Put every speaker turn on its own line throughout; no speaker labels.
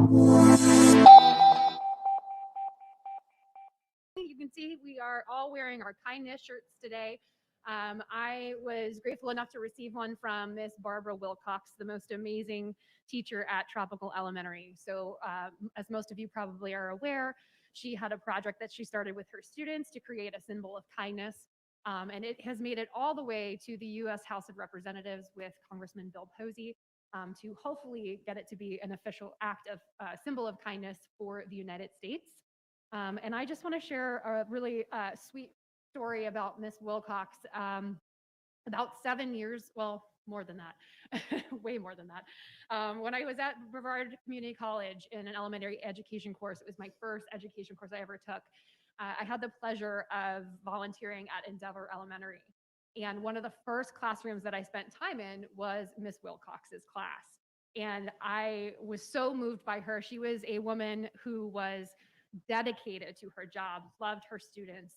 You can see we are all wearing our kindness shirts today. I was grateful enough to receive one from Miss Barbara Wilcox, the most amazing teacher at Tropical Elementary. So, as most of you probably are aware, she had a project that she started with her students to create a symbol of kindness. And it has made it all the way to the U.S. House of Representatives with Congressman Bill Posey to hopefully get it to be an official act of symbol of kindness for the United States. And I just want to share a really sweet story about Miss Wilcox. About 7 years, well, more than that, way more than that. When I was at Brevard Community College in an elementary education course, it was my first education course I ever took. I had the pleasure of volunteering at Endeavor Elementary. And one of the first classrooms that I spent time in was Miss Wilcox's class. And I was so moved by her. She was a woman who was dedicated to her job, loved her students,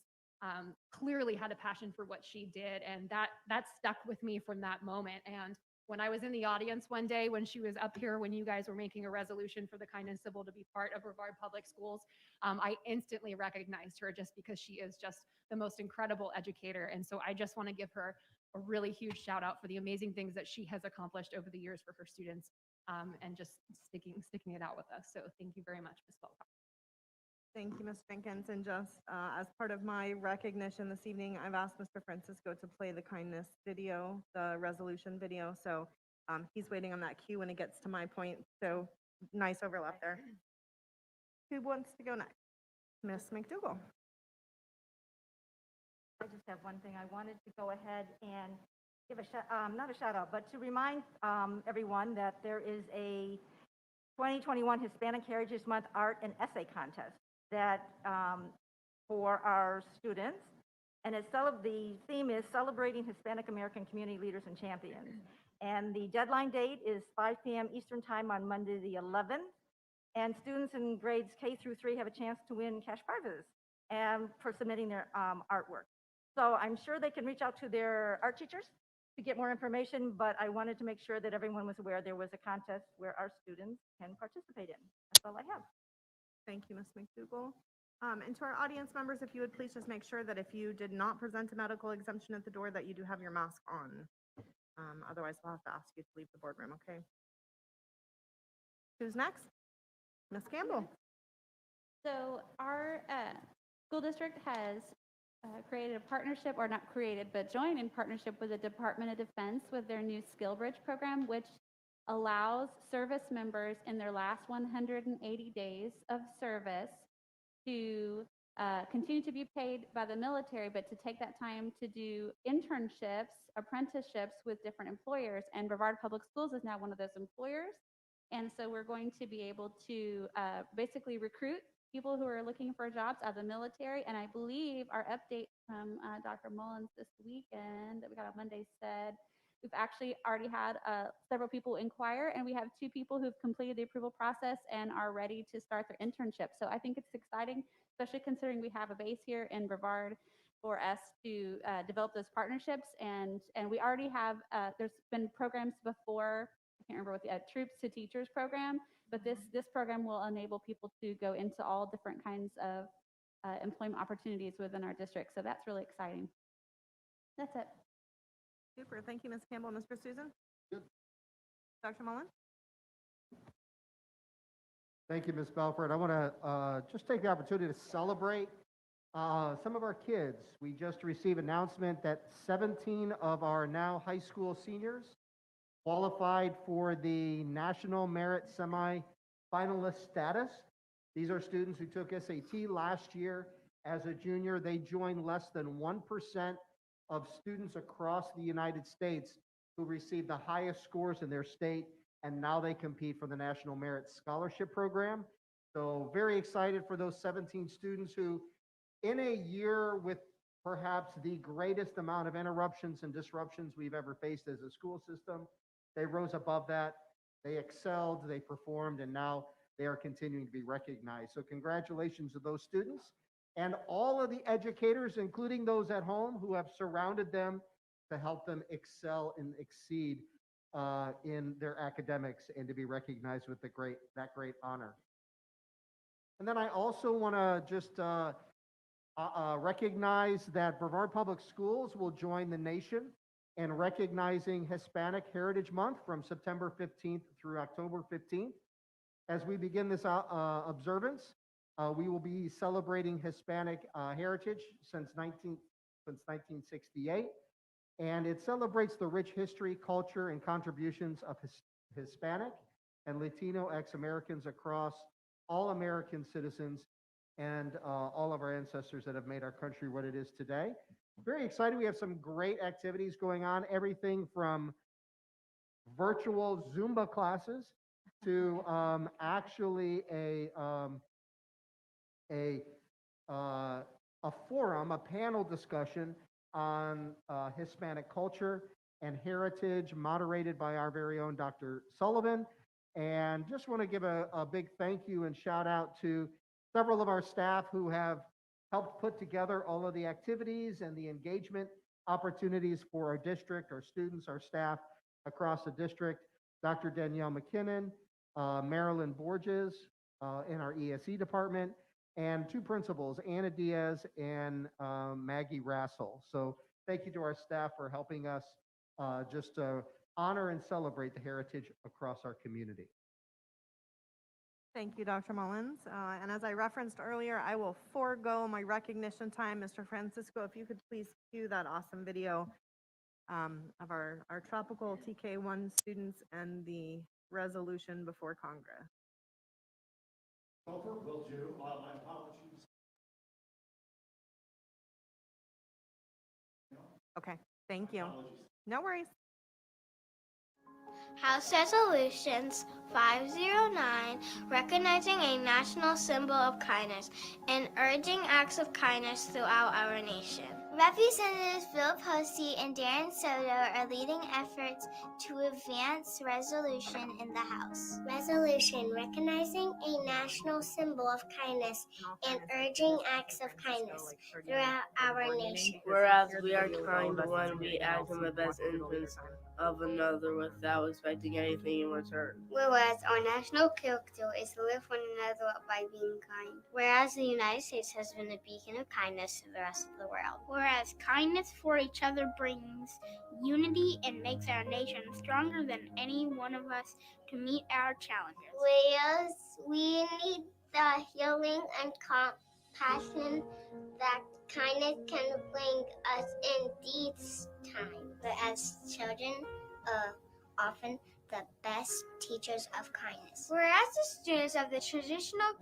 clearly had a passion for what she did, and that stuck with me from that moment. And when I was in the audience one day when she was up here, when you guys were making a resolution for the kindness symbol to be part of Brevard Public Schools, I instantly recognized her just because she is just the most incredible educator. And so I just want to give her a really huge shout out for the amazing things that she has accomplished over the years for her students, and just sticking it out with us. So thank you very much, Ms. Wilcox.
Thank you, Ms. Jenkins. And just as part of my recognition this evening, I've asked Mr. Francisco to play the kindness video, the resolution video. So he's waiting on that cue when he gets to my point. So nice overlap there. Who wants to go next? Ms. McDougall.
I just have one thing. I wanted to go ahead and give not a shout out, but to remind everyone that there is a 2021 Hispanic Carriages Month Art and Essay Contest that for our students, and the theme is celebrating Hispanic American community leaders and champions. And the deadline date is 5 p.m. Eastern Time on Monday the 11th. And students in grades K through 3 have a chance to win cash prizes and for submitting their artwork. So I'm sure they can reach out to their art teachers to get more information, but I wanted to make sure that everyone was aware there was a contest where our students can participate in. That's all I have.
Thank you, Ms. McDougall. And to our audience members, if you would please just make sure that if you did not present a medical exemption at the door, that you do have your mask on. Otherwise, we'll have to ask you to leave the boardroom, okay? Who's next? Ms. Campbell.
So our school district has created a partnership, or not created, but joined in partnership with the Department of Defense with their new Skill Bridge program, which allows service members in their last 180 days of service to continue to be paid by the military, but to take that time to do internships, apprenticeships with different employers. And Brevard Public Schools is now one of those employers. And so we're going to be able to basically recruit people who are looking for jobs out of the military. And I believe our update from Dr. Mullins this weekend that we got on Monday said we've actually already had several people inquire, and we have 2 people who've completed the approval process and are ready to start their internship. So I think it's exciting, especially considering we have a base here in Brevard for us to develop those partnerships. And we already have, there's been programs before, I can't remember what the Troops to Teachers program, but this program will enable people to go into all different kinds of employment opportunities within our district. So that's really exciting. That's it.
Super. Thank you, Ms. Campbell. Mr. Susan?
Good.
Dr. Mullen?
Thank you, Ms. Belford. I want to just take the opportunity to celebrate some of our kids. We just received announcement that 17 of our now high school seniors qualified for the National Merit Semi-Finalist status. These are students who took SAT last year as a junior. They joined less than 1% of students across the United States who received the highest scores in their state, and now they compete for the National Merit Scholarship Program. So very excited for those 17 students who, in a year with perhaps the greatest amount of interruptions and disruptions we've ever faced as a school system, they rose above that, they excelled, they performed, and now they are continuing to be recognized. So congratulations to those students and all of the educators, including those at home who have surrounded them to help them excel and exceed in their academics and to be recognized with that great honor. And then I also want to just recognize that Brevard Public Schools will join the nation in recognizing Hispanic Heritage Month from September 15th through October 15th. As we begin this observance, we will be celebrating Hispanic heritage since 1968, and it celebrates the rich history, culture, and contributions of Hispanic and Latino ex-Americans across all American citizens and all of our ancestors that have made our country what it is today. Very excited. We have some great activities going on, everything from virtual Zumba classes to actually a forum, a panel discussion on Hispanic culture and heritage, moderated by our very own Dr. Sullivan. And just want to give a big thank you and shout out to several of our staff who have helped put together all of the activities and the engagement opportunities for our district, our students, our staff across the district. Dr. Danielle McKinnon, Marilyn Borges in our ESE department, and two principals, Anna Diaz and Maggie Rassel. So thank you to our staff for helping us just honor and celebrate the heritage across our community.
Thank you, Dr. Mullins. And as I referenced earlier, I will forego my recognition time. Mr. Francisco, if you could please cue that awesome video of our tropical TK1 students and the resolution before Congress.
Over, will do. My apologies.
Okay, thank you.
Apologies.
No worries.
House Resolutions 509, recognizing a national symbol of kindness and urging acts of kindness throughout our nation. Representatives Philip Hosey and Darren Soto are leading efforts to advance resolution in the House. Resolution recognizing a national symbol of kindness and urging acts of kindness throughout our nation.
Whereas we are kind when we act in the best interest of another without expecting anything in return.
Whereas our national character is to lift one another up by being kind. Whereas the United States has been a beacon of kindness to the rest of the world. Whereas kindness for each other brings unity and makes our nation stronger than any one of us to meet our challenges. Whereas we need the healing and compassion that kindness can bring us in these times. But as children are often the best teachers of kindness. Whereas the students of the traditional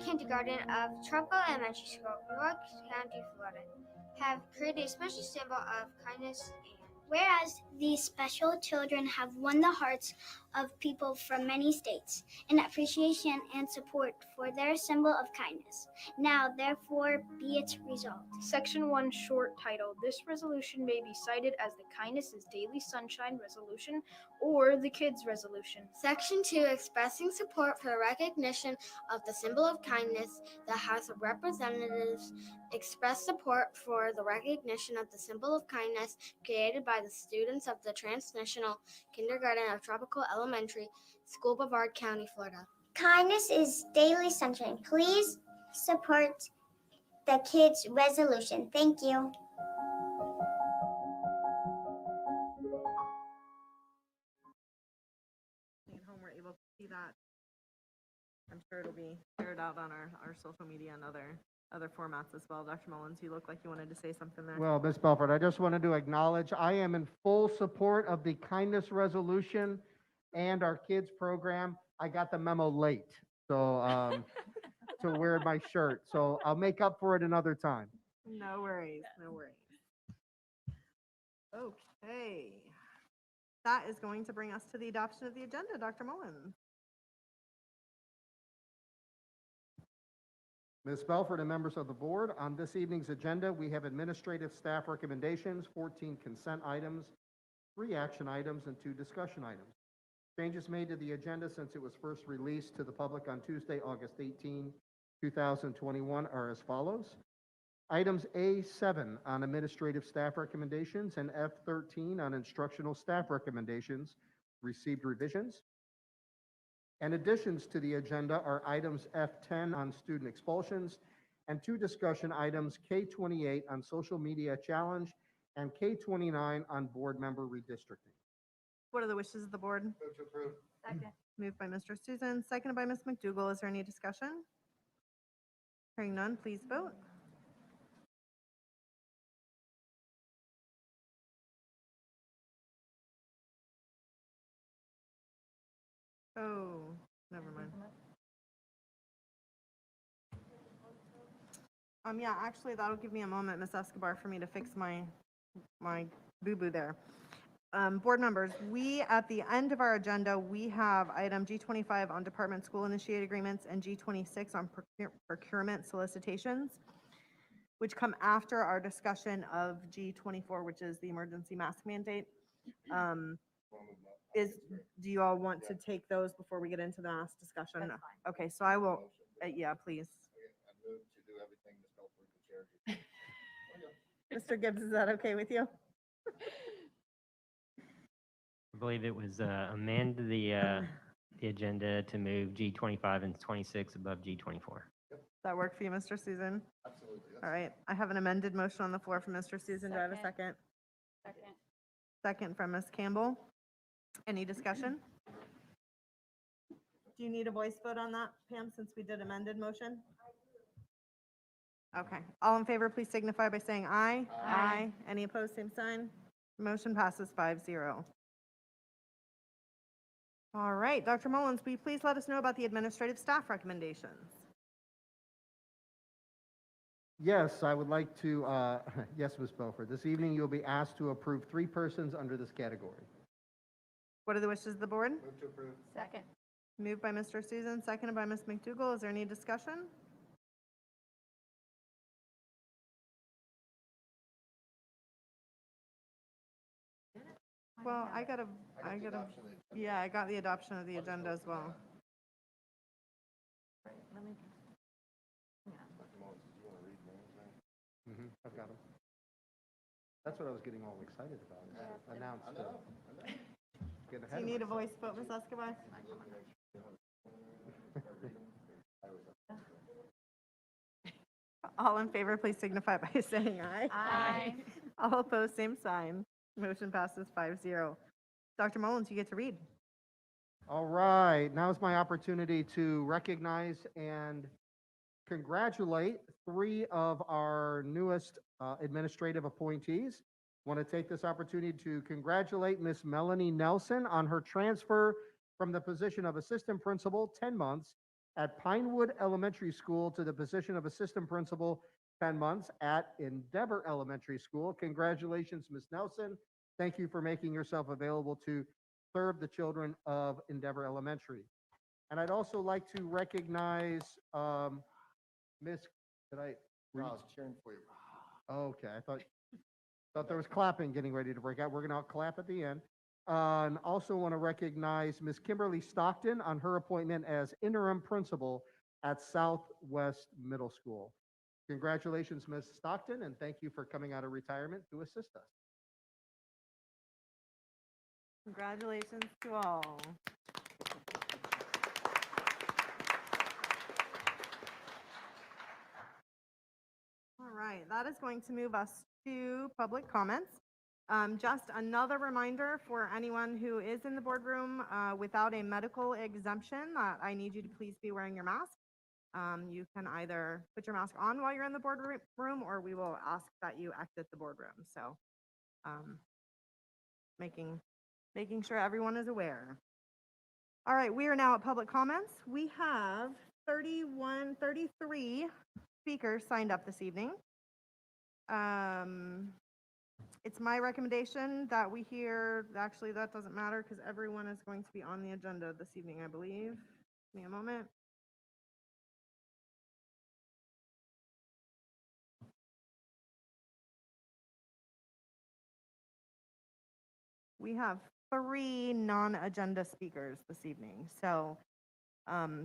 kindergarten of Tropical Elementary School, York County, Florida, have created a special symbol of kindness. Whereas these special children have won the hearts of people from many states in appreciation and support for their symbol of kindness. Now, therefore, be it resolved.
Section 1, short titled, "This resolution may be cited as the Kindness is Daily Sunshine Resolution or the Kids Resolution."
Section 2, expressing support for the recognition of the symbol of kindness, the House of Representatives expressed support for the recognition of the symbol of kindness created by the students of the Transnational Kindergarten of Tropical Elementary School, Brevard County, Florida. Kindness is daily sunshine. Please support the kids' resolution. Thank you.
At home, we're able to see that. I'm sure it'll be shared out on our social media and other formats as well. Dr. Mullins, you look like you wanted to say something there.
Well, Ms. Belford, I just wanted to acknowledge I am in full support of the kindness resolution and our kids program. I got the memo late, so to wear my shirt. So I'll make up for it another time.
No worries, no worries. Okay. That is going to bring us to the adoption of the agenda. Dr. Mullins.
Ms. Belford and members of the board, on this evening's agenda, we have administrative staff recommendations, 14 consent items, 3 action items, and 2 discussion items. Changes made to the agenda since it was first released to the public on Tuesday, August 18, 2021 are as follows. Items A7 on administrative staff recommendations and F13 on instructional staff recommendations received revisions. And additions to the agenda are items F10 on student expulsions and 2 discussion items, K28 on social media challenge and K29 on board member redistricting.
What are the wishes of the board?
Move to approve.
Second.
Moved by Mr. Susan, seconded by Ms. McDougall. Is there any discussion? Hearing none, please vote. Oh, never mind. Yeah, actually, that'll give me a moment, Ms. Escobar, for me to fix my boo-boo there. Board members, at the end of our agenda, we have item G25 on department school initiated agreements and G26 on procurement solicitations, which come after our discussion of G24, which is the emergency mask mandate. Do you all want to take those before we get into the mask discussion?
That's
No.
fine.
Okay, so I will, yeah, please. Mr. Gibbs, is that okay with you?
I believe it was amend the agenda to move G25 and 26 above G24.
Does that work for you, Mr. Susan?
Absolutely.
All right, I have an amended motion on the floor from Mr. Susan. Do I have a second?
Second.
Second from Ms. Campbell. Any discussion? Do you need a voice vote on that, Pam, since we did amended motion? Okay, all in favor, please signify by saying aye.
Aye.
Any opposed, same sign. Motion passes 5-0. All right, Dr. Mullins, will you please let us know about the administrative staff recommendations?
Yes, I would like to, yes, Ms. Beaufort, this evening you'll be asked to approve 3 persons under this category.
What are the wishes of the board?
Move to approve.
Second.
Moved by Mr. Susan, seconded by Ms. McDougall. Is there any discussion? Well, I got the adoption of the agenda as well.
Let me,
I've got them. That's what I was getting all excited about, is announced. Get ahead
Do you
of
need a
myself.
voice vote, Ms. Escobar? All in favor, please signify by saying aye.
Aye.
All opposed, same sign. Motion passes 5-0. Dr. Mullins, you get to read.
All right, now is my opportunity to recognize and congratulate 3 of our newest administrative appointees. Want to take this opportunity to congratulate Miss Melanie Nelson on her transfer from the position of assistant principal, 10 months, at Pinewood Elementary School to the position of assistant principal, 10 months, at Endeavor Elementary School. Congratulations, Ms. Nelson. Thank you for making yourself available to serve the children of Endeavor Elementary. And I'd also like to recognize Miss, did I?
No, I was cheering for you.
Okay, I thought there was clapping getting ready to break out. We're going to clap at the end. And also want to recognize Miss Kimberly Stockton on her appointment as interim principal at Southwest Middle School. Congratulations, Ms. Stockton, and thank you for coming out of retirement to assist us.
Congratulations to all. All right, that is going to move us to public comments. Just another reminder for anyone who is in the boardroom without a medical exemption that I need you to please be wearing your mask. You can either put your mask on while you're in the boardroom or we will ask that you exit the boardroom. So making sure everyone is aware. All right, we are now at public comments. We have 33 speakers signed up this evening. It's my recommendation that we hear, actually that doesn't matter because everyone is going to be on the agenda this evening, I believe. Give me a moment. We have 3 non-agenda speakers this evening. So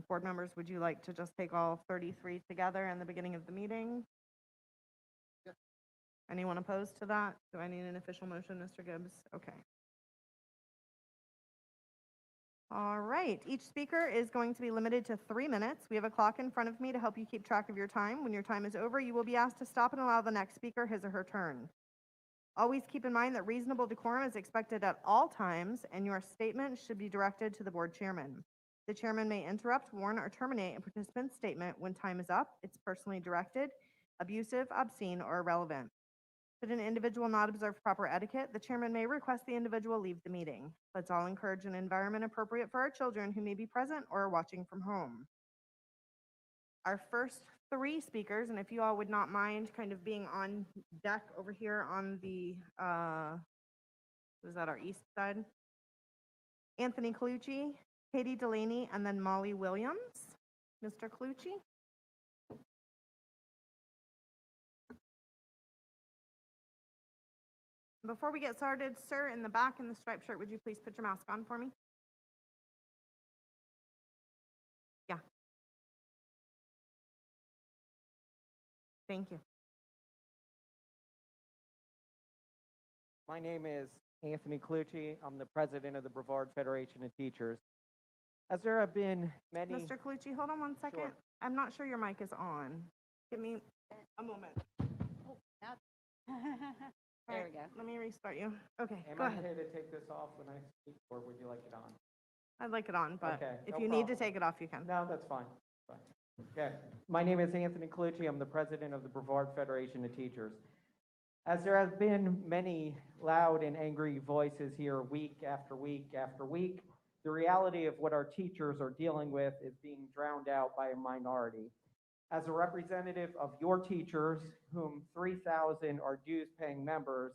board members, would you like to just take all 33 together in the beginning of the meeting?
Yes.
Anyone opposed to that? Do I need an official motion, Mr. Gibbs? Okay. All right, each speaker is going to be limited to 3 minutes. We have a clock in front of me to help you keep track of your time. When your time is over, you will be asked to stop and allow the next speaker his or her turn. Always keep in mind that reasonable decorum is expected at all times, and your statement should be directed to the board chairman. The chairman may interrupt, warn, or terminate a participant's statement when time is up. It's personally directed, abusive, obscene, or irrelevant. Should an individual not observe proper etiquette, the chairman may request the individual leave the meeting. Let's all encourage an environment appropriate for our children who may be present or are watching from home. Our first 3 speakers, and if you all would not mind kind of being on deck over here on the, was that our east side? Anthony Colucci, Katie Delaney, and then Molly Williams. Mr. Colucci? Before we get started, sir, in the back in the striped shirt, would you please put your mask on for me? Yeah. Thank you.
My name is Anthony Colucci. I'm the president of the Brevard Federation of Teachers. As there have been many...
Mr. Colucci, hold on one second.
Sure.
I'm not sure your mic is on. Give me a moment.
There we go.
Let me restart you. Okay,
Am
go
I
ahead.
okay to take this off when I speak, or would you like it on?
I'd like it on, but
Okay,
if
no
you need to
problem.
take it off, you can.
No, that's fine. Fine. Okay. My name is Anthony Colucci. I'm the president of the Brevard Federation of Teachers. As there have been many loud and angry voices here week after week after week, the reality of what our teachers are dealing with is being drowned out by a minority. As a representative of your teachers, whom 3,000 are dues-paying members,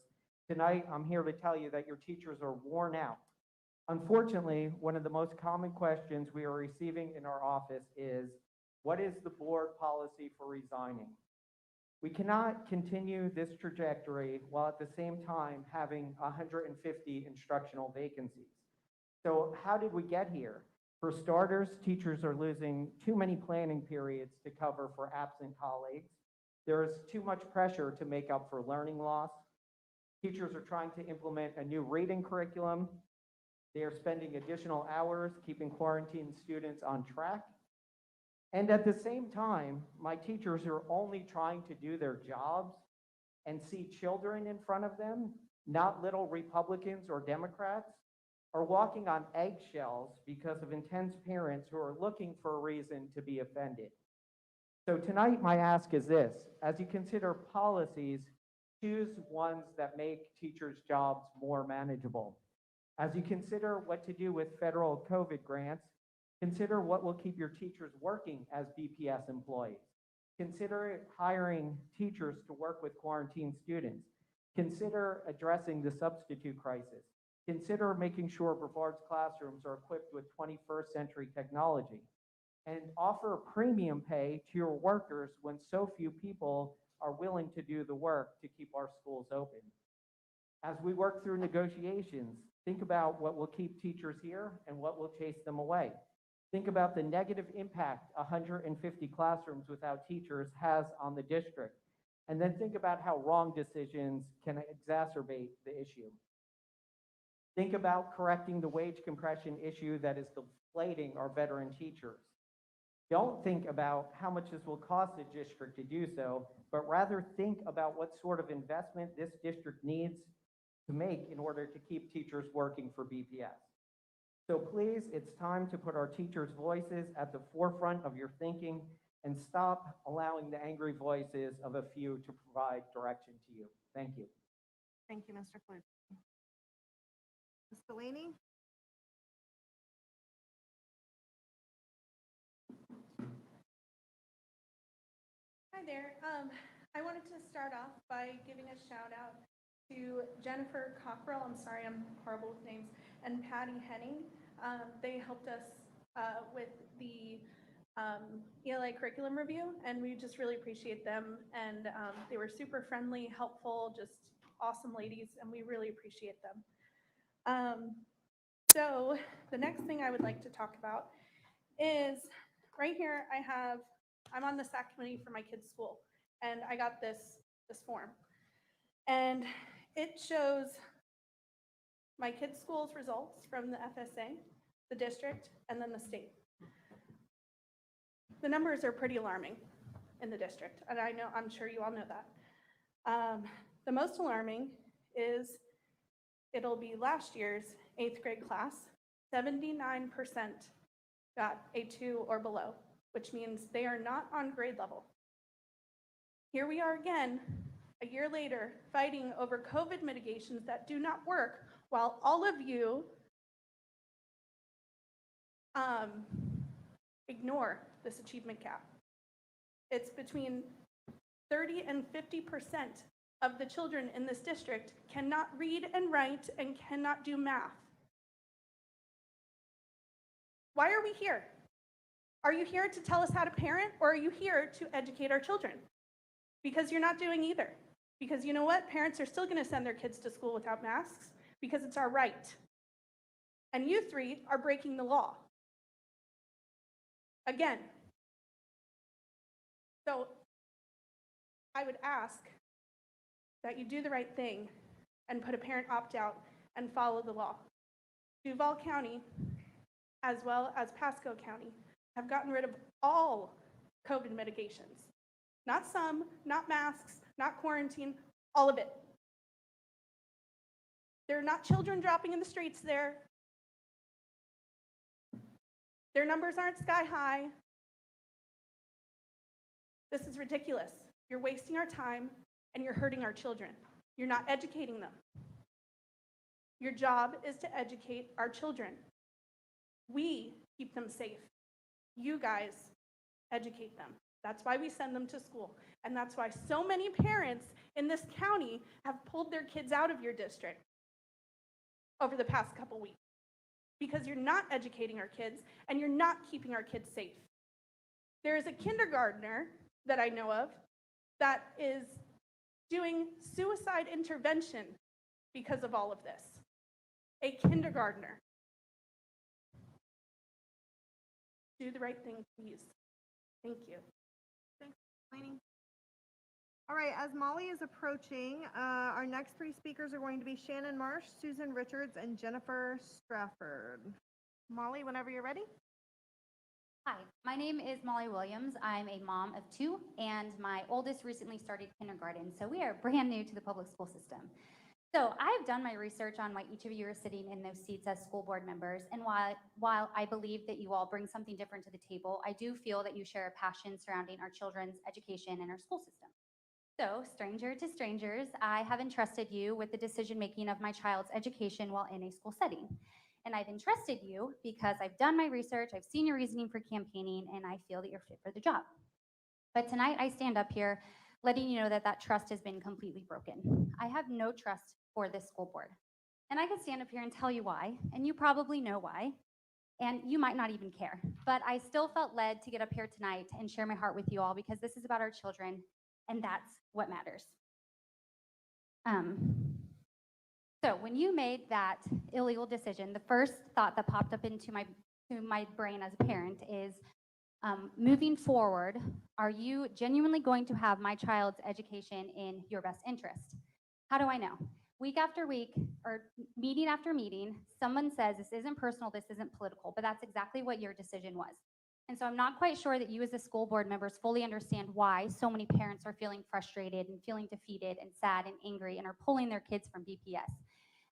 tonight I'm here to tell you that your teachers are worn out. Unfortunately, one of the most common questions we are receiving in our office is, what is the board policy for resigning? We cannot continue this trajectory while at the same time having 150 instructional vacancies. So how did we get here? For starters, teachers are losing too many planning periods to cover for absent colleagues. There is too much pressure to make up for learning loss. Teachers are trying to implement a new reading curriculum. They are spending additional hours keeping quarantined students on track. And at the same time, my teachers are only trying to do their jobs and see children in front of them, not little Republicans or Democrats, are walking on eggshells because of intense parents who are looking for a reason to be offended. So tonight, my ask is this: as you consider policies, choose ones that make teachers' jobs more manageable. As you consider what to do with federal COVID grants, consider what will keep your teachers working as BPS employees. Consider hiring teachers to work with quarantined students. Consider addressing the substitute crisis. Consider making sure Brevard's classrooms are equipped with 21st century technology. And offer premium pay to your workers when so few people are willing to do the work to keep our schools open. As we work through negotiations, think about what will keep teachers here and what will chase them away. Think about the negative impact 150 classrooms without teachers has on the district. And then think about how wrong decisions can exacerbate the issue. Think about correcting the wage compression issue that is deflating our veteran teachers. Don't think about how much this will cost the district to do so, but rather think about what sort of investment this district needs to make in order to keep teachers working for BPS. So please, it's time to put our teachers' voices at the forefront of your thinking and stop allowing the angry voices of a few to provide direction to you. Thank you.
Thank you, Mr. Colucci. Ms. Delaney?
Hi there. I wanted to start off by giving a shout out to Jennifer Cockrell, I'm sorry, I'm horrible with names, and Patty Henning. They helped us with the ELA curriculum review, and we just really appreciate them. And they were super friendly, helpful, just awesome ladies, and we really appreciate them. So the next thing I would like to talk about is right here I'm on the SAC committee for my kids' school, and I got this form. And it shows my kids' school's results from the FSA, the district, and then the state. The numbers are pretty alarming in the district, and I'm sure you all know that. The most alarming is it'll be last year's 8th grade class. 79% got a 2 or below, which means they are not on grade level. Here we are again, a year later, fighting over COVID mitigations that do not work, while all of you ignore this achievement gap. It's between 30 and 50% of the children in this district cannot read and write and cannot do math. Why are we here? Are you here to tell us how to parent, or are you here to educate our children? Because you're not doing either. Because you know what? Parents are still going to send their kids to school without masks because it's our right. And you three are breaking the law. Again. So I would ask that you do the right thing and put a parent opt-out and follow the law. Duval County, as well as Pasco County, have gotten rid of all COVID mitigations. Not some, not masks, not quarantine, all of it. There are not children dropping in the streets there. Their numbers aren't sky high. This is ridiculous. You're wasting our time and you're hurting our children. You're not educating them. Your job is to educate our children. We keep them safe. You guys educate them. That's why we send them to school. And that's why so many parents in this county have pulled their kids out of your district over the past couple weeks. Because you're not educating our kids and you're not keeping our kids safe. There is a kindergartner that I know of that is doing suicide intervention because of all of this. A kindergartner. Do the right thing, please. Thank you.
Thanks for explaining. All right, as Molly is approaching, our next three speakers are going to be Shannon Marsh, Susan Richards, and Jennifer Strafford. Molly, whenever you're ready.
Hi, my name is Molly Williams. I'm a mom of two, and my oldest recently started kindergarten, so we are brand new to the public school system. So I've done my research on why each of you are sitting in those seats as school board members, and while I believe that you all bring something different to the table, I do feel that you share a passion surrounding our children's education and our school system. So, stranger to strangers, I have entrusted you with the decision-making of my child's education while in a school setting. And I've entrusted you because I've done my research, I've seen your reasoning for campaigning, and I feel that you're fit for the job. But tonight I stand up here letting you know that that trust has been completely broken. I have no trust for this school board. And I could stand up here and tell you why, and you probably know why, and you might not even care. But I still felt led to get up here tonight and share my heart with you all because this is about our children, and that's what matters. So when you made that illegal decision, the first thought that popped up into my brain as a parent is, moving forward, are you genuinely going to have my child's education in your best interest? How do I know? Week after week, or meeting after meeting, someone says this isn't personal, this isn't political, but that's exactly what your decision was. And so I'm not quite sure that you as the school board members fully understand why so many parents are feeling frustrated and feeling defeated and sad and angry and are pulling their kids from BPS.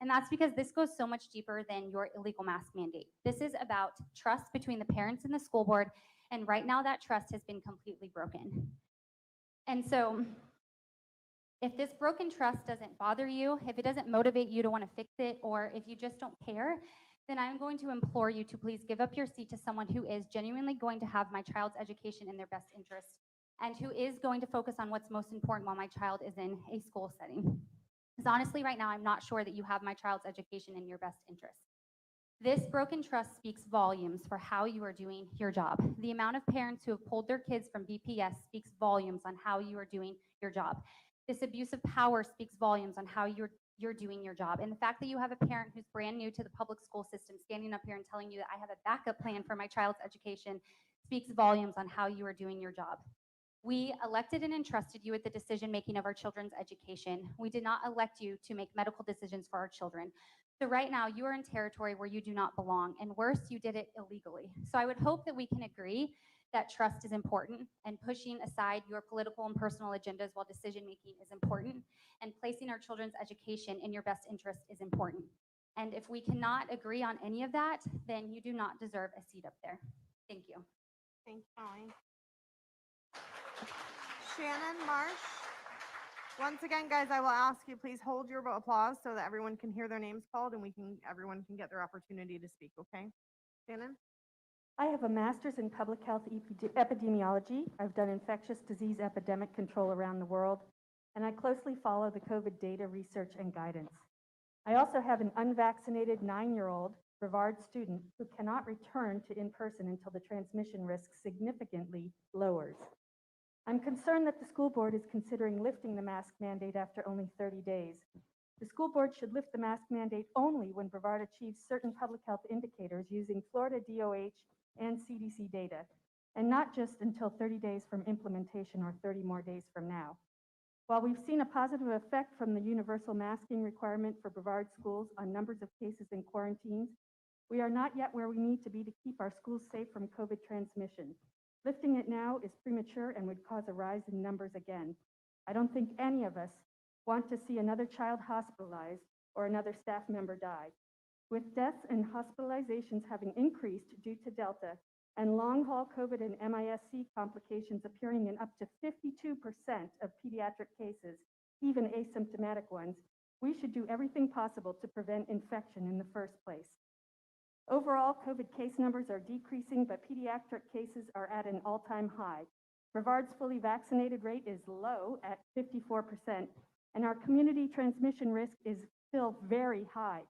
And that's because this goes so much deeper than your illegal mask mandate. This is about trust between the parents and the school board, and right now that trust has been completely broken. And so if this broken trust doesn't bother you, if it doesn't motivate you to want to fix it, or if you just don't care, then I'm going to implore you to please give up your seat to someone who is genuinely going to have my child's education in their best interest and who is going to focus on what's most important while my child is in a school setting. Because honestly, right now, I'm not sure that you have my child's education in your best interest. This broken trust speaks volumes for how you are doing your job. The amount of parents who have pulled their kids from BPS speaks volumes on how you are doing your job. This abuse of power speaks volumes on how you're doing your job. And the fact that you have a parent who's brand new to the public school system standing up here and telling you that I have a backup plan for my child's education speaks volumes on how you are doing your job. We elected and entrusted you with the decision-making of our children's education. We did not elect you to make medical decisions for our children. So right now, you are in territory where you do not belong, and worse, you did it illegally. So I would hope that we can agree that trust is important, and pushing aside your political and personal agendas while decision-making is important, and placing our children's education in your best interest is important. And if we cannot agree on any of that, then you do not deserve a seat up there. Thank you.
Thank you, Molly. Shannon, Marsh. Once again, guys, I will ask you, please hold your applause so that everyone can hear their names called and everyone can get their opportunity to speak, okay? Shannon?
I have a master's in public health epidemiology. I've done infectious disease epidemic control around the world, and I closely follow the COVID data research and guidance. I also have an unvaccinated 9-year-old Brevard student who cannot return to in-person until the transmission risk significantly lowers. I'm concerned that the school board is considering lifting the mask mandate after only 30 days. The school board should lift the mask mandate only when Brevard achieves certain public health indicators using Florida DOH and CDC data, and not just until 30 days from implementation or 30 more days from now. While we've seen a positive effect from the universal masking requirement for Brevard schools on numbers of cases and quarantines, we are not yet where we need to be to keep our schools safe from COVID transmission. Lifting it now is premature and would cause a rise in numbers again. I don't think any of us want to see another child hospitalized or another staff member die. With deaths and hospitalizations having increased due to Delta and long-haul COVID and MIS-C complications appearing in up to 52% of pediatric cases, even asymptomatic ones, we should do everything possible to prevent infection in the first place. Overall, COVID case numbers are decreasing, but pediatric cases are at an all-time high. Brevard's fully vaccinated rate is low at 54%, and our community transmission risk is still very high.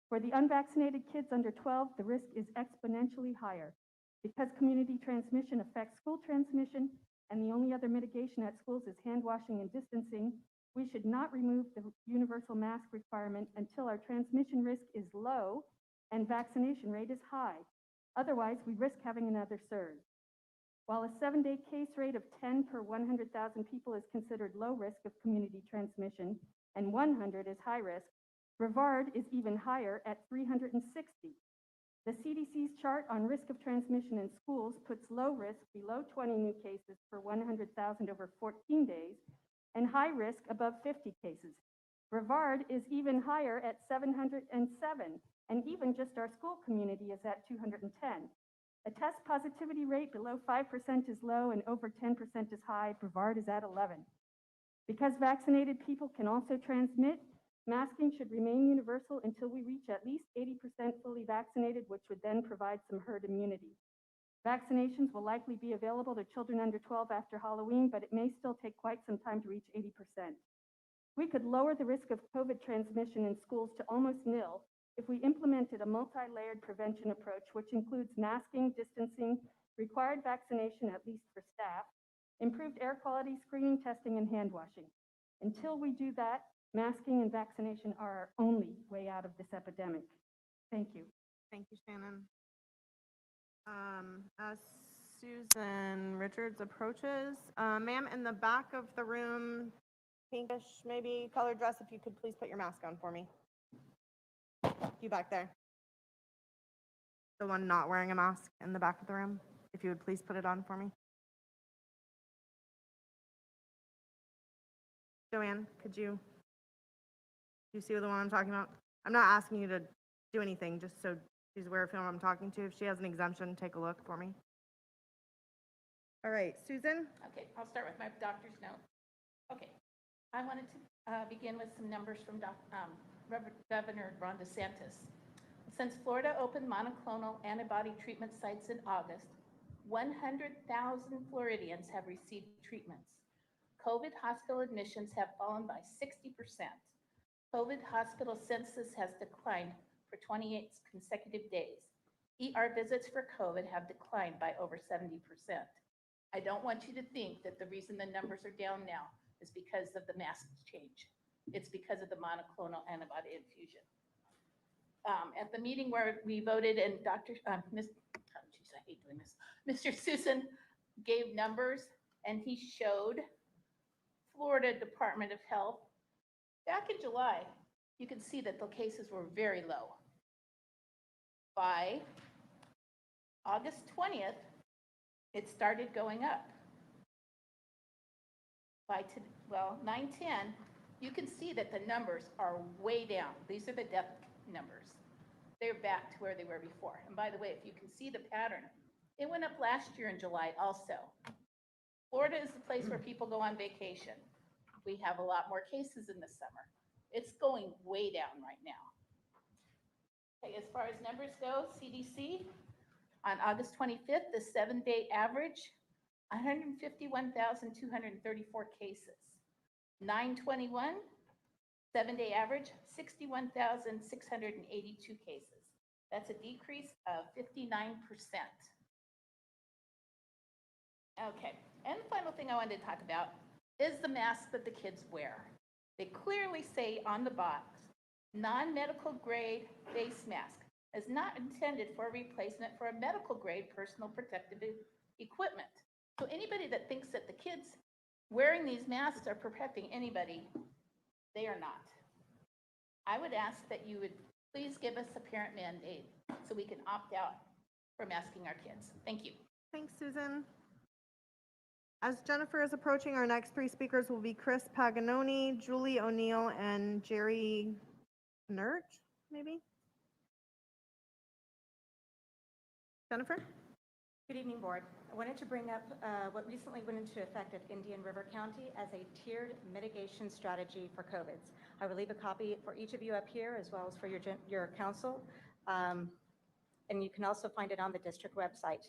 For the unvaccinated kids under 12, the risk is exponentially higher. Because community transmission affects school transmission, and the only other mitigation at schools is hand washing and distancing, we should not remove the universal mask requirement until our transmission risk is low and vaccination rate is high. Otherwise, we risk having another surge. While a 7-day case rate of 10 per 100,000 people is considered low risk of community transmission and 100 is high risk, Brevard is even higher at 360. The CDC's chart on risk of transmission in schools puts low risk below 20 new cases per 100,000 over 14 days and high risk above 50 cases. Brevard is even higher at 707, and even just our school community is at 210. A test positivity rate below 5% is low and over 10% is high. Brevard is at 11. Because vaccinated people can also transmit, masking should remain universal until we reach at least 80% fully vaccinated, which would then provide some herd immunity. Vaccinations will likely be available to children under 12 after Halloween, but it may still take quite some time to reach 80%. We could lower the risk of COVID transmission in schools to almost nil if we implemented a multi-layered prevention approach, which includes masking, distancing, required vaccination, at least for staff, improved air quality, screening, testing, and hand washing. Until we do that, masking and vaccination are our only way out of this epidemic. Thank you.
Thank you, Shannon. As Susan Richards approaches, ma'am, in the back of the room, pinkish maybe colored dress, if you could please put your mask on for me. You back there. The one not wearing a mask in the back of the room, if you would please put it on for me. Joanne, could you see the one I'm talking about? I'm not asking you to do anything, just so she's aware of who I'm talking to. If she has an exemption, take a look for me. All right, Susan?
Okay, I'll start with my doctor's note. Okay, I wanted to begin with some numbers from Governor Ron DeSantis. Since Florida opened monoclonal antibody treatment sites in August, 100,000 Floridians have received treatments. COVID hospital admissions have fallen by 60%. COVID hospital census has declined for 28 consecutive days. ER visits for COVID have declined by over 70%. I don't want you to think that the reason the numbers are down now is because of the mask change. It's because of the monoclonal antibody infusion. At the meeting where we voted and Mr. Susan gave numbers and he showed Florida Department of Health back in July, you can see that the cases were very low. By August 20th, it started going up. By 9/10, you can see that the numbers are way down. These are the death numbers. They're back to where they were before. And by the way, if you can see the pattern, it went up last year in July also. Florida is the place where people go on vacation. We have a lot more cases in the summer. It's going way down right now. Okay, as far as numbers go, CDC, on August 25th, the 7-day average, 151,234 cases. 9/21, 7-day average, 61,682 cases. That's a decrease of 59%. Okay, and the final thing I wanted to talk about is the mask that the kids wear. They clearly say on the box, non-medical grade face mask is not intended for a replacement for a medical grade personal protective equipment. So anybody that thinks that the kids wearing these masks are protecting anybody, they are not. I would ask that you would please give us a parent mandate so we can opt out for masking our kids. Thank you.
Thanks, Susan. As Jennifer is approaching, our next 3 speakers will be Chris Paganoni, Julie O'Neill, and Jerry Nert, maybe? Jennifer?
Good evening, Board. I wanted to bring up what recently went into effect at Indian River County as a tiered mitigation strategy for COVID. I will leave a copy for each of you up here as well as for your council. And you can also find it on the district website.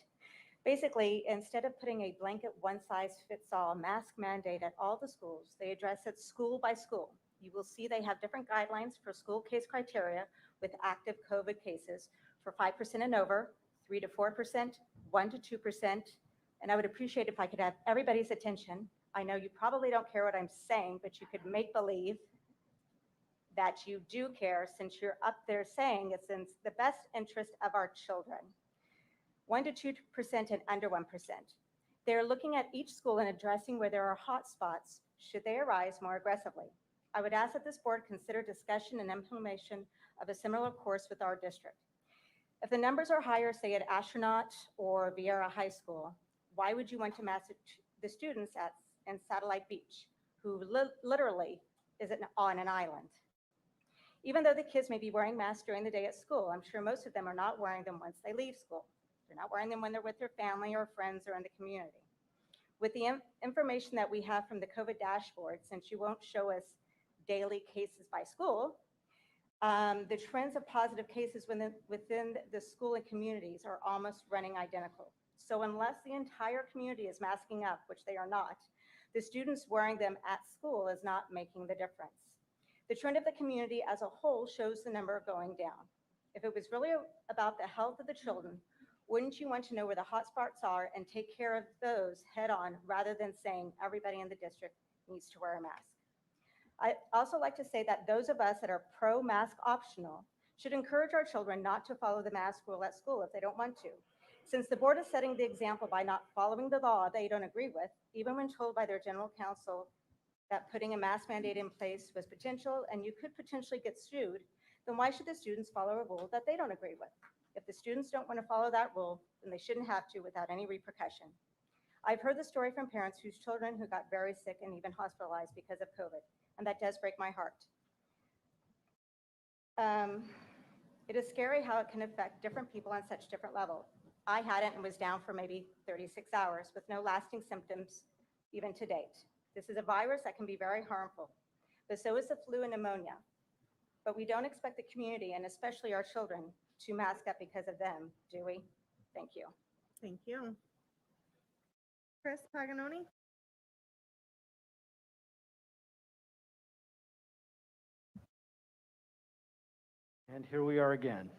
Basically, instead of putting a blanket one-size-fits-all mask mandate at all the schools, they address it school by school. You will see they have different guidelines for school case criteria with active COVID cases for 5% and over, 3 to 4%, 1 to 2%. And I would appreciate if I could have everybody's attention. I know you probably don't care what I'm saying, but you could make believe that you do care since you're up there saying it's in the best interest of our children. 1 to 2% and under 1%. They're looking at each school and addressing where there are hot spots should they arise more aggressively. I would ask that this board consider discussion and implementation of a similar course with our district. If the numbers are higher, say at Astronaut or Vieira High School, why would you want to mask the students in Satellite Beach, who literally is on an island? Even though the kids may be wearing masks during the day at school, I'm sure most of them are not wearing them once they leave school. They're not wearing them when they're with their family or friends or in the community. With the information that we have from the COVID dashboard, since you won't show us daily cases by school, the trends of positive cases within the school and communities are almost running identical. So unless the entire community is masking up, which they are not, the students wearing them at school is not making the difference. The trend of the community as a whole shows the number going down. If it was really about the health of the children, wouldn't you want to know where the hotspots are and take care of those head on rather than saying everybody in the district needs to wear a mask? I also like to say that those of us that are pro-mask optional should encourage our children not to follow the mask rule at school if they don't want to. Since the board is setting the example by not following the law they don't agree with, even when told by their general counsel that putting a mask mandate in place was potential and you could potentially get sued, then why should the students follow a rule that they don't agree with? If the students don't want to follow that rule, then they shouldn't have to without any repercussion. I've heard the story from parents whose children who got very sick and even hospitalized because of COVID, and that does break my heart. It is scary how it can affect different people on such different levels. I had it and was down for maybe 36 hours with no lasting symptoms even to date. This is a virus that can be very harmful, but so is the flu and pneumonia. But we don't expect the community, and especially our children, to mask up because of them, do we? Thank you.
Thank you. Chris Paganoni?
And here we are again.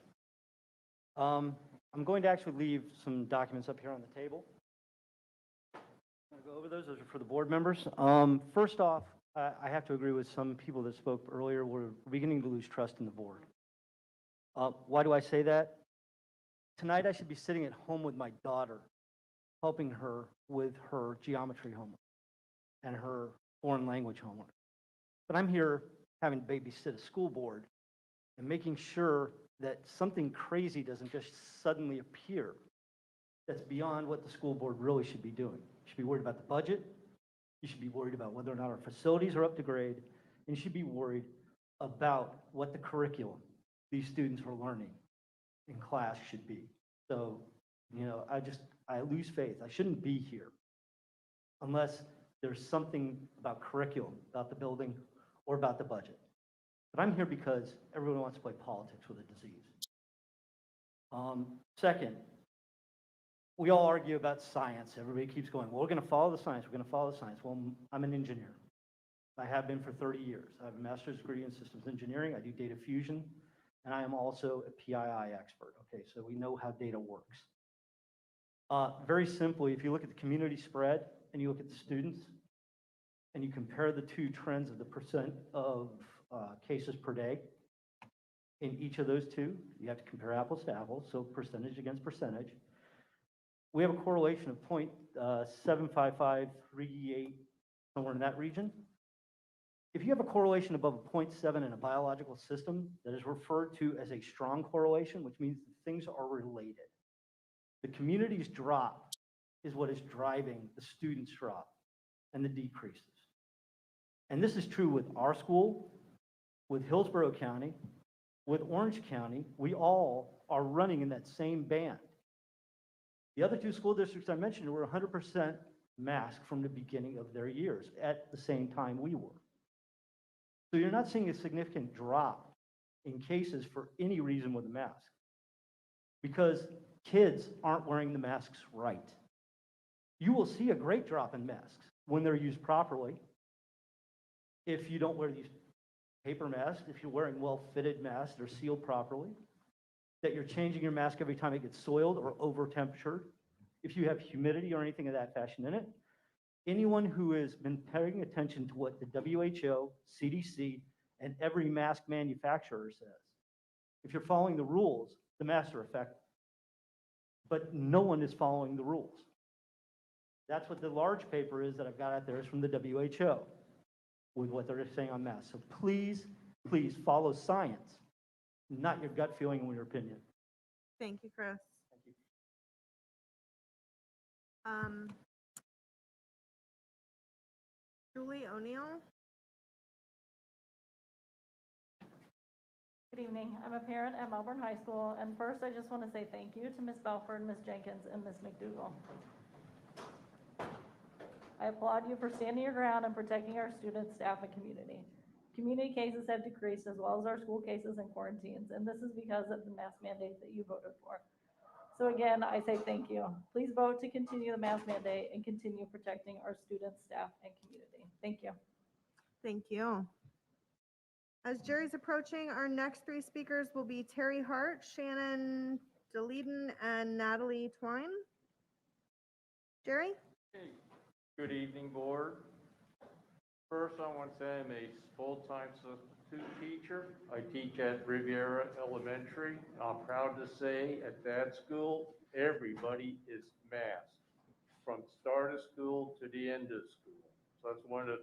I'm going to actually leave some documents up here on the table. I'm going to go over those. Those are for the board members. First off, I have to agree with some people that spoke earlier. We're beginning to lose trust in the board. Why do I say that? Tonight I should be sitting at home with my daughter, helping her with her geometry homework and her foreign language homework. But I'm here having to babysit a school board and making sure that something crazy doesn't just suddenly appear that's beyond what the school board really should be doing. You should be worried about the budget. You should be worried about whether or not our facilities are up to grade. And you should be worried about what the curriculum these students are learning in class should be. So, I lose faith. I shouldn't be here unless there's something about curriculum, about the building, or about the budget. But I'm here because everyone wants to play politics with a disease. Second, we all argue about science. Everybody keeps going, well, we're going to follow the science. We're going to follow the science. Well, I'm an engineer. I have been for 30 years. I have a master's degree in systems engineering. I do data fusion, and I am also a PII expert. Okay, so we know how data works. Very simply, if you look at the community spread and you look at the students, and you compare the two trends of the percent of cases per day, in each of those two, you have to compare apples to apples, so percentage against percentage. We have a correlation of 0.75538, somewhere in that region. If you have a correlation above a 0.7 in a biological system, that is referred to as a strong correlation, which means things are related. The community's drop is what is driving the students' drop and the decreases. And this is true with our school, with Hillsborough County, with Orange County. We all are running in that same band. The other two school districts I mentioned were 100% masked from the beginning of their years at the same time we were. So you're not seeing a significant drop in cases for any reason with a mask, because kids aren't wearing the masks right. You will see a great drop in masks when they're used properly. If you don't wear these paper masks, if you're wearing well-fitted masks that are sealed properly, that you're changing your mask every time it gets soiled or over-temperatured, if you have humidity or anything of that fashion in it. Anyone who has been paying attention to what the WHO, CDC, and every mask manufacturer says, if you're following the rules, the masks are effective. But no one is following the rules. That's what the large paper is that I've got out there is from the WHO with what they're saying on masks. So please, please follow science, not your gut feeling or your opinion.
Thank you, Chris.
Thank you.
Julie O'Neill.
Good evening. I'm a parent at Melbourne High School, and first I just want to say thank you to Ms. Belford, Ms. Jenkins, and Ms. McDougall. I applaud you for standing your ground and protecting our students, staff, and community. Community cases have decreased as well as our school cases and quarantines, and this is because of the mask mandate that you voted for. So again, I say thank you. Please vote to continue the mask mandate and continue protecting our students, staff, and community. Thank you.
Thank you. As Jerry's approaching, our next three speakers will be Terry Hart, Shannon DeLeeden, and Natalie Twine. Jerry?
Hey. Good evening, board. First, I want to say I'm a full-time substitute teacher. I teach at Riviera Elementary. I'm proud to say at that school, everybody is masked from start of school to the end of school. So that's one of the,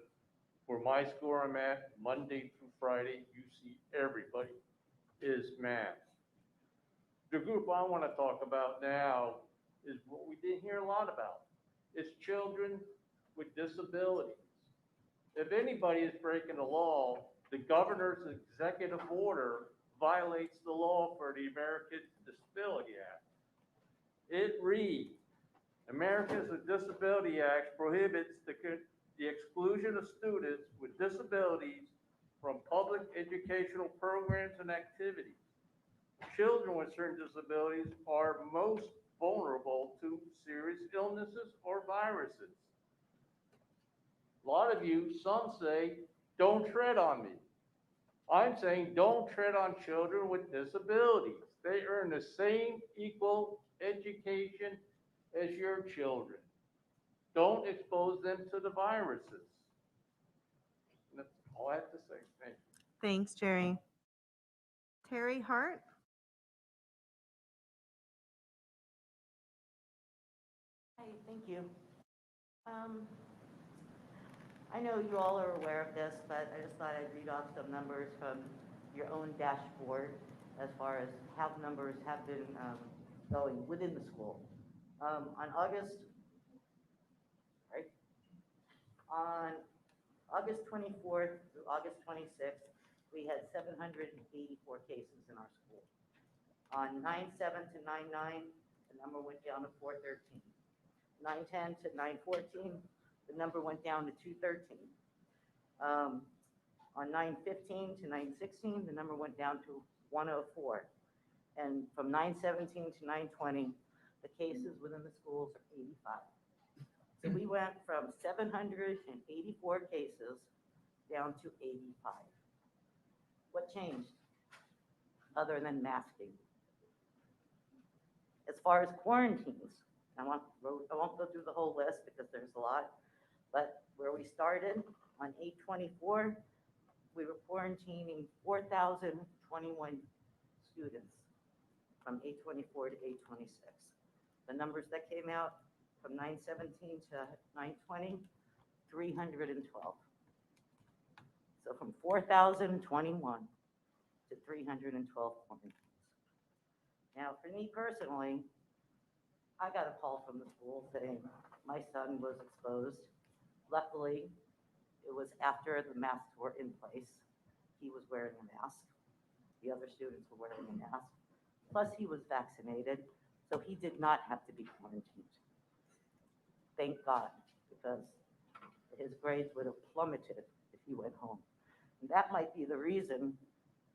for my school I'm at, Monday through Friday, you see everybody is masked. The group I want to talk about now is what we didn't hear a lot about. It's children with disabilities. If anybody is breaking the law, the governor's executive order violates the law for the American Disability Act. It reads, Americans with Disability Act prohibits the exclusion of students with disabilities from public educational programs and activities. Children with certain disabilities are most vulnerable to serious illnesses or viruses. A lot of you, some say, don't tread on me. I'm saying don't tread on children with disabilities. They earn the same equal education as your children. Don't expose them to the viruses. That's all I have to say. Thank you.
Thanks, Jerry. Terry Hart?
Hi, thank you.
I know you all are aware of this, but I just thought I'd read off some numbers from your own dashboard as far as how numbers have been going within the school. On August 24th through August 26th, we had 784 cases in our school. On 9/7 to 9/9, the number went down to 413. 9/10 to 9/14, the number went down to 213. On 9/15 to 9/16, the number went down to 104. And from 9/17 to 9/20, the cases within the schools are 85. So we went from 784 cases down to 85. What changed other than masking? As far as quarantines, I won't go through the whole list because there's a lot, but where we started on 8/24, we were quarantining 4,021 students from 8/24 to 8/26. The numbers that came out from 9/17 to 9/20, 312. So from 4,021 to 312 quarantines. Now, for me personally, I got a call from the school saying my son was exposed. Luckily, it was after the masks were in place. He was wearing a mask. The other students were wearing a mask. Plus, he was vaccinated, so he did not have to be quarantined. Thank God, because his grades would have plummeted if he went home. And that might be the reason,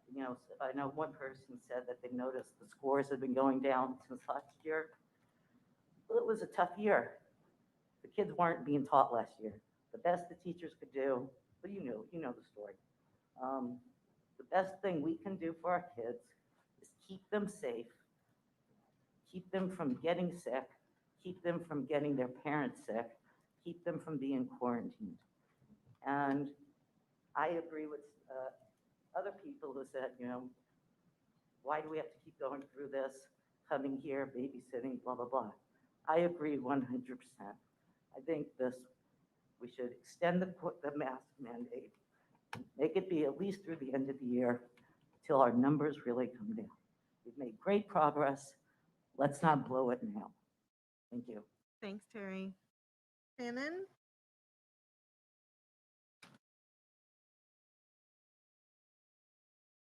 you know, I know one person said that they noticed the scores had been going down since last year. Well, it was a tough year. The kids weren't being taught last year. The best the teachers could do, well, you know the story. The best thing we can do for our kids is keep them safe, keep them from getting sick, keep them from getting their parents sick, keep them from being quarantined. And I agree with other people who said, you know, why do we have to keep going through this, coming here, babysitting, blah, blah, blah. I agree 100%. I think we should extend the mask mandate, make it be at least through the end of the year till our numbers really come down. We've made great progress. Let's not blow it now. Thank you.
Thanks, Terry. Shannon?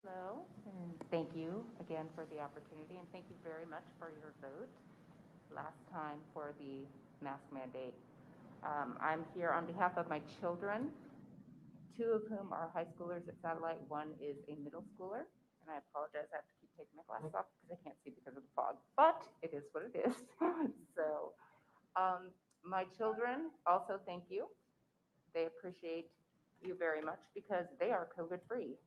Hello, and thank you again for the opportunity, and thank you very much for your vote last time for the mask mandate. I'm here on behalf of my children, two of whom are high schoolers at Satellite. One is a middle schooler, and I apologize, I have to keep taking my glasses off because I can't see because of the fog, but it is what it is. So my children also thank you. They appreciate you very much because they are COVID-free.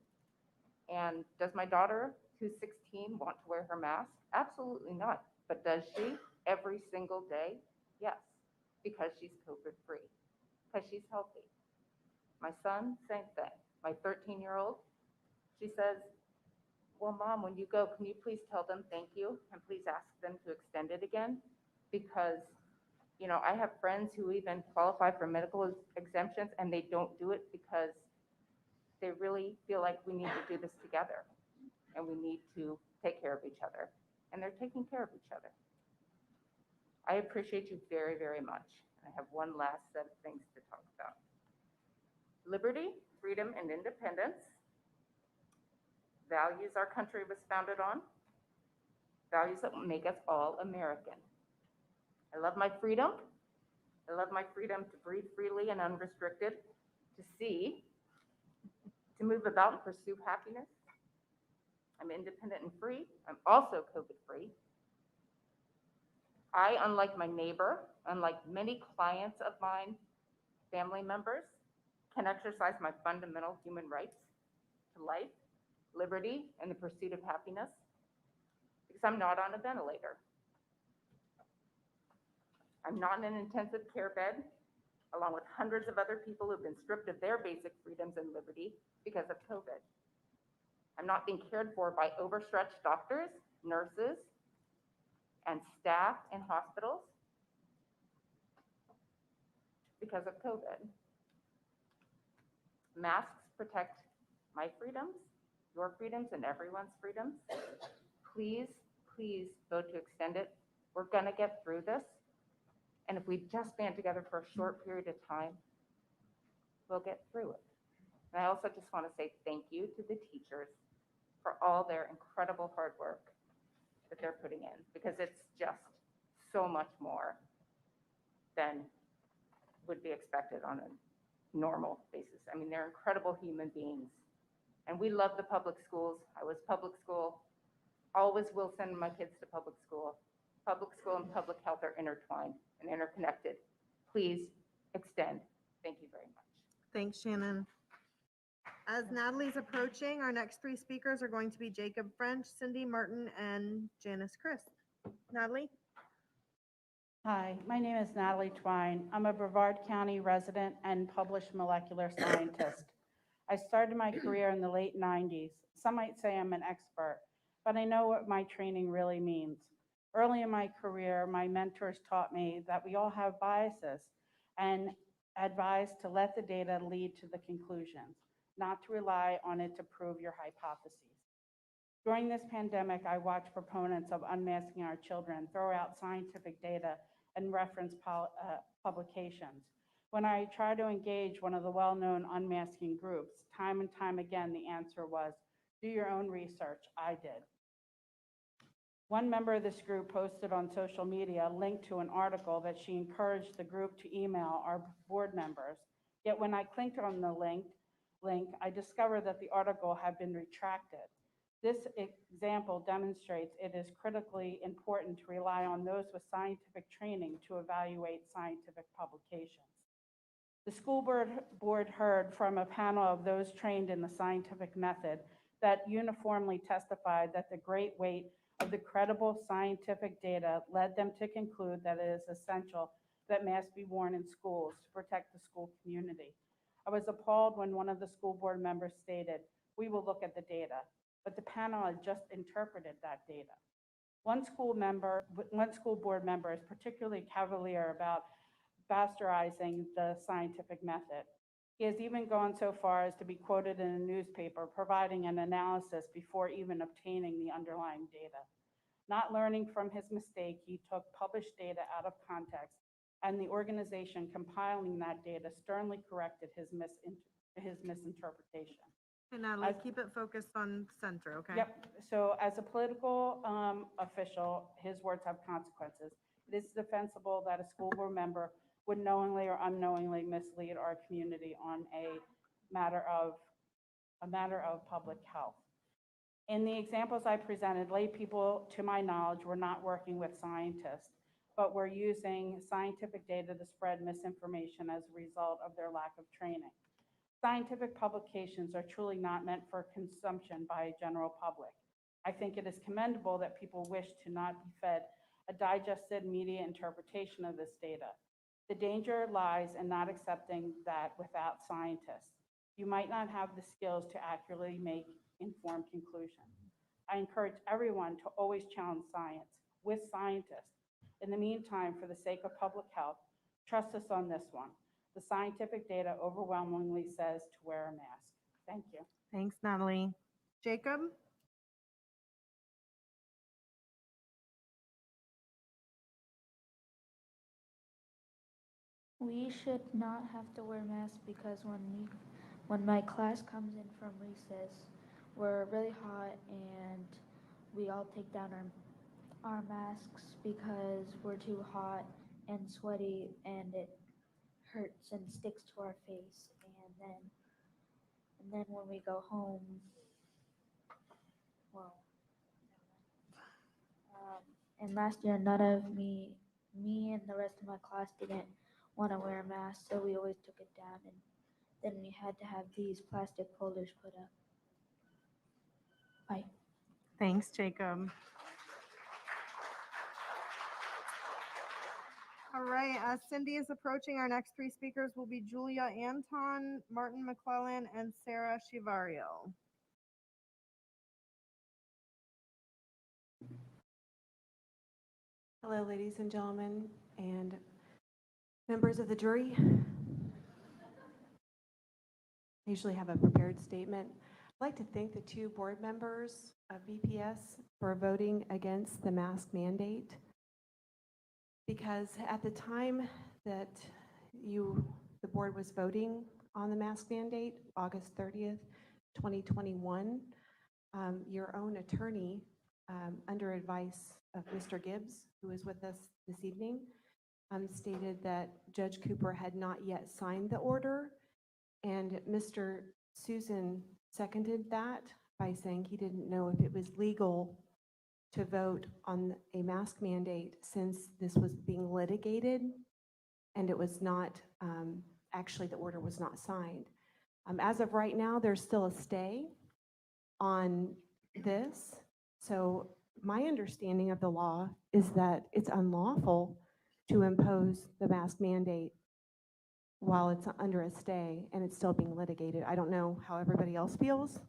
And does my daughter, who's 16, want to wear her mask? Absolutely not. But does she every single day? Yes, because she's COVID-free, because she's healthy. My son, same thing. My 13-year-old, she says, well, Mom, when you go, can you please tell them thank you and please ask them to extend it again? Because, you know, I have friends who even qualify for medical exemptions and they don't do it because they really feel like we need to do this together and we need to take care of each other. And they're taking care of each other. I appreciate you very, very much. I have one last set of things to talk about. Liberty, freedom, and independence. Values our country was founded on. Values that make us all American. I love my freedom. I love my freedom to breathe freely and unrestricted, to see, to move about and pursue happiness. I'm independent and free. I'm also COVID-free. I, unlike my neighbor, unlike many clients of mine, family members, can exercise my fundamental human rights to life, liberty, and the pursuit of happiness because I'm not on a ventilator. I'm not in an intensive care bed, along with hundreds of other people who've been stripped of their basic freedoms and liberty because of COVID. I'm not being cared for by overstretched doctors, nurses, and staff in hospitals because of COVID. Masks protect my freedoms, your freedoms, and everyone's freedoms. Please, please vote to extend it. We're going to get through this. And if we just band together for a short period of time, we'll get through it. And I also just want to say thank you to the teachers for all their incredible hard work that they're putting in, because it's just so much more than would be expected on a normal basis. I mean, they're incredible human beings. And we love the public schools. I was public school, always will send my kids to public school. Public school and public health are intertwined and interconnected. Please extend. Thank you very much.
Thanks, Shannon. As Natalie's approaching, our next three speakers are going to be Jacob French, Cindy Martin, and Janice Chris. Natalie?
Hi, my name is Natalie Twine. I'm a Brevard County resident and published molecular scientist. I started my career in the late 90s. Some might say I'm an expert, but I know what my training really means. Early in my career, my mentors taught me that we all have biases and advised to let the data lead to the conclusions, not to rely on it to prove your hypotheses. During this pandemic, I watched proponents of unmasking our children throw out scientific data and reference publications. When I tried to engage one of the well-known unmasking groups, time and time again, the answer was, do your own research. I did. One member of this group posted on social media a link to an article that she encouraged the group to email our board members. Yet when I clicked on the link, I discovered that the article had been retracted. This example demonstrates it is critically important to rely on those with scientific training to evaluate scientific publications. The school board heard from a panel of those trained in the scientific method that uniformly testified that the great weight of the credible scientific data led them to conclude that it is essential that masks be worn in schools to protect the school community. I was appalled when one of the school board members stated, "We will look at the data," but the panel had just interpreted that data. One school board member is particularly cavalier about bastardizing the scientific method. He has even gone so far as to be quoted in a newspaper providing an analysis before even obtaining the underlying data. Not learning from his mistake, he took published data out of context, and the organization compiling that data sternly corrected his misinterpretation.
Hey, Natalie, keep it focused on center, okay?
Yep. So as a political official, his words have consequences. It is defensible that a school board member would knowingly or unknowingly mislead our community on a matter of public health. In the examples I presented, lay people, to my knowledge, were not working with scientists, but were using scientific data to spread misinformation as a result of their lack of training. Scientific publications are truly not meant for consumption by a general public. I think it is commendable that people wish to not be fed a digested media interpretation of this data. The danger lies in not accepting that without scientists. You might not have the skills to accurately make informed conclusions. I encourage everyone to always challenge science with scientists. In the meantime, for the sake of public health, trust us on this one. The scientific data overwhelmingly says to wear a mask. Thank you.
Thanks, Natalie. Jacob?
We should not have to wear masks because when my class comes in from recess, we're really hot and we all take down our masks because we're too hot and sweaty and it hurts and sticks to our face. And then when we go home, well, and last year none of me and the rest of my class didn't want to wear a mask, so we always took it down, and then we had to have these plastic folders put up. Bye.
Thanks, Jacob. All right, as Cindy is approaching, our next three speakers will be Julia Anton, Martin McClellan, and Sarah Shivario.
Hello, ladies and gentlemen, and members of the jury.
I usually have a prepared statement. I'd like to thank the two board members of BPS for voting against the mask mandate, because at the time that the board was voting on the mask mandate, August 30th, 2021, your own attorney, under advice of Mr. Gibbs, who is with us this evening, stated that Judge Cooper had not yet signed the order, and Mr. Susan seconded that by saying he didn't know if it was legal to vote on a mask mandate since this was being litigated and it was not, actually the order was not signed. As of right now, there's still a stay on this. So my understanding of the law is that it's unlawful to impose the mask mandate while it's under a stay and it's still being litigated. I don't know how everybody else feels,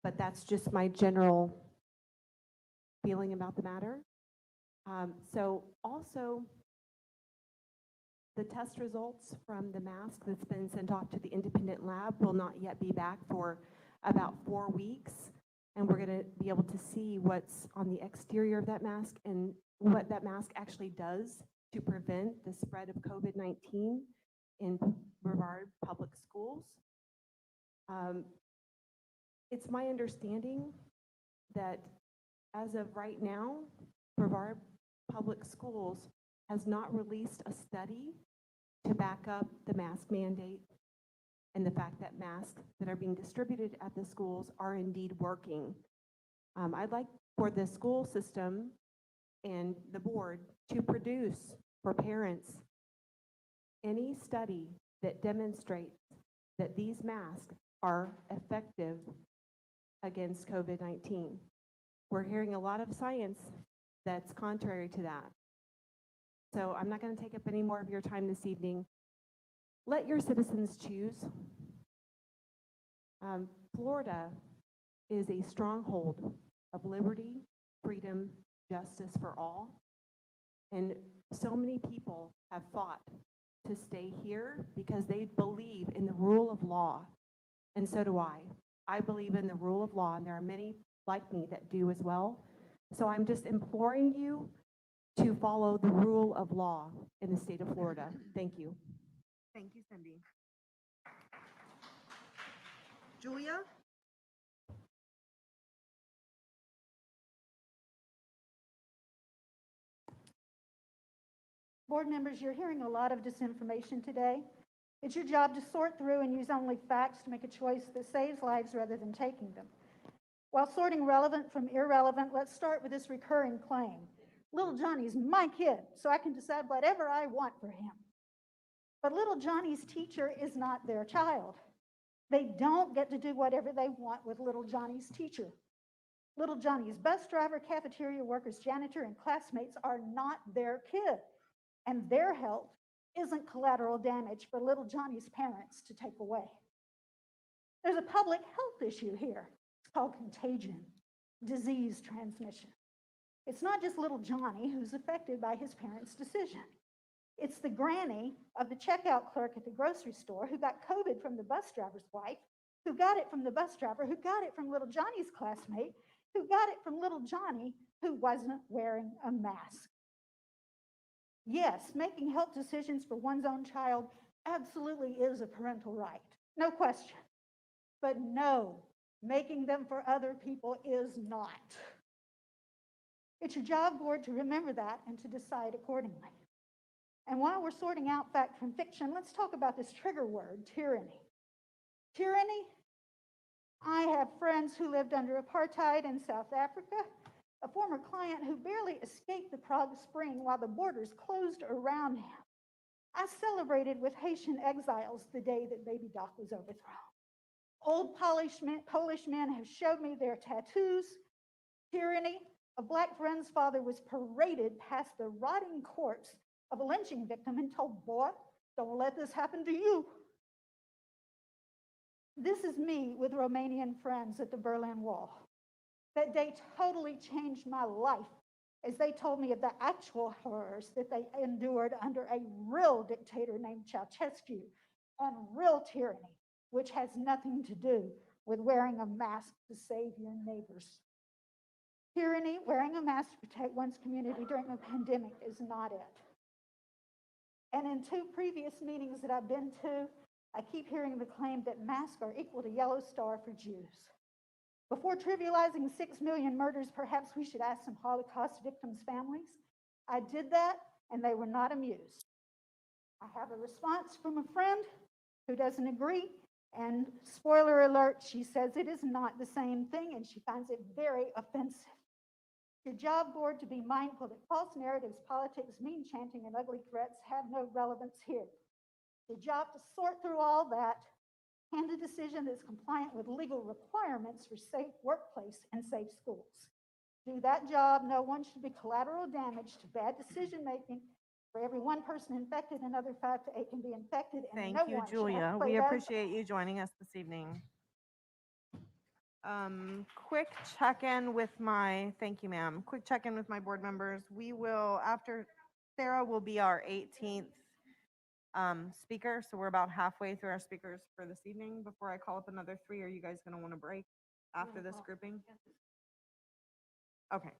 but that's just my general feeling about the matter. So also, the test results from the mask that's been sent off to the independent lab will not yet be back for about 4 weeks. And we're going to be able to see what's on the exterior of that mask and what that mask actually does to prevent the spread of COVID-19 in Brevard public schools. It's my understanding that as of right now, Brevard Public Schools has not released a study to back up the mask mandate and the fact that masks that are being distributed at the schools are indeed working. I'd like for the school system and the board to produce for parents any study that demonstrates that these masks are effective against COVID-19. We're hearing a lot of science that's contrary to that. So I'm not going to take up any more of your time this evening. Let your citizens choose. Florida is a stronghold of liberty, freedom, justice for all. And so many people have fought to stay here because they believe in the rule of law. And so do I. I believe in the rule of law, and there are many like me that do as well. So I'm just imploring you to follow the rule of law in the state of Florida. Thank you.
Thank you, Cindy. Julia?
Board members, you're hearing a lot of disinformation today. It's your job to sort through and use only facts to make a choice that saves lives rather than taking them. While sorting relevant from irrelevant, let's start with this recurring claim. Little Johnny's my kid, so I can decide whatever I want for him. But little Johnny's teacher is not their child. They don't get to do whatever they want with little Johnny's teacher. Little Johnny's bus driver, cafeteria workers, janitor, and classmates are not their kid. And their health isn't collateral damage for little Johnny's parents to take away. There's a public health issue here. It's called contagion, disease transmission. It's not just little Johnny who's affected by his parents' decision. It's the granny of the checkout clerk at the grocery store who got COVID from the bus driver's wife, who got it from the bus driver, who got it from little Johnny's classmate, who got it from little Johnny who wasn't wearing a mask. Yes, making health decisions for one's own child absolutely is a parental right, no question. But no, making them for other people is not. It's your job, board, to remember that and to decide accordingly. And while we're sorting out fact from fiction, let's talk about this trigger word, tyranny. Tyranny? I have friends who lived under apartheid in South Africa, a former client who barely escaped the Prague Spring while the borders closed around him. I celebrated with Haitian exiles the day that Baby Doc was overthrown. Old Polish men have showed me their tattoos. Tyranny, a black friend's father was paraded past the rotting corpse of a lynching victim and told, boy, don't let this happen to you. This is me with Romanian friends at the Berlin Wall. That day totally changed my life as they told me of the actual horrors that they endured under a real dictator named Ceausescu and real tyranny which has nothing to do with wearing a mask to save your neighbors. Tyranny, wearing a mask to protect one's community during a pandemic is not it. And in 2 previous meetings that I've been to, I keep hearing the claim that masks are equal to yellow star for Jews. Before trivializing 6 million murders, perhaps we should ask some Holocaust victims' families. I did that, and they were not amused. I have a response from a friend who doesn't agree, and spoiler alert, she says it is not the same thing, and she finds it very offensive. Your job, board, to be mindful that false narratives, politics, mean chanting, and ugly threats have no relevance here. Your job to sort through all that, hand a decision that's compliant with legal requirements for safe workplace and safe schools. Do that job. No one should be collateral damage to bad decision-making. For every 1 person infected, another 5 to 8 can be infected, and
Thank
no
you,
one should have
Julia.
to play
We
that.
appreciate you joining us this evening. Quick check-in with my, thank you, ma'am. Quick check-in with my board members. We will, after Sarah will be our 18th speaker, so we're about halfway through our speakers for this evening. Before I call up another 3, are you guys going to want to break after this grouping? Okay.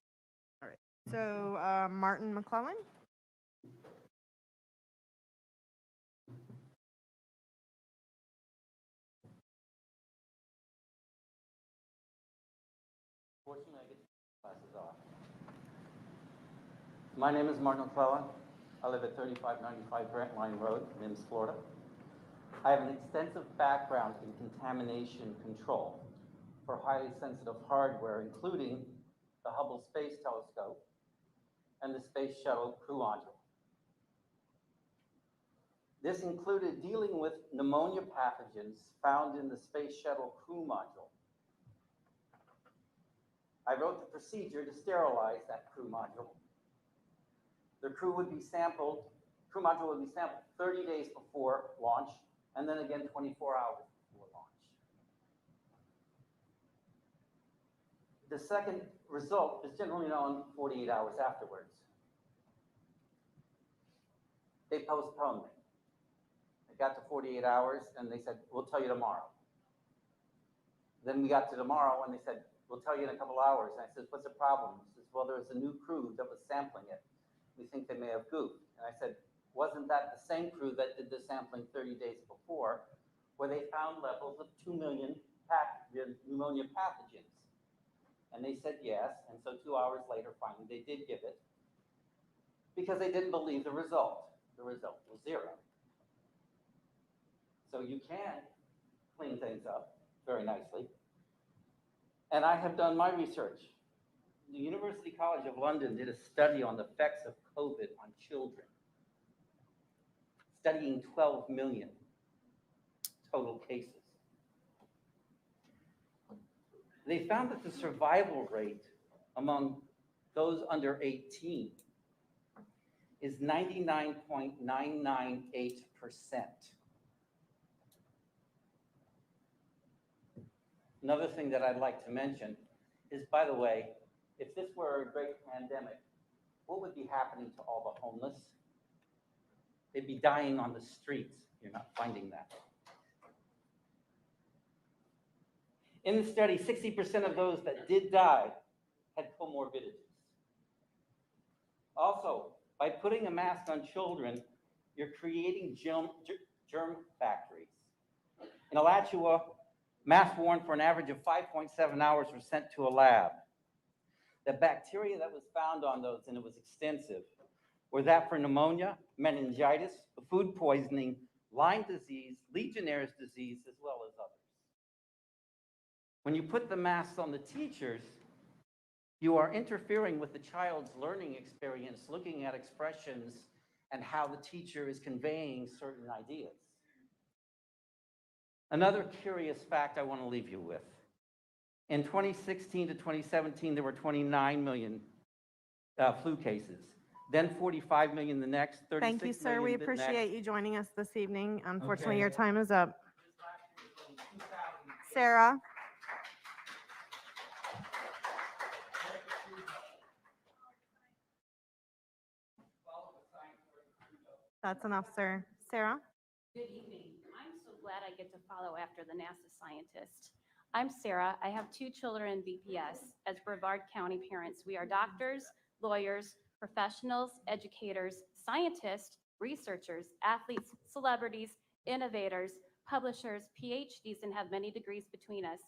All right. So Martin McClellan.
Fortunately, I get classes off. My name is Martin McClellan. I live at 3595 Grant Line Road, Mims, Florida. I have an extensive background in contamination control for highly sensitive hardware, including the Hubble Space Telescope and the Space Shuttle Crew Module. This included dealing with pneumonia pathogens found in the Space Shuttle Crew Module. I wrote the procedure to sterilize that crew module. The crew module would be sampled 30 days before launch, and then again 24 hours before launch. The second result is generally known 48 hours afterwards. They postponed me. It got to 48 hours, and they said, we'll tell you tomorrow. Then we got to tomorrow, and they said, we'll tell you in a couple hours. And I said, what's the problem? He says, well, there's a new crew that was sampling it. We think they may have goofed. And I said, wasn't that the same crew that did the sampling 30 days before, where they found levels of 2 million pneumonia pathogens? And they said yes. And so 2 hours later, finally, they did give it because they didn't believe the result. The result was 0. So you can clean things up very nicely. And I have done my research. The University College of London did a study on the effects of COVID on children, studying 12 million total cases. They found that the survival rate among those under 18 is 99.998%. Another thing that I'd like to mention is, by the way, if this were a great pandemic, what would be happening to all the homeless? They'd be dying on the streets. You're not finding that. In the study, 60% of those that did die had comorbidities. Also, by putting a mask on children, you're creating germ factories. In Alachua, masks worn for an average of 5.7 hours were sent to a lab. The bacteria that was found on those, and it was extensive, were that for pneumonia, meningitis, food poisoning, Lyme disease, Legionnaire's disease, as well as others. When you put the masks on the teachers, you are interfering with the child's learning experience, looking at expressions and how the teacher is conveying certain ideas. Another curious fact I want to leave you with. In 2016 to 2017, there were 29 million flu cases. Then 45 million the next, 36
Thank you, sir. We
million the
appreciate
next.
you joining us this evening. Unfortunately,
Okay.
your time is up. Sarah. That's enough, sir. Sarah?
Good evening. I'm so
glad I get to follow after the NASA scientist. I'm Sarah. I have 2 children in BPS. As Brevard County parents, we are doctors, lawyers, professionals, educators, scientists, researchers, athletes, celebrities, innovators, publishers, PhDs, and have many degrees between us.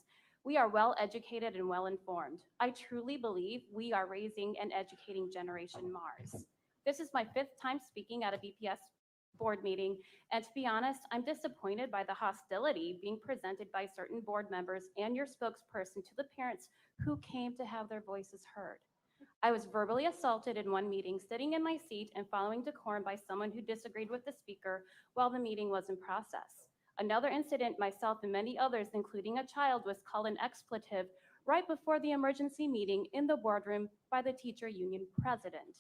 We are well educated and well informed. I truly believe we are raising and educating Generation Mars. This is my 5th time speaking at a BPS board meeting, and to be honest, I'm disappointed by the hostility being presented by certain board members and your spokesperson to the parents who came to have their voices heard. I was verbally assaulted in one meeting, sitting in my seat and following decorum by someone who disagreed with the speaker while the meeting was in process. Another incident, myself and many others, including a child, was called an expletive right before the emergency meeting in the boardroom by the teacher union president.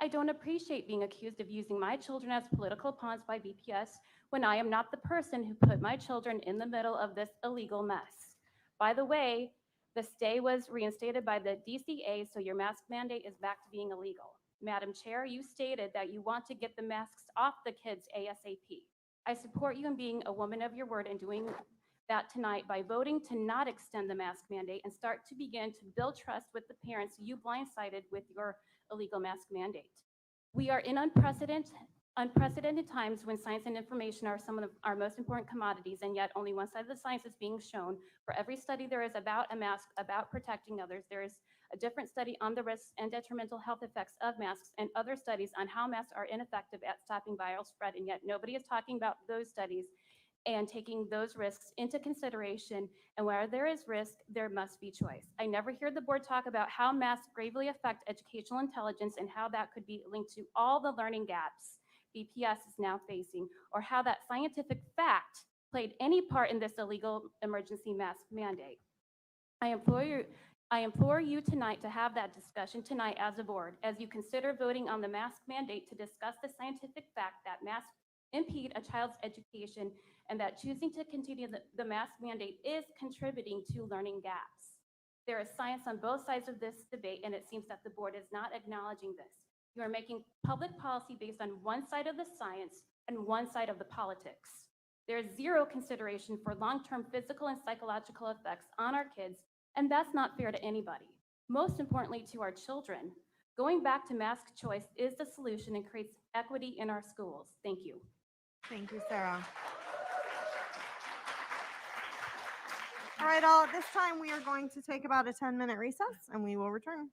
I don't appreciate being accused of using my children as political pawns by BPS when I am not the person who put my children in the middle of this illegal mess. By the way, the stay was reinstated by the DCA, so your mask mandate is back to being illegal. Madam Chair, you stated that you want to get the masks off the kids ASAP. I support you in being a woman of your word and doing that tonight by voting to not extend the mask mandate and start to begin to build trust with the parents you blindsided with your illegal mask mandate. We are in unprecedented times when science and information are some of our most important commodities, and yet only one side of the science is being shown. For every study there is about a mask, about protecting others, there is a different study on the risks and detrimental health effects of masks and other studies on how masks are ineffective at stopping viral spread, and yet nobody is talking about those studies and taking those risks into consideration. And where there is risk, there must be choice. I never hear the board talk about how masks gravely affect educational intelligence and how that could be linked to all the learning gaps BPS is now facing, or how that scientific fact played any part in this illegal emergency mask mandate. I implore you tonight to have that discussion tonight as a board, as you consider voting on the mask mandate, to discuss the scientific fact that masks impede a child's education and that choosing to continue the mask mandate is contributing to learning gaps. There is science on both sides of this debate, and it seems that the board is not acknowledging this. You are making public policy based on one side of the science and one side of the politics. There is zero consideration for long-term physical and psychological effects on our kids, and that's not fair to anybody. Most importantly, to our children. Going back to mask choice is the solution and creates equity in our schools. Thank you.
Thank you, Sarah. All right, all, at this time, we are going to take about a 10-minute recess, and we will return.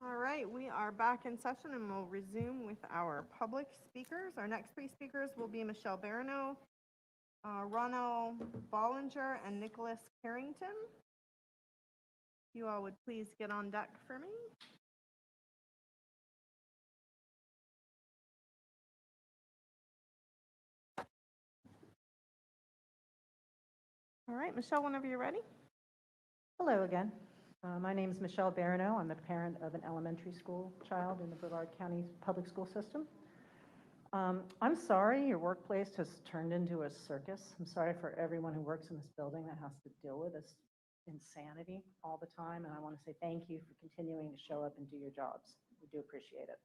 All right, we are back in session and we'll resume with our public speakers. Our next three speakers will be Michelle Barano, Ronald Bollinger, and Nicholas Carrington. If you all would please get on deck for me. All right, Michelle, whenever you're ready.
Hello again. My name is Michelle Barano. I'm the parent of an elementary school child in the Brevard County Public School System. I'm sorry your workplace has turned into a circus. I'm sorry for everyone who works in this building that has to deal with this insanity all the time, and I want to say thank you for continuing to show up and do your jobs. We do appreciate it.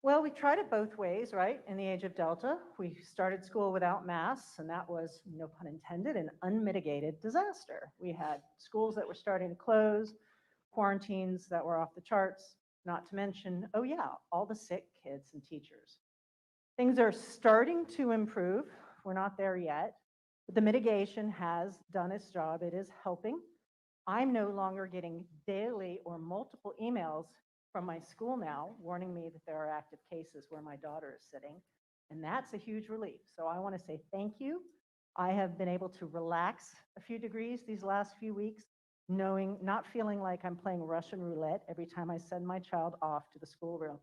Well, we tried it both ways, right? In the age of Delta, we started school without masks, and that was, no pun intended, an unmitigated disaster. We had schools that were starting to close, quarantines that were off the charts, not to mention, oh yeah, all the sick kids and teachers. Things are starting to improve. We're not there yet, but the mitigation has done its job. It is helping. I'm no longer getting daily or multiple emails from my school now warning me that there are active cases where my daughter is sitting, and that's a huge relief. So I want to say thank you. I have been able to relax a few degrees these last few weeks, not feeling like I'm playing Russian roulette every time I send my child off to the schoolroom.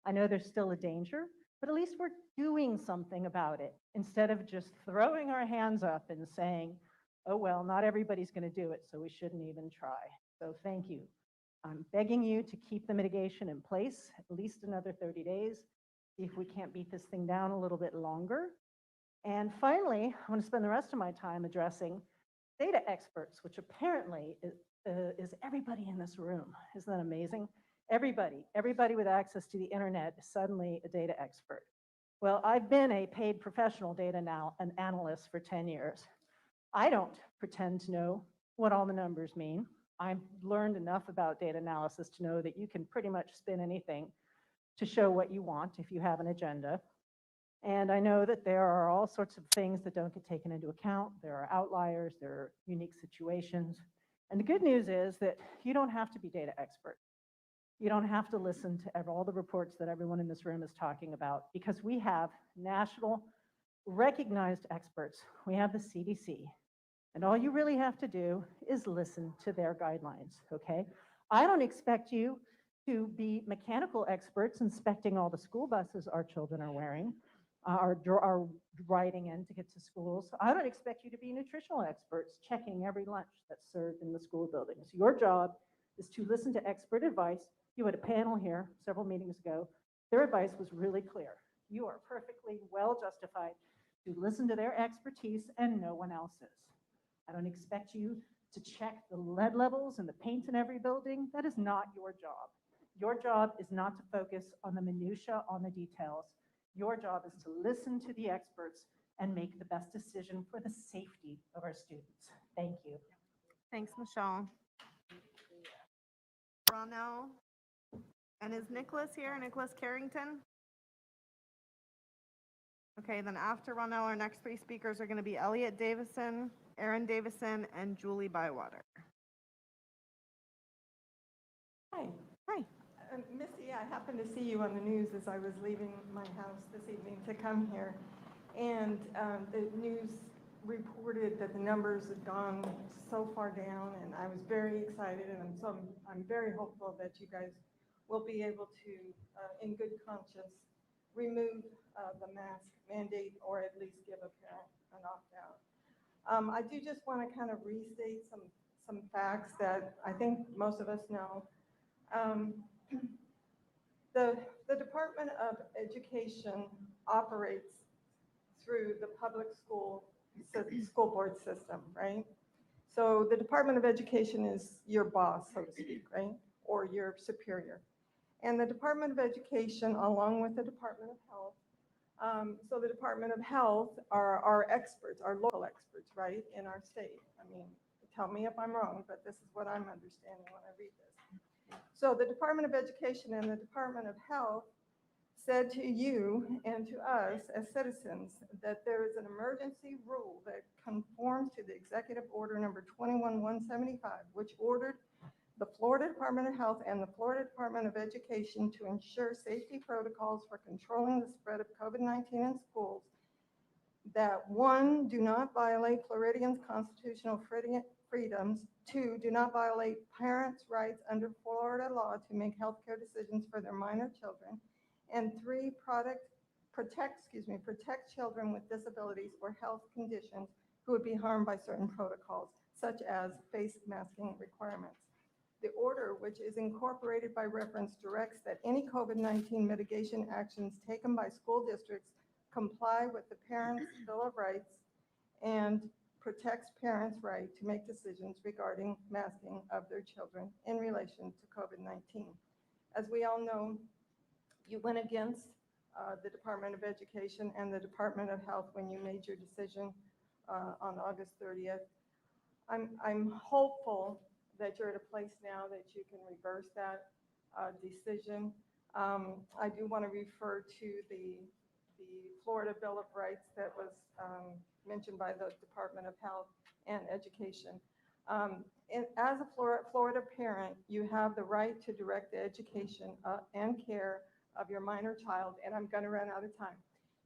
I know there's still a danger, but at least we're doing something about it instead of just throwing our hands up and saying, oh, well, not everybody's going to do it, so we shouldn't even try. So thank you. I'm begging you to keep the mitigation in place at least another 30 days, see if we can't beat this thing down a little bit longer. And finally, I want to spend the rest of my time addressing data experts, which apparently is everybody in this room. Isn't that amazing? Everybody with access to the internet is suddenly a data expert. Well, I've been a paid professional data analyst for 10 years. I don't pretend to know what all the numbers mean. I've learned enough about data analysis to know that you can pretty much spin anything to show what you want if you have an agenda. And I know that there are all sorts of things that don't get taken into account. There are outliers, there are unique situations. And the good news is that you don't have to be data expert. You don't have to listen to all the reports that everyone in this room is talking about, because we have national recognized experts. We have the CDC. And all you really have to do is listen to their guidelines, okay? I don't expect you to be mechanical experts inspecting all the school buses our children are wearing, are riding in to get to schools. I don't expect you to be nutritional experts checking every lunch that's served in the school buildings. Your job is to listen to expert advice. You had a panel here several meetings ago. Their advice was really clear. You are perfectly well justified to listen to their expertise and no one else's. I don't expect you to check the lead levels and the paint in every building. That is not your job. Your job is not to focus on the minutia, on the details. Your job is to listen to the experts and make the best decision for the safety of our students. Thank you.
Thanks, Michelle. Ronell, and is Nicholas here? Nicholas Carrington? Okay, then after Ronell, our next three speakers are going to be Elliot Davison, Aaron Davison, and Julie Bywater.
Hi.
Hi.
Missy, I happened to see you on the news as I was leaving my house this evening to come here. And the news reported that the numbers had gone so far down, and I was very excited, and I'm very hopeful that you guys will be able to, in good conscience, remove the mask mandate, or at least give a parent an opt-out. I do just want to kind of restate some facts that I think most of us know. The Department of Education operates through the public school board system, right? So the Department of Education is your boss, so to speak, right? Or your superior. And the Department of Education, along with the Department of Health, so the Department of Health are our experts, our local experts, right, in our state. I mean, tell me if I'm wrong, but this is what I'm understanding when I read this. So the Department of Education and the Department of Health said to you and to us as citizens that there is an emergency rule that conforms to the Executive Order number 21175, which ordered the Florida Department of Health and the Florida Department of Education to ensure safety protocols for controlling the spread of COVID-19 in schools that, one, do not violate Floridians' constitutional freedoms, two, do not violate parents' rights under Florida law to make healthcare decisions for their minor children, and three, protect children with disabilities or health conditions who would be harmed by certain protocols, such as face masking requirements. The order, which is incorporated by reference, directs that any COVID-19 mitigation actions taken by school districts comply with the Parents' Bill of Rights and protects parents' right to make decisions regarding masking of their children in relation to COVID-19. As we all know, you went against the Department of Education and the Department of Health when you made your decision on August 30th. I'm hopeful that you're at a place now that you can reverse that decision. I do want to refer to the Florida Bill of Rights that was mentioned by the Department of Health and Education. As a Florida parent, you have the right to direct the education and care of your minor child, and I'm going to run out of time.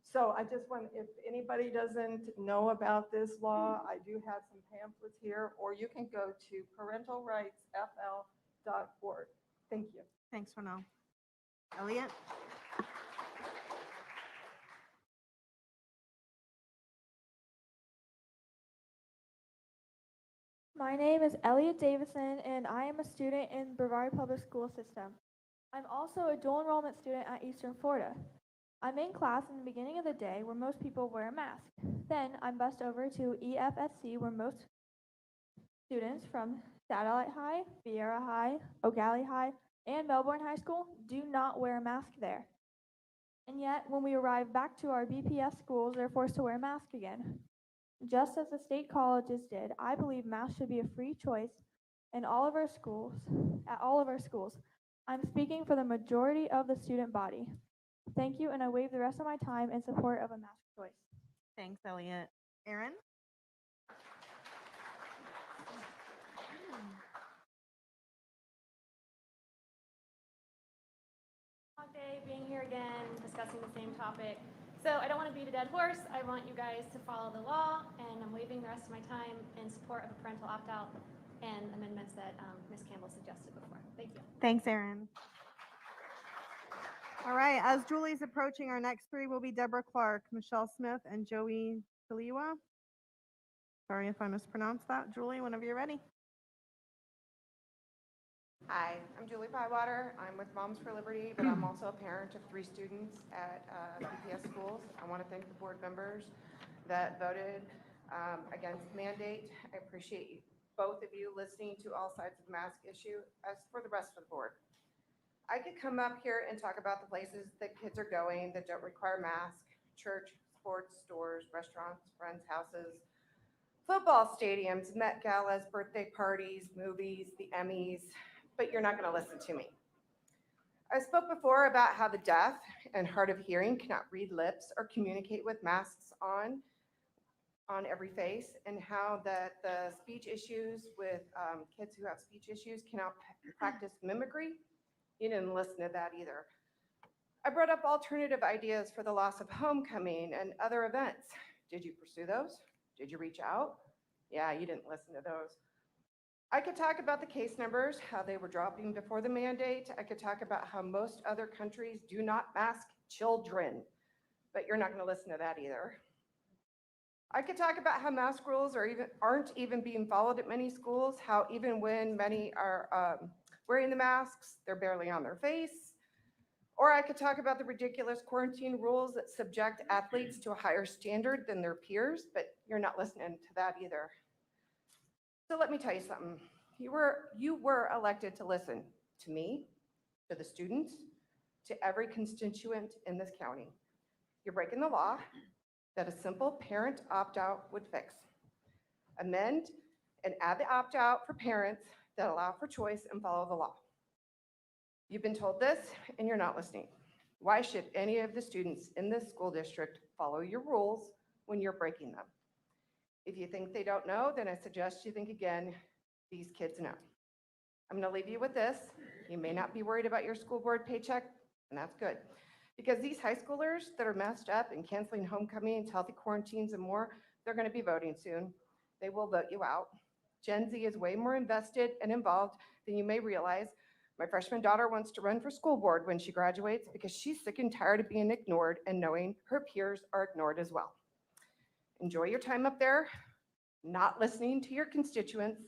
So I just want, if anybody doesn't know about this law, I do have some pamphlets here, or you can go to parentalrightsfl.org. Thank you.
Thanks, Ronelle. Elliot?
My name is Elliot Davison, and I am a student in Brevard Public School System. I'm also a dual enrollment student at Eastern Florida. I'm in class in the beginning of the day where most people wear a mask. Then I'm bussed over to EFSC where most students from Satellite High, Vieira High, O'Galley High, and Melbourne High School do not wear a mask there. And yet, when we arrive back to our BPS schools, they're forced to wear a mask again. Just as the state colleges did, I believe masks should be a free choice in all of our schools, at all of our schools. I'm speaking for the majority of the student body. Thank you, and I waive the rest of my time in support of a mask choice.
Thanks, Elliot. Erin?
Long day being here again, discussing the same topic. So I don't want to beat a dead horse. I want you guys to follow the law, and I'm waiving the rest of my time in support of a parental opt-out and amendments that Ms. Campbell suggested before. Thank you.
Thanks, Erin. All right, as Julie's approaching, our next three will be Deborah Clark, Michelle Smith, and Joey Taliwa. Sorry if I mispronounced that. Julie, whenever you're ready.
Hi, I'm Julie Bywater. I'm with Moms for Liberty, but I'm also a parent of 3 students at BPS schools. I want to thank the board members that voted against the mandate. I appreciate both of you listening to all sides of the mask issue. As for the rest of the board, I could come up here and talk about the places that kids are going that don't require masks: church, sports, stores, restaurants, friends' houses, football stadiums, Met galas, birthday parties, movies, the Emmys, but you're not going to listen to me. I spoke before about how the deaf and hard of hearing cannot read lips or communicate with masks on every face, and how that the speech issues with kids who have speech issues cannot practice mimicry. You didn't listen to that either. I brought up alternative ideas for the loss of homecoming and other events. Did you pursue those? Did you reach out? Yeah, you didn't listen to those. I could talk about the case numbers, how they were dropping before the mandate. I could talk about how most other countries do not mask children, but you're not going to listen to that either. I could talk about how mask rules aren't even being followed at many schools, how even when many are wearing the masks, they're barely on their face. Or I could talk about the ridiculous quarantine rules that subject athletes to a higher standard than their peers, but you're not listening to that either. So let me tell you something. You were elected to listen to me, to the students, to every constituent in this county. You're breaking the law that a simple parent opt-out would fix. Amend and add the opt-out for parents that allow for choice and follow the law. You've been told this and you're not listening. Why should any of the students in this school district follow your rules when you're breaking them? If you think they don't know, then I suggest you think again. These kids know. I'm going to leave you with this. You may not be worried about your school board paycheck, and that's good. Because these high schoolers that are messed up and canceling homecomings, healthy quarantines, and more, they're going to be voting soon. They will vote you out. Gen Z is way more invested and involved than you may realize. My freshman daughter wants to run for school board when she graduates because she's sick and tired of being ignored and knowing her peers are ignored as well. Enjoy your time up there, not listening to your constituents,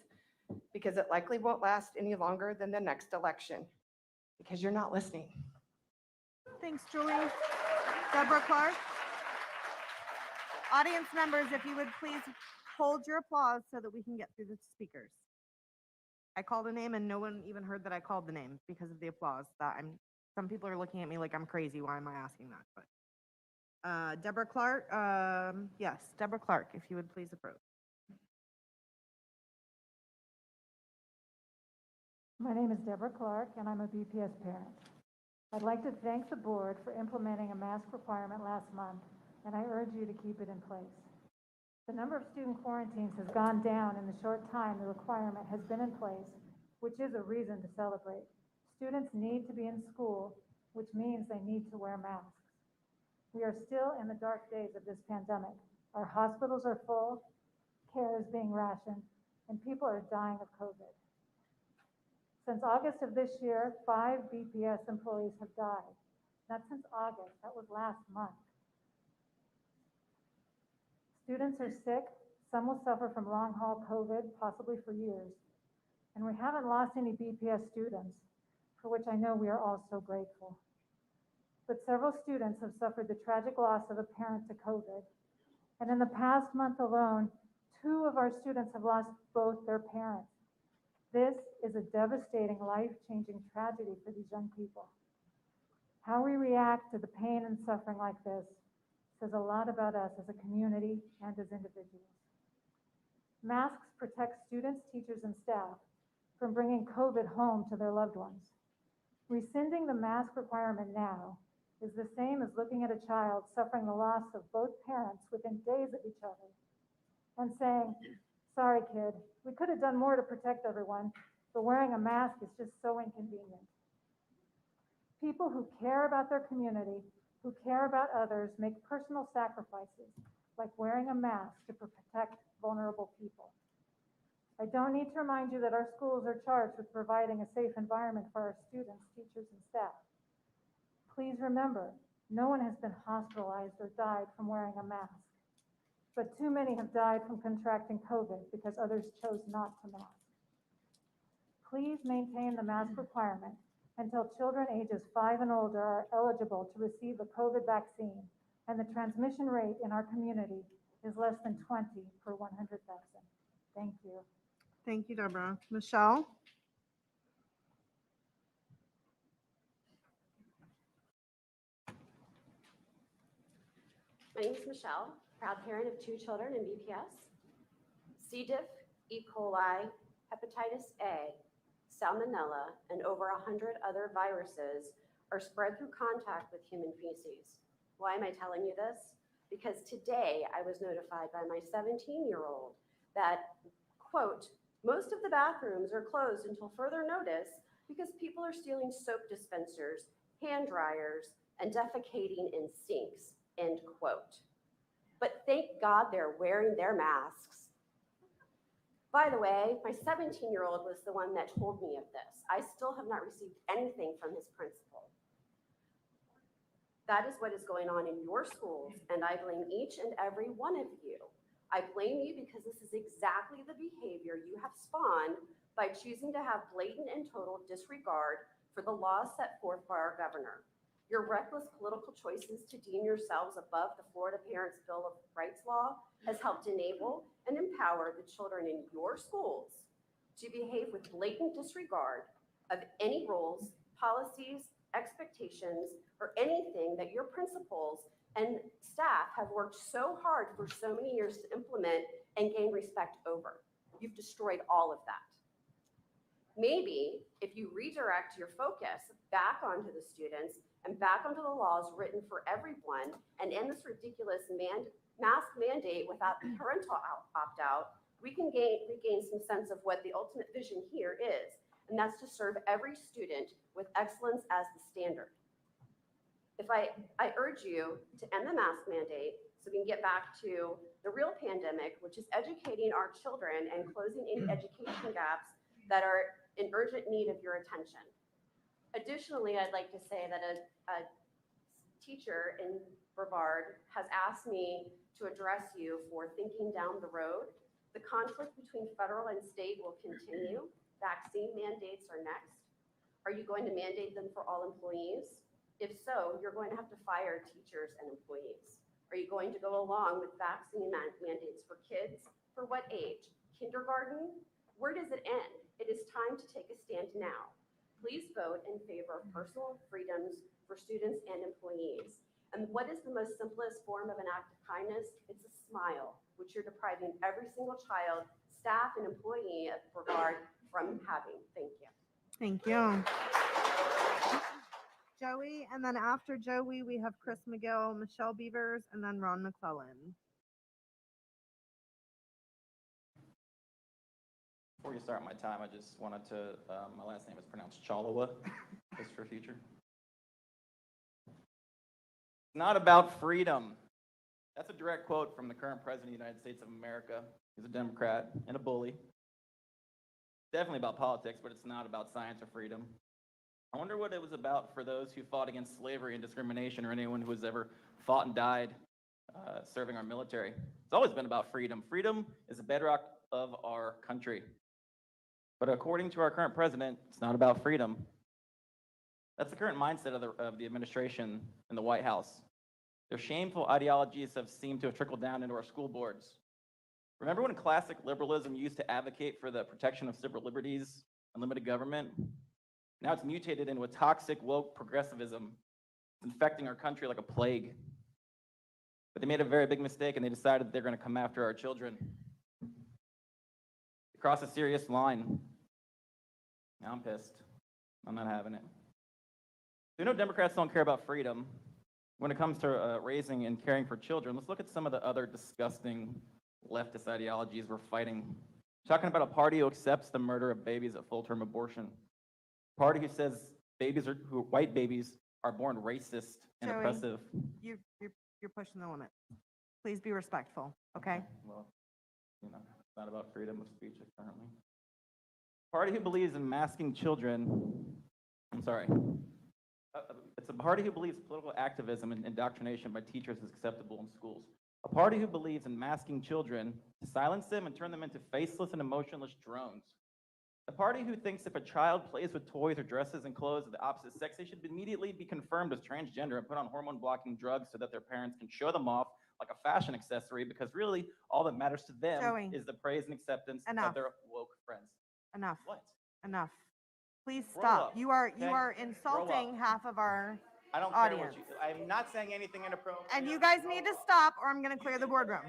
because it likely won't last any longer than the next election, because you're not listening.
Thanks, Julie. Deborah Clark. Audience members, if you would please hold your applause so that we can get through the speakers. I called a name and no one even heard that I called the name because of the applause. Some people are looking at me like I'm crazy. Why am I asking that? But Deborah Clark, yes, Deborah Clark, if you would please approach.
My name is Deborah Clark, and I'm a BPS parent. I'd like to thank the board for implementing a mask requirement last month, and I urge you to keep it in place. The number of student quarantines has gone down in the short time the requirement has been in place, which is a reason to celebrate. Students need to be in school, which means they need to wear masks. We are still in the dark days of this pandemic. Our hospitals are full, care is being rationed, and people are dying of COVID. Since August of this year, 5 BPS employees have died. Not since August, that was last month. Students are sick, some will suffer from long-haul COVID, possibly for years. And we haven't lost any BPS students, for which I know we are all so grateful. But several students have suffered the tragic loss of a parent to COVID. And in the past month alone, 2 of our students have lost both their parents. This is a devastating, life-changing tragedy for these young people. How we react to the pain and suffering like this says a lot about us as a community and as individuals. Masks protect students, teachers, and staff from bringing COVID home to their loved ones. Rescinding the mask requirement now is the same as looking at a child suffering the loss of both parents within days of each other and saying, sorry, kid, we could have done more to protect everyone, but wearing a mask is just so inconvenient. People who care about their community, who care about others, make personal sacrifices, like wearing a mask to protect vulnerable people. I don't need to remind you that our schools are charged with providing a safe environment for our students, teachers, and staff. Please remember, no one has been hospitalized or died from wearing a mask, but too many have died from contracting COVID because others chose not to mask. Please maintain the mask requirement until children ages 5 and older are eligible to receive the COVID vaccine, and the transmission rate in our community is less than 20 per 100,000. Thank you.
Thank you, Deborah. Michelle?
My name is Michelle, proud parent of 2 children in BPS. C. diff, E. coli, hepatitis A, salmonella, and over 100 other viruses are spread through contact with human feces. Why am I telling you this? Because today I was notified by my 17-year-old that, quote, most of the bathrooms are closed until further notice because people are stealing soap dispensers, hand dryers, and defecating in sinks, end quote. But thank God they're wearing their masks. By the way, my 17-year-old was the one that told me of this. I still have not received anything from his principal. That is what is going on in your schools, and I blame each and every one of you. I blame you because this is exactly the behavior you have spawned by choosing to have blatant and total disregard for the laws set forth by our governor. Your reckless political choices to deem yourselves above the Florida Parents' Bill of Rights law has helped enable and empower the children in your schools to behave with blatant disregard of any rules, policies, expectations, or anything that your principals and staff have worked so hard for so many years to implement and gain respect over. You've destroyed all of that. Maybe if you redirect your focus back onto the students and back onto the laws written for everyone and end this ridiculous mask mandate without parental opt-out, we can regain some sense of what the ultimate vision here is. and that's to serve every student with excellence as the standard. I urge you to end the mask mandate so we can get back to the real pandemic, which is educating our children and closing any education gaps that are in urgent need of your attention. Additionally, I'd like to say that a teacher in Brevard has asked me to address you for thinking down the road. The conflict between federal and state will continue. Vaccine mandates are next. Are you going to mandate them for all employees? If so, you're going to have to fire teachers and employees. Are you going to go along with vaccine mandates for kids? For what age? Kindergarten? Where does it end? It is time to take a stand now. Please vote in favor of personal freedoms for students and employees. And what is the most simplest form of an act of kindness? It's a smile, which you're depriving every single child, staff, and employee at Brevard from having. Thank you.
Thank you. Joey, and then after Joey, we have Chris McGill, Michelle Beavers, and then Ron McClellan.
Before you start my time, I just wanted to, my last name is pronounced Chalawa, just for future. It's not about freedom. That's a direct quote from the current president of the United States of America. He's a Democrat and a bully. Definitely about politics, but it's not about science or freedom. I wonder what it was about for those who fought against slavery and discrimination, or anyone who has ever fought and died serving our military. It's always been about freedom. Freedom is the bedrock of our country. But according to our current president, it's not about freedom. That's the current mindset of the administration in the White House. Their shameful ideologies have seemed to have trickled down into our school boards. Remember when classic liberalism used to advocate for the protection of civil liberties and limited government? Now it's mutated into a toxic, woke progressivism. It's infecting our country like a plague. But they made a very big mistake, and they decided that they're going to come after our children. They crossed a serious line. Now I'm pissed. I'm not having it. You know, Democrats don't care about freedom. When it comes to raising and caring for children, let's look at some of the other disgusting leftist ideologies we're fighting. We're talking about a party who accepts the murder of babies at full-term abortion. A party who says white babies are born racist and
Joey,
oppressive.
You're pushing the limit. Please be respectful, okay?
Well, you know, it's not about freedom of speech apparently. A party who believes in masking children. I'm sorry. It's a party who believes political activism and indoctrination by teachers is acceptable in schools. A party who believes in masking children to silence them and turn them into faceless and emotionless drones. A party who thinks if a child plays with toys or dresses and clothes of the opposite sex, they should immediately be confirmed as transgender and put on hormone-blocking drugs so that their parents can show them off like a fashion accessory, because really all that matters to them
Joey,
is the praise and acceptance
enough.
of their woke friends.
Enough.
What?
Enough. Please
Grow
stop.
up,
You are
okay?
insulting
Grow up.
half of our
I don't
audience.
care what you, I'm not saying anything inappropriate.
And you guys need to stop, or I'm going to clear the boardroom.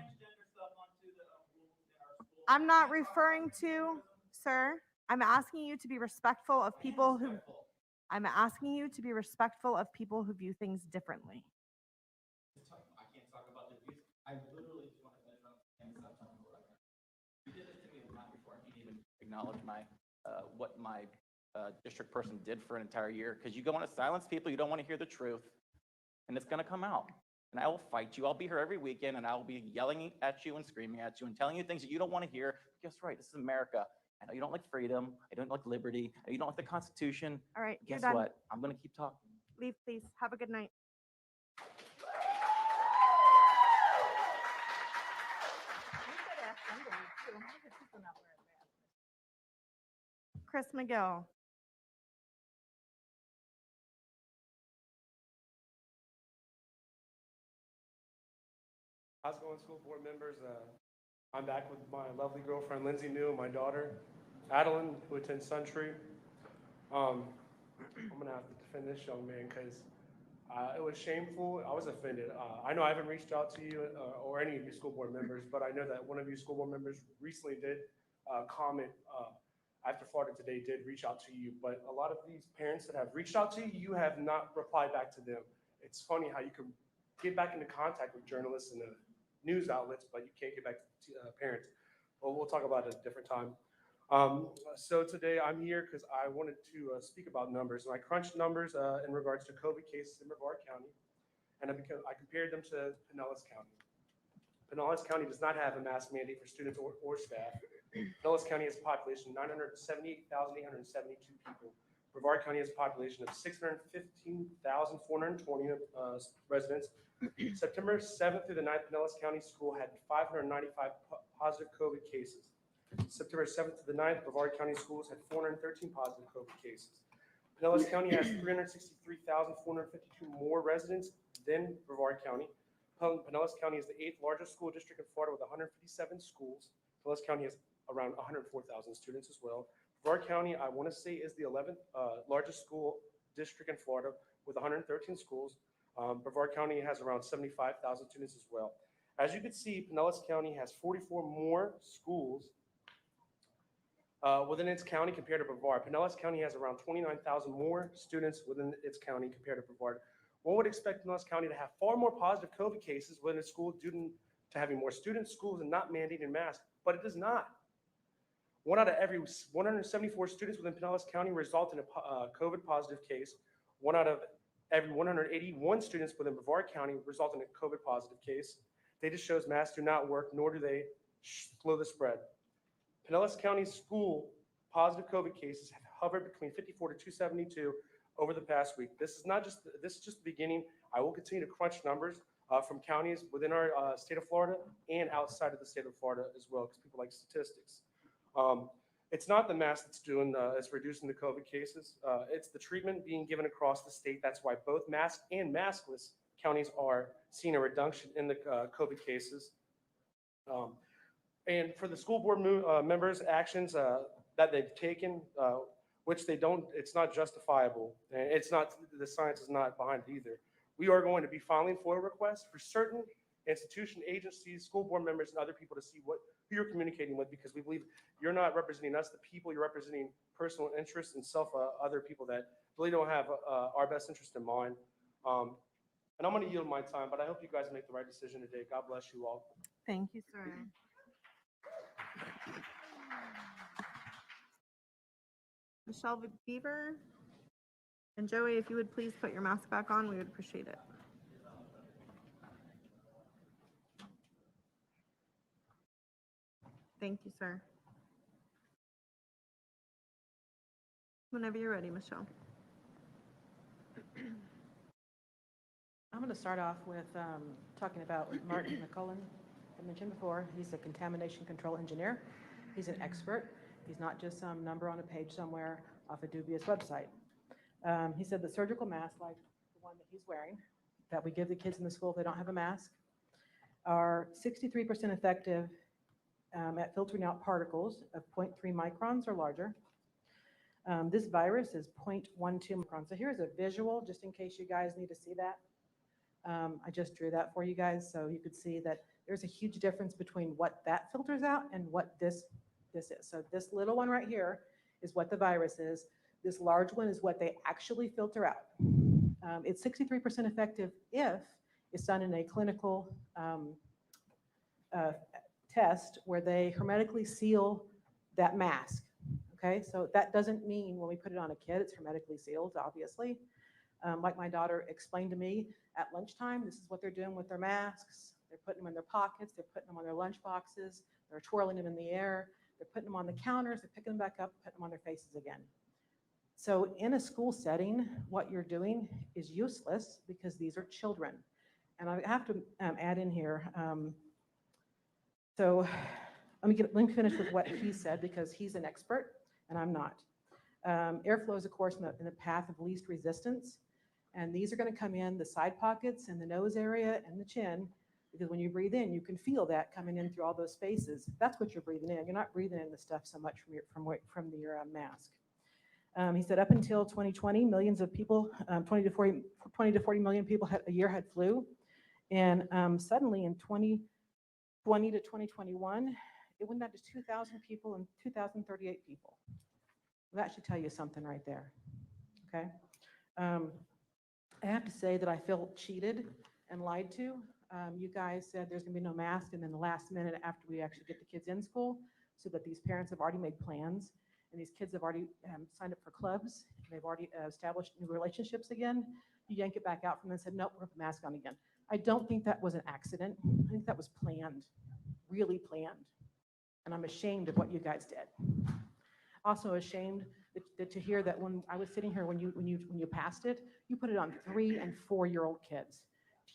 I'm not referring to, sir. I'm asking you to be respectful of people who. I'm asking you to be respectful of people who view things differently.
I can't talk about the views. I literally just want to finish up and stop talking about it. You did this to me the night before. I can't even acknowledge my what my district person did for an entire year, because you go want to silence people, you don't want to hear the truth, and it's going to come out. And I will fight you. I'll be here every weekend, and I will be yelling at you and screaming at you and telling you things that you don't want to hear. Guess right, this is America. I know you don't like freedom. I don't like liberty. I know you don't like the Constitution.
All right,
Guess
you're done.
what? I'm going to keep talking.
Leave, please. Have a good night. Chris McGill.
How's it going, school board members? I'm back with my lovely girlfriend, Lindsay New, and my daughter, Adeline, who attends Suntree. I'm gonna have to defend this young man because it was shameful. I was offended. I know I haven't reached out to you or any of you school board members, but I know that one of you school board members recently did comment after Florida Today did reach out to you. But a lot of these parents that have reached out to you, you have not replied back to them. It's funny how you can get back into contact with journalists and news outlets, but you can't get back to parents. But we'll talk about it at a different time. So today I'm here because I wanted to speak about numbers. And I crunched numbers in regards to COVID cases in Brevard County, and I compared them to Pinellas County. Pinellas County does not have a mask mandate for students or staff. Pinellas County has a population of 978,872 people. Brevard County has a population of 615,420 residents. September 7th through the 9th, Pinellas County School had 595 positive COVID cases. September 7th to the 9th, Brevard County Schools had 413 positive COVID cases. Pinellas County has 363,452 more residents than Brevard County. Pinellas County is the 8th largest school district in Florida with 157 schools. Pinellas County has around 104,000 students as well. Brevard County, I want to say, is the 11th largest school district in Florida with 113 schools. Brevard County has around 75,000 students as well. As you can see, Pinellas County has 44 more schools within its county compared to Brevard. Pinellas County has around 29,000 more students within its county compared to Brevard. One would expect Pinellas County to have far more positive COVID cases within its school due to having more students, schools, and not mandating masks, but it does not. 1 out of every 174 students within Pinellas County result in a COVID positive case. 1 out of every 181 students within Brevard County result in a COVID positive case. Data shows masks do not work, nor do they slow the spread. Pinellas County school positive COVID cases have hovered between 54 to 272 over the past week. This is just the beginning. I will continue to crunch numbers from counties within our state of Florida and outside of the state of Florida as well, because people like statistics. It's not the mask that's reducing the COVID cases. It's the treatment being given across the state. That's why both mask and maskless counties are seeing a reduction in the COVID cases. And for the school board members' actions that they've taken, which they don't, it's not justifiable. And it's not, the science is not behind it either. We are going to be filing FOIA requests for certain institution, agencies, school board members, and other people to see who you're communicating with, because we believe you're not representing us, the people, you're representing personal interests and other people that really don't have our best interest in mind. And I'm going to yield my time, but I hope you guys make the right decision today. God bless you all.
Thank you, sir. Michelle Beaver and Joey, if you would please put your mask back on, we would appreciate it. Thank you, sir. Whenever you're ready, Michelle.
I'm going to start off with talking about what Martin McCullen I mentioned before. He's a contamination control engineer. He's an expert. He's not just some number on a page somewhere off a dubious website. He said that surgical masks, like the one that he's wearing, that we give the kids in the school if they don't have a mask, are 63% effective at filtering out particles of 0.3 microns or larger. This virus is 0.12 microns. So here's a visual, just in case you guys need to see that. I just drew that for you guys so you could see that there's a huge difference between what that filters out and what this is. So this little one right here is what the virus is. This large one is what they actually filter out. It's 63% effective if it's done in a clinical test where they hermetically seal that mask. Okay, so that doesn't mean when we put it on a kid, it's hermetically sealed, obviously. Like my daughter explained to me at lunchtime, this is what they're doing with their masks. They're putting them in their pockets, they're putting them on their lunch boxes, they're twirling them in the air, they're putting them on the counters, they're picking them back up, putting them on their faces again. So in a school setting, what you're doing is useless because these are children. And I have to add in here, so let me finish with what he said, because he's an expert and I'm not. Airflow is, of course, in the path of least resistance. And these are going to come in the side pockets and the nose area and the chin, because when you breathe in, you can feel that coming in through all those spaces. That's what you're breathing in. You're not breathing in the stuff so much from your mask. He said up until 2020, millions of people, 20 to 40 million people a year had flu. And suddenly in 2020 to 2021, it went down to 2,000 people and 2,038 people. Well, that should tell you something right there, okay? I have to say that I feel cheated and lied to. You guys said there's gonna be no mask, and then the last minute after we actually get the kids in school,
so that these parents have already made plans, and these kids have already signed up for clubs, and they've already established new relationships again, you yank it back out from them and said, nope, we're going to put a mask on again. I don't think that was an accident. I think that was planned, really planned. And I'm ashamed of what you guys did. Also ashamed to hear that when I was sitting here, when you passed it, you put it on 3- and 4-year-old kids.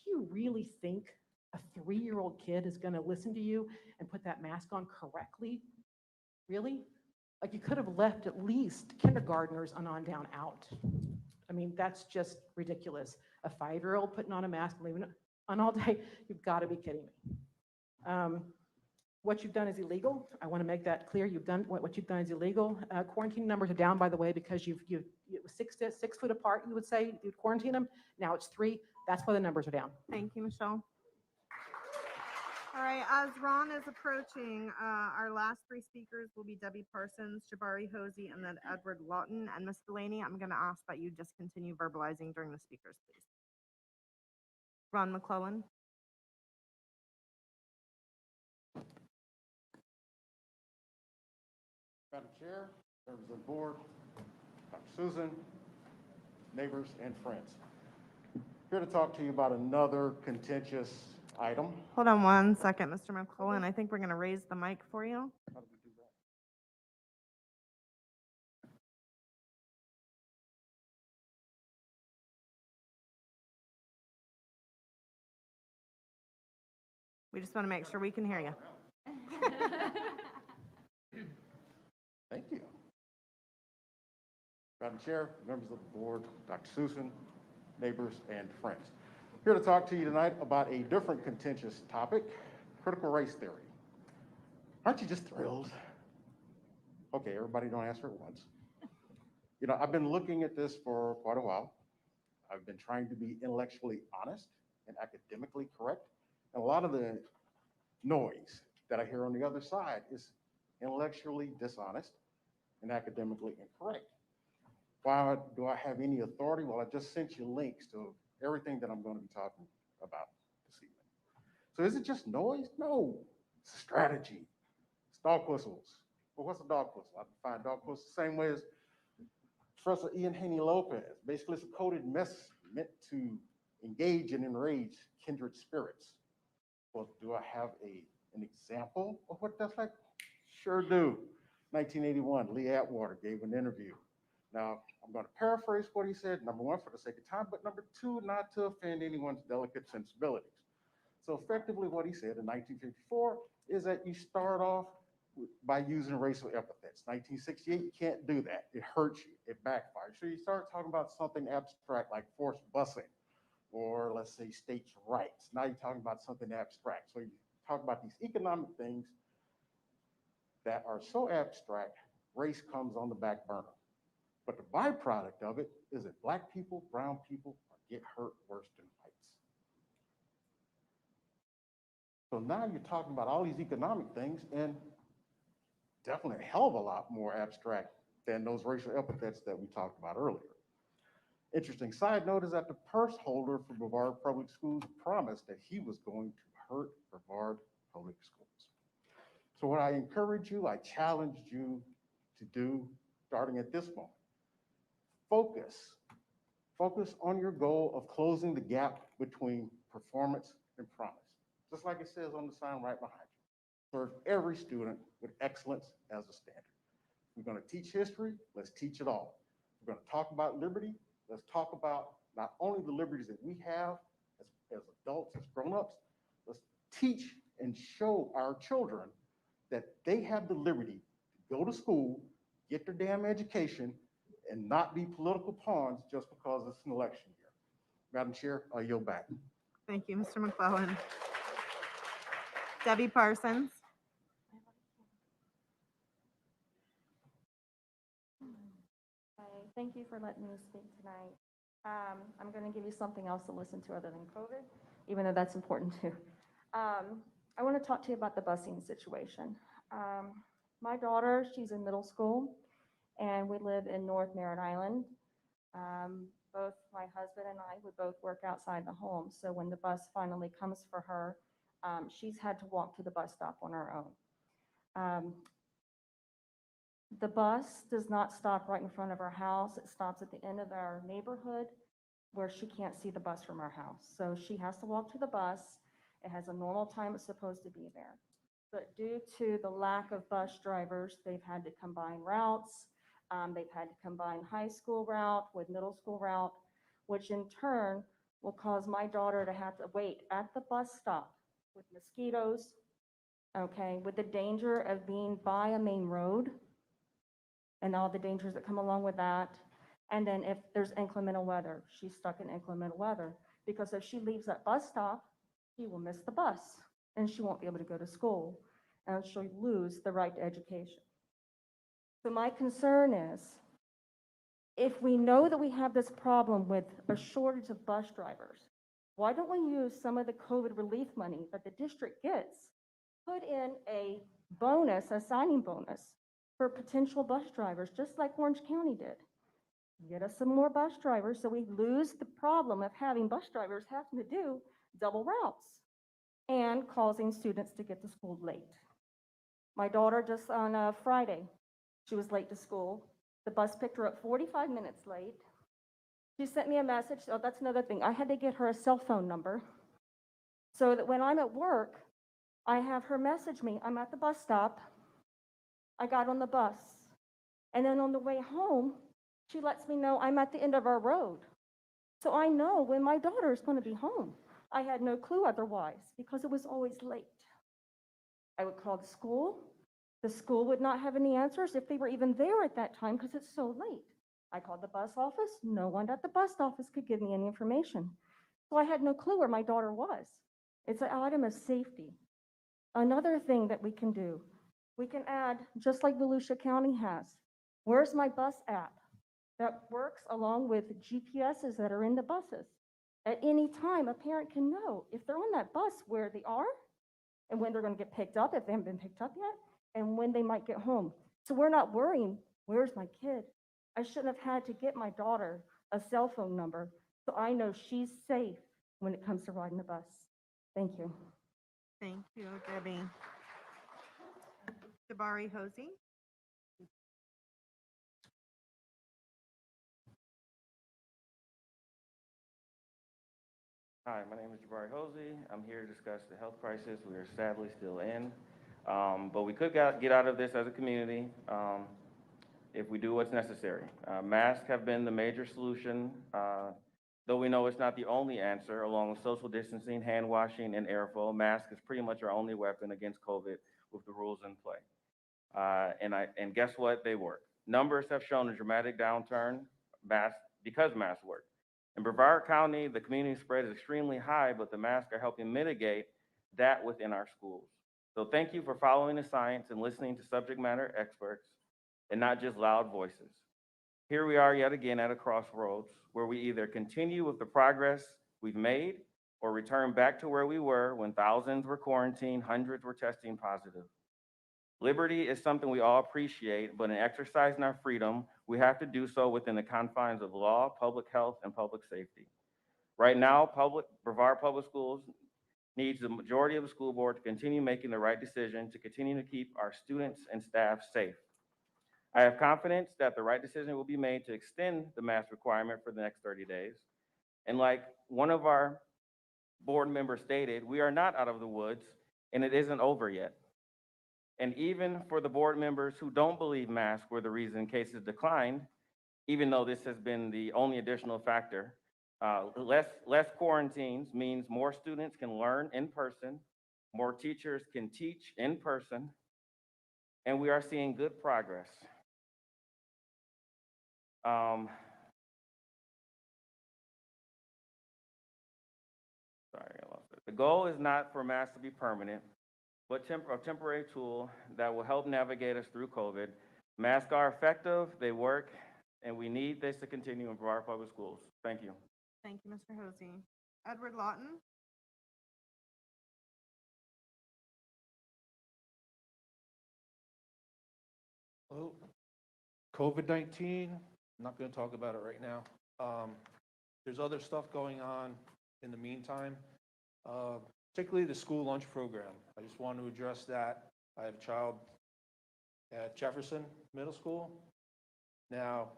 Do you really think a 3-year-old kid is going to listen to you and put that mask on correctly? Really? Like, you could have left at least kindergartners on down out. I mean, that's just ridiculous. A 5-year-old putting on a mask and leaving it on all day, you've got to be kidding me. What you've done is illegal. I want to make that clear. What you've done is illegal. Quarantine numbers are down, by the way, because it was 6 foot apart, you would say, you'd quarantine them. Now it's 3. That's why the numbers are down.
Thank you, Michelle. All right, as Ron is approaching, our last 3 speakers will be Debbie Parsons, Jabari Hosey, and then Edward Lawton. And Ms. Delaney, I'm going to ask that you just continue verbalizing during the speakers, please. Ron McClellan.
Madam Chair, members of the board, Dr. Susan, neighbors, and friends. Here to talk to you about another contentious item.
Hold on one second, Mr. McClellan. I think we're going to raise the mic for you.
How do we do that?
We just want to make sure we can hear you.
Thank you. Madam Chair, members of the board, Dr. Susan, neighbors, and friends. Here to talk to you tonight about a different contentious topic, critical race theory. Aren't you just thrilled? Okay, everybody don't answer at once. You know, I've been looking at this for quite a while. I've been trying to be intellectually honest and academically correct. And a lot of the noise that I hear on the other side is intellectually dishonest and academically incorrect. Why do I have any authority? Well, I just sent you links to everything that I'm going to be talking about this evening. So is it just noise? No, it's a strategy. It's dog whistles. Well, what's a dog whistle? I define dog whistle the same way as Professor Ian Haney Lopez. Basically, it's a coded message meant to engage and enrage kindred spirits. Well, do I have an example of what that's like? Sure do. 1981, Lee Atwater gave an interview. Now, I'm going to paraphrase what he said, number one, for the sake of time, but number two, not to offend anyone's delicate sensibilities. So effectively what he said in 1954 is that you start off by using racial epithets. 1968, you can't do that. It hurts you. It backfires. So you start talking about something abstract like forced busing, or let's say states' rights. Now you're talking about something abstract. So you talk about these economic things that are so abstract, race comes on the back burner. But the byproduct of it is that Black people, brown people get hurt worse than whites. So now you're talking about all these economic things, and definitely a hell of a lot more abstract than those racial epithets that we talked about earlier. Interesting side note is that the purse holder for Brevard Public Schools promised that he was going to hurt Brevard Public Schools. So what I encourage you, I challenge you to do, starting at this moment, focus on your goal of closing the gap between performance and promise. Just like it says on the sign right behind you. Serve every student with excellence as a standard. We're going to teach history, let's teach it all. We're going to talk about liberty, let's talk about not only the liberties that we have as adults, as grown-ups, let's teach and show our children that they have the liberty to go to school, get their damn education, and not be political pawns just because it's an election year. Madam Chair, I yield back.
Thank you, Mr. McClellan. Debbie Parsons.
Hi, thank you for letting me speak tonight. I'm going to give you something else to listen to other than COVID, even though that's important too. I want to talk to you about the busing situation. My daughter, she's in middle school, and we live in North Merritt Island. Both my husband and I would both work outside the home. So when the bus finally comes for her, she's had to walk to the bus stop on her own.
The bus does not stop right in front of our house. It stops at the end of our neighborhood where she can't see the bus from our house. So she has to walk to the bus. It has a normal time it's supposed to be there. But due to the lack of bus drivers, they've had to combine routes. They've had to combine high school route with middle school route, which in turn will cause my daughter to have to wait at the bus stop with mosquitoes, okay, with the danger of being by a main road and all the dangers that come along with that. And then if there's inclement weather, she's stuck in inclement weather, because if she leaves that bus stop, she will miss the bus and she won't be able to go to school and she'll lose the right to education. So my concern is, if we know that we have this problem with a shortage of bus drivers, why don't we use some of the COVID relief money that the district gets, put in a bonus, a signing bonus for potential bus drivers, just like Orange County did. Get us some more bus drivers so we lose the problem of having bus drivers having to do double routes and causing students to get to school late. My daughter just on Friday, she was late to school. The bus picked her up 45 minutes late. She sent me a message. Oh, that's another thing. I had to get her a cell phone number so that when I'm at work, I have her message me. I'm at the bus stop. I got on the bus. And then on the way home, she lets me know I'm at the end of our road. So I know when my daughter is going to be home. I had no clue otherwise because it was always late. I would call the school. The school would not have any answers if they were even there at that time because it's so late. I called the bus office. No one at the bus office could give me any information. So I had no clue where my daughter was. It's an item of safety. Another thing that we can do, we can add, just like Volusia County has, where's my bus app that works along with GPSs that are in the buses. At any time, a parent can know if they're on that bus where they are and when they're going to get picked up, if they haven't been picked up yet, and when they might get home. So we're not worrying, where's my kid? I shouldn't have had to get my daughter a cell phone number so I know she's safe when it comes to riding the bus. Thank you.
Thank you, Debbie. Jabari Hosey.
Hi, my name is Jabari Hosey. I'm here to discuss the health crisis we are sadly still in. But we could get out of this as a community if we do what's necessary. Masks have been the major solution, though we know it's not the only answer. Along with social distancing, hand washing, and airflow, mask is pretty much our only weapon against COVID with the rules in play. And guess what? They work. Numbers have shown a dramatic downturn because masks work. In Brevard County, the community spread is extremely high, but the masks are helping mitigate that within our schools. So thank you for following the science and listening to subject matter experts and not just loud voices. Here we are yet again at a crossroads where we either continue with the progress we've made or return back to where we were when thousands were quarantined, hundreds were testing positive. Liberty is something we all appreciate, but in exercising our freedom, we have to do so within the confines of law, public health, and public safety. Right now, Brevard Public Schools needs the majority of the school board to continue making the right decision to continue to keep our students and staff safe. I have confidence that the right decision will be made to extend the mask requirement for the next 30 days. And like one of our board members stated, we are not out of the woods and it isn't over yet. And even for the board members who don't believe masks were the reason cases declined, even though this has been the only additional factor, less quarantines means more students can learn in person, more teachers can teach in person, and we are seeing good progress. Sorry, I lost it. The goal is not for masks to be permanent, but a temporary tool that will help navigate us through COVID. Masks are effective, they work, and we need this to continue in Brevard Public Schools. Thank you.
Thank you, Mr. Hosey. Edward Lawton.
Well, COVID-19, I'm not going to talk about it right now. There's other stuff going on in the meantime, particularly the school lunch program. I just want to address that. I have a child at Jefferson Middle School. Now,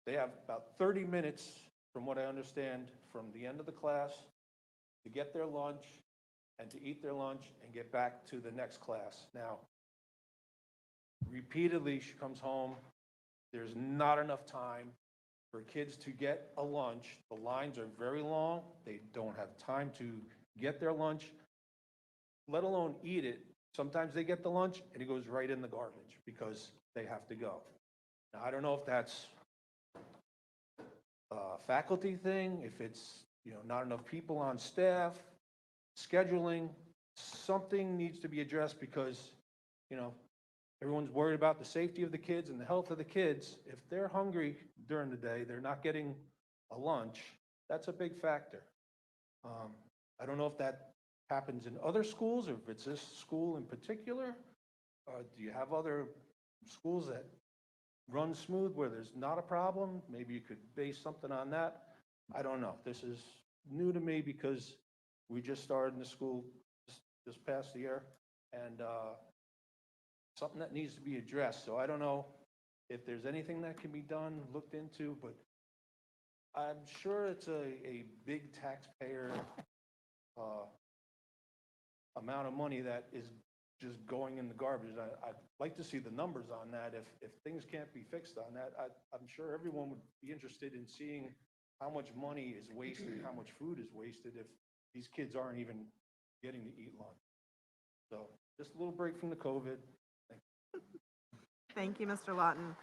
they have about 30 minutes, from what I understand, from the end of the class to get their lunch and to eat their lunch and get back to the next class. Now, repeatedly, she comes home, there's not enough time for kids to get a lunch. The lines are very long. They don't have time to get their lunch, let alone eat it. Sometimes they get the lunch and it goes right in the garbage because they have to go. Now, I don't know if that's a faculty thing, if it's, not enough people on staff, scheduling. Something needs to be addressed because, everyone's worried about the safety of the kids and the health of the kids. If they're hungry during the day, they're not getting a lunch, that's a big factor. I don't know if that happens in other schools or if it's this school in particular. Do you have other schools that run smooth where there's not a problem? Maybe you could base something on that. I don't know. This is new to me because we just started in the school this past year, and something that needs to be addressed. So I don't know if there's anything that can be done, looked into, but I'm sure it's a big taxpayer amount of money that is just going in the garbage. I'd like to see the numbers on that. If things can't be fixed on that, I'm sure everyone would be interested in seeing how much money is wasted, how much food is wasted if these kids aren't even getting to eat lunch. So just a little break from the COVID.
Thank you, Mr. Lawton.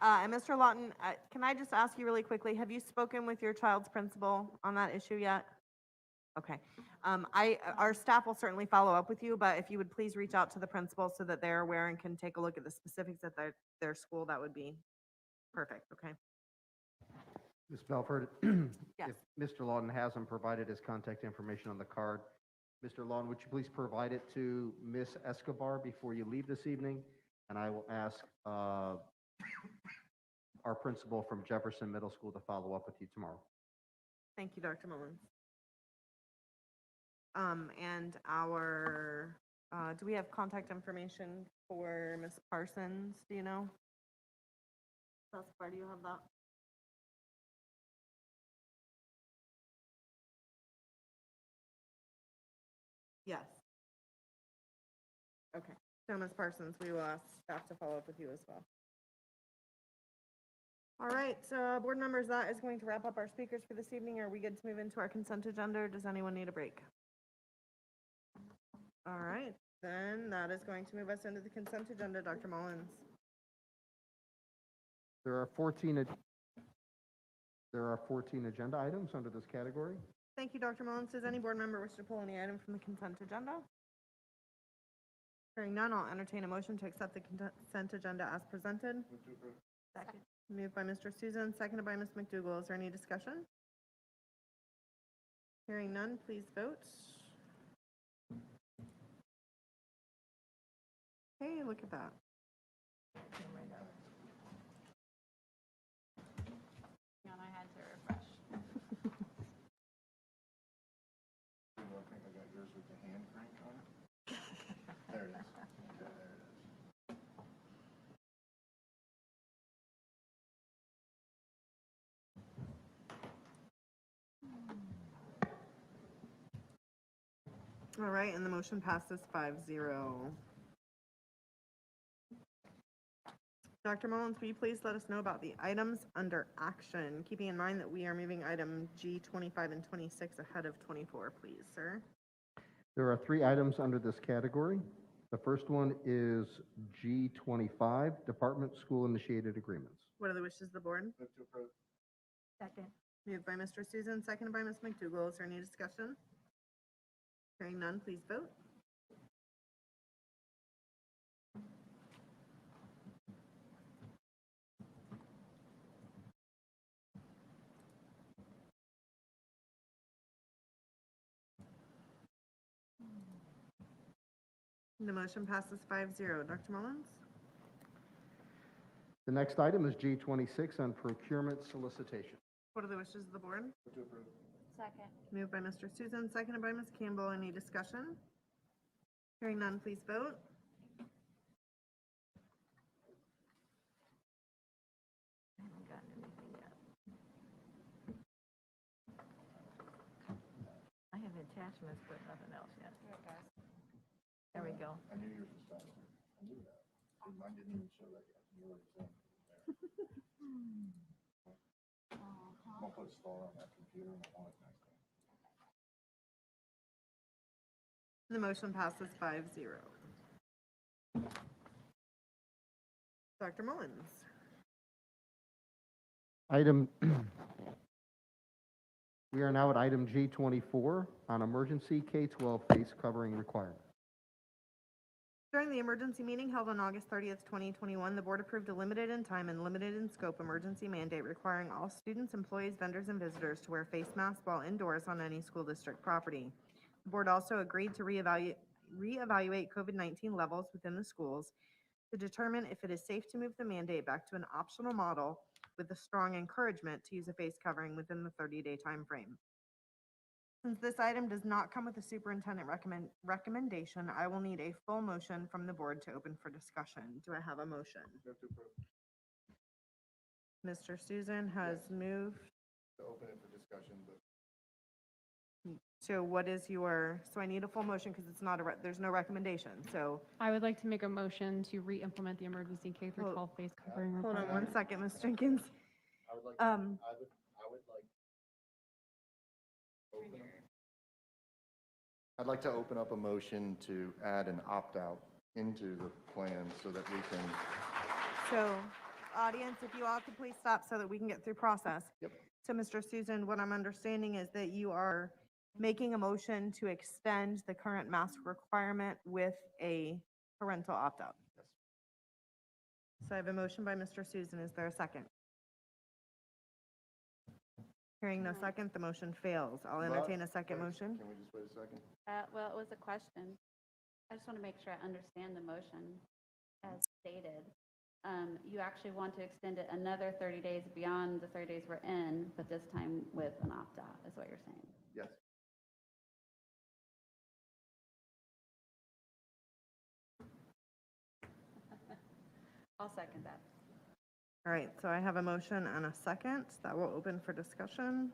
And Mr. Lawton, can I just ask you really quickly, have you spoken with your child's principal on that issue yet? Okay. Our staff will certainly follow up with you, but if you would please reach out to the principal so that they're aware and can take a look at the specifics at their school, that would be perfect, okay?
Ms. Belford,
Yes.
if Mr. Lawton hasn't provided his contact information on the card, Mr. Lawton, would you please provide it to Ms. Escobar before you leave this evening? And I will ask our principal from Jefferson Middle School to follow up with you tomorrow.
Thank you, Dr. Mullins. And do we have contact information for Ms. Parsons? Do you know? Do you have that? Yes. Okay. So Ms. Parsons, we will ask staff to follow up with you as well. All right, so board members, that is going to wrap up our speakers for this evening. Are we good to move into our consent agenda, or does anyone need a break? All right, then that is going to move us into the consent agenda. Dr. Mullins.
There are 14 agenda items under this category.
Thank you, Dr. Mullins. Does any board member wish to pull any item from the consent agenda? Hearing none, I'll entertain a motion to accept the consent agenda as presented. Second. Moved by Mr. Susan, seconded by Ms. McDougall. Is there any discussion? Hearing none, please vote. Hey, look at that.
And I had to refresh.
I think I got yours with the hand crank on it. There it is. Yeah, there it is.
All right, and the motion passes 5-0. Dr. Mullins, will you please let us know about the items under action, keeping in mind that we are moving item G 25 and 26 ahead of 24, please, sir?
There are 3 items under this category. The first one is G25, Department School Initiated Agreements.
What are the wishes of the board?
Move to approve.
Second. Moved by Mr. Susan, seconded by Ms. McDougall. Is there any discussion? Hearing none, please vote. The motion passes 5-0. Dr. Mullins?
The next item is G26 on Procurement Solicitation.
What are the wishes of the board?
Move to approve.
Second.
Moved by Mr. Susan, seconded by Ms. Campbell. Any discussion? Hearing none, please vote.
attachments, but nothing else yet. There we go.
I knew yours was faster. I knew that. Mine didn't even show that yet. You already said it. I'm gonna put a star on that computer and I want it next time.
The motion passes 5-0. Dr. Mullins.
We are now at item G24 on emergency K-12 face covering requirement.
During the emergency meeting held on August 30th, 2021, the board approved a limited in time and limited in scope emergency mandate requiring all students, employees, vendors, and visitors to wear face masks while indoors on any school district property. The board also agreed to reevaluate COVID-19 levels within the schools to determine if it is safe to move the mandate back to an optional model with a strong encouragement to use a face covering within the 30-day time frame. Since this item does not come with a superintendent recommendation, I will need a full motion from the board to open for discussion. Do I have a motion? Mr. Susan has moved.
To open it for discussion, but
So what is your, so I need a full motion because it's not there's no recommendation. So
I would like to make a motion to re-implement the emergency K-12 face covering
hold on
requirement.
1 second, Ms. Jenkins.
I would like, I'd like to open up a motion to add an opt-out into the plan so that we can.
So audience, if you all could please stop so that we can get through process.
Yep.
So Mr. Susan, what I'm understanding is that you are making a motion to extend the current mask requirement with a parental opt-out.
Yes.
So I have a motion by Mr. Susan. Is there a second? Hearing no second, the motion fails. I'll entertain a second motion.
Can we just wait a second?
Well, it was a question. I just want to make sure I understand the motion as stated. You actually want to extend it another 30 days beyond the 30 days we're in, but this time with an opt-out, is what you're saying.
Yes.
I'll second that.
All right, so I have a motion and a second. That will open for discussion.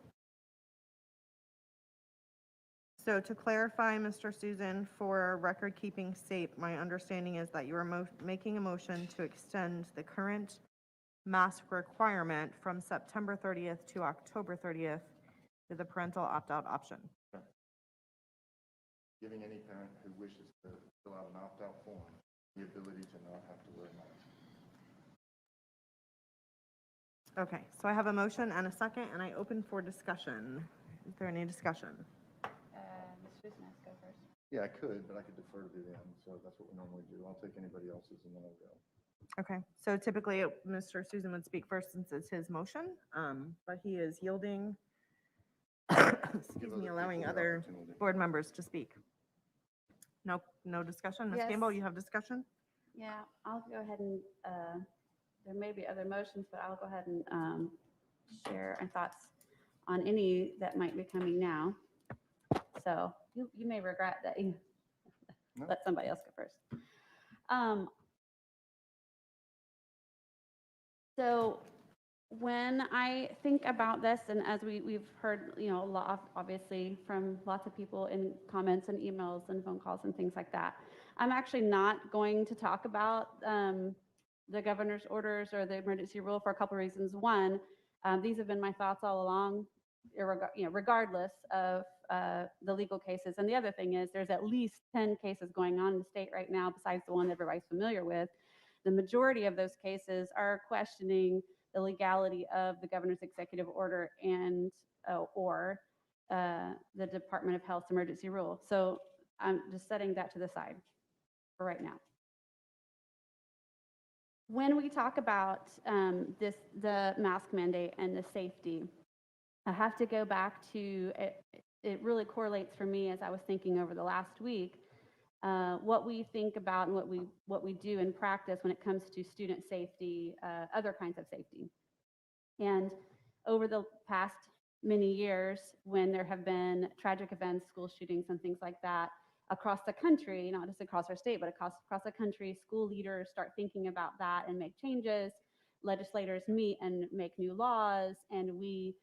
So to clarify, Mr. Susan, for record-keeping sake, my understanding is that you are making a motion to extend the current mask requirement from September 30th to October 30th with a parental opt-out option.
Giving any parent who wishes to fill out an opt-out form the ability to not have to wear a mask.
Okay, so I have a motion and a second, and I open for discussion. Is there any discussion?
Ms. Susan has to go first.
Yeah, I could, but I could defer to the end, so that's what we normally do. I'll take anybody else's and then I'll go.
Okay, so typically Mr. Susan would speak first since it's his motion, but he is yielding, excuse me, allowing other board members to speak. No discussion? Ms.
Yes.
Campbell, you have discussion?
Yeah, I'll go ahead and, there may be other motions, but I'll go ahead and share my thoughts on any that might be coming now. So you may regret that you let somebody else go first. So when I think about this, and as we've heard, a lot, obviously, from lots of people in comments and emails and phone calls and things like that, I'm actually not going to talk about the governor's orders or the emergency rule for a couple of reasons. One, these have been my thoughts all along, regardless of the legal cases. And the other thing is there's at least 10 cases going on in the state right now besides the one that everybody's familiar with. The majority of those cases are questioning the legality of the governor's executive order and or the Department of Health's emergency rule. So I'm just setting that to the side for right now. When we talk about the mask mandate and the safety, I have to go back to it really correlates for me as I was thinking over the last week, what we think about and what we do in practice when it comes to student safety, other kinds of safety. And over the past many years, when there have been tragic events, school shootings and things like that across the country, not just across our state, but across the country, school leaders start thinking about that and make changes. Legislators meet and make new laws, and we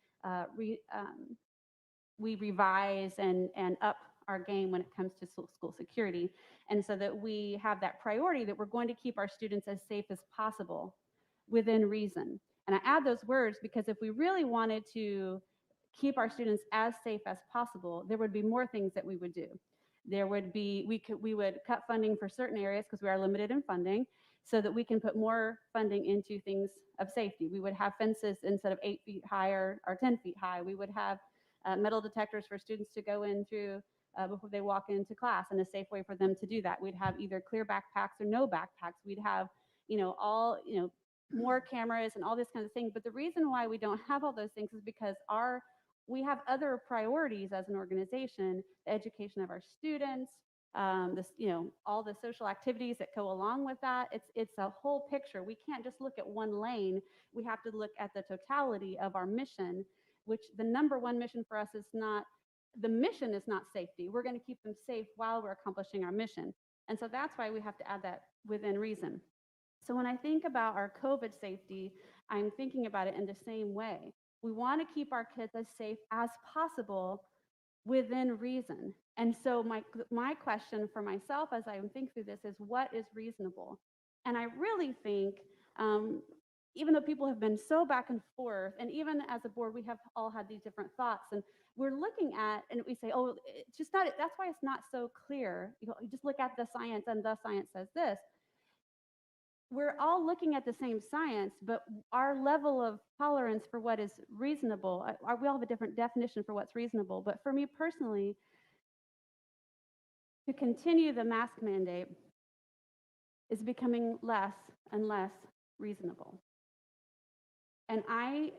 revise and up
our game when it comes to school security. And so that we have that priority that we're going to keep our students as safe as possible within reason. And I add those words because if we really wanted to keep our students as safe as possible, there would be more things that we would do. There would be, we would cut funding for certain areas because we are limited in funding so that we can put more funding into things of safety. We would have fences instead of 8 feet high or 10 feet high. We would have metal detectors for students to go in through before they walk into class and a safe way for them to do that. We'd have either clear backpacks or no backpacks. We'd have, more cameras and all this kind of thing. But the reason why we don't have all those things is because we have other priorities as an organization, the education of our students, all the social activities that go along with that. It's a whole picture. We can't just look at one lane. We have to look at the totality of our mission, which the number one mission for us is not, the mission is not safety. We're going to keep them safe while we're accomplishing our mission. And so that's why we have to add that within reason. So when I think about our COVID safety, I'm thinking about it in the same way. We want to keep our kids as safe as possible within reason. And so my question for myself as I think through this is, what is reasonable? And I really think, even though people have been so back and forth, and even as a board, we have all had these different thoughts, and we're looking at, and we say, oh, it's just not, that's why it's not so clear. You just look at the science, and the science says this. We're all looking at the same science, but our level of tolerance for what is reasonable, we all have a different definition for what's reasonable. But for me personally, to continue the mask mandate is becoming less and less reasonable. And I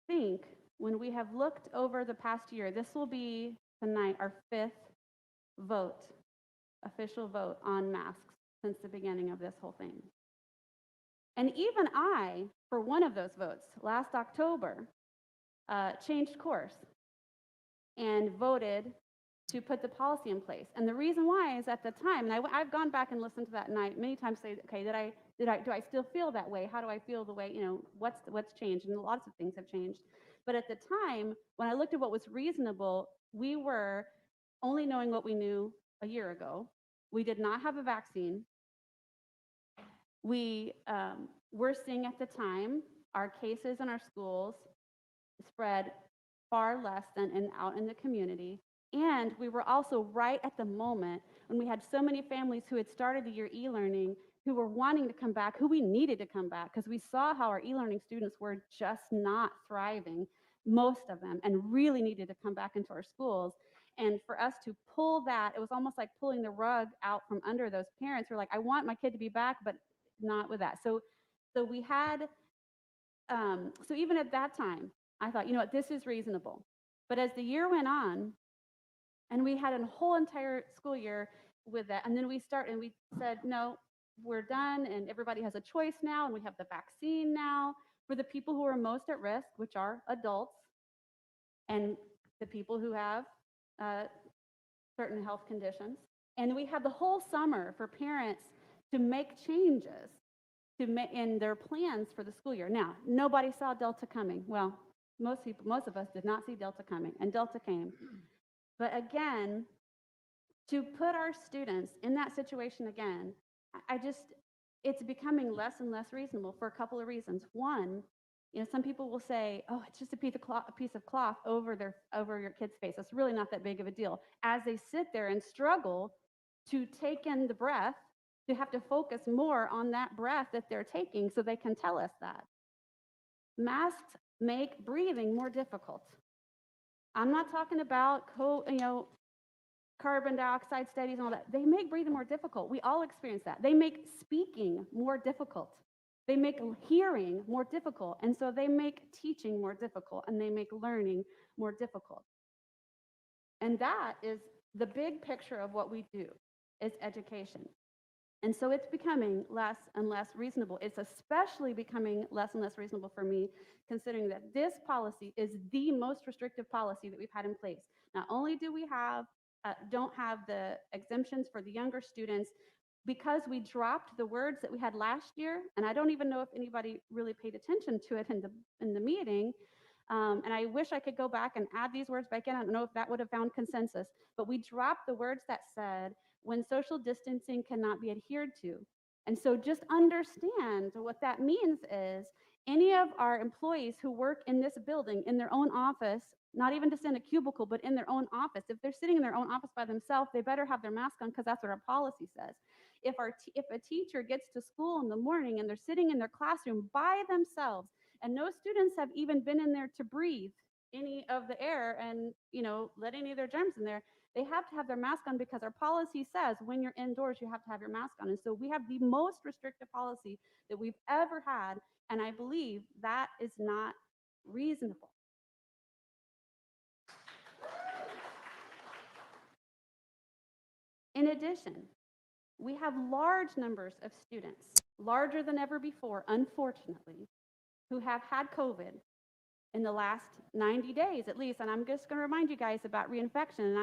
think when we have looked over the past year, this will be tonight our 5th vote, official vote on masks since the beginning of this whole thing. And even I, for one of those votes last October, changed course and voted to put the policy in place. And the reason why is at the time, and I've gone back and listened to that night many times, say, okay, do I still feel that way? How do I feel the way, what's changed? And lots of things have changed. But at the time, when I looked at what was reasonable, we were only knowing what we knew a year ago. We did not have a vaccine. We were seeing at the time our cases in our schools spread far less than out in the community. And we were also right at the moment when we had so many families who had started the year e-learning, who were wanting to come back, who we needed to come back, because we saw how our e-learning students were just not thriving, most of them, and really needed to come back into our schools. And for us to pull that, it was almost like pulling the rug out from under those parents who were like, I want my kid to be back, but not with that. So we had, so even at that time, I thought, this is reasonable. But as the year went on, and we had a whole entire school year with that, and then we said, no, we're done, and everybody has a choice now, and we have the vaccine now for the people who are most at risk, which are adults, and the people who have certain health conditions. And we had the whole summer for parents to make changes in their plans for the school year. Now, nobody saw Delta coming. Well, most of us did not see Delta coming, and Delta came. But again, to put our students in that situation again, it's becoming less and less reasonable for a couple of reasons. One, some people will say, oh, it's just a piece of cloth over your kid's face. It's really not that big of a deal. As they sit there and struggle to take in the breath, to have to focus more on that breath that they're taking so they can tell us that. Masks make breathing more difficult. I'm not talking about carbon dioxide studies and all that. They make breathing more difficult. We all experience that. They make speaking more difficult. They make hearing more difficult. And so they make teaching more difficult, and they make learning more difficult. And that is the big picture of what we do, is education. And so it's becoming less and less reasonable. It's especially becoming less and less reasonable for me, considering that this policy is the most restrictive policy that we've had in place. Not only do we don't have the exemptions for the younger students, because we dropped the words that we had last year, and I don't even know if anybody really paid attention to it in the meeting, And I wish I could go back and add these words back in. I don't know if that would have found consensus, but we dropped the words that said, when social distancing cannot be adhered to. And so just understand what that means is any of our employees who work in this building in their own office, not even just in a cubicle, but in their own office, if they're sitting in their own office by themselves, they better have their mask on because that's what our policy says. If a teacher gets to school in the morning and they're sitting in their classroom by themselves, and no students have even been in there to breathe any of the air and let any of their germs in there, they have to have their mask on because our policy says when you're indoors, you have to have your mask on. And so we have the most restrictive policy that we've ever had. And I believe that is not reasonable. In addition, we have large numbers of students, larger than ever before, unfortunately, who have had COVID in the last 90 days at least. And I'm just going to remind you guys about reinfection. And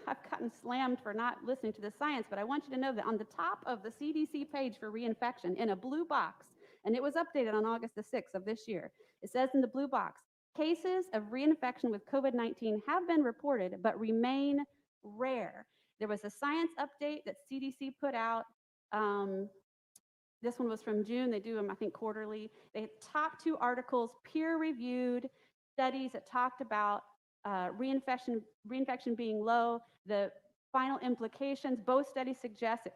I've gotten slammed for not listening to the science, but I want you to know that on the top of the CDC page for reinfection in a blue box, and it was updated on August the 6th of this year, it says in the blue box, cases of reinfection with COVID-19 have been reported but remain rare. There was a science update that CDC put out. This one was from June. They do them, I think, quarterly. They had top 2 articles, peer-reviewed studies that talked about reinfection being low, the final implications. Both studies suggest that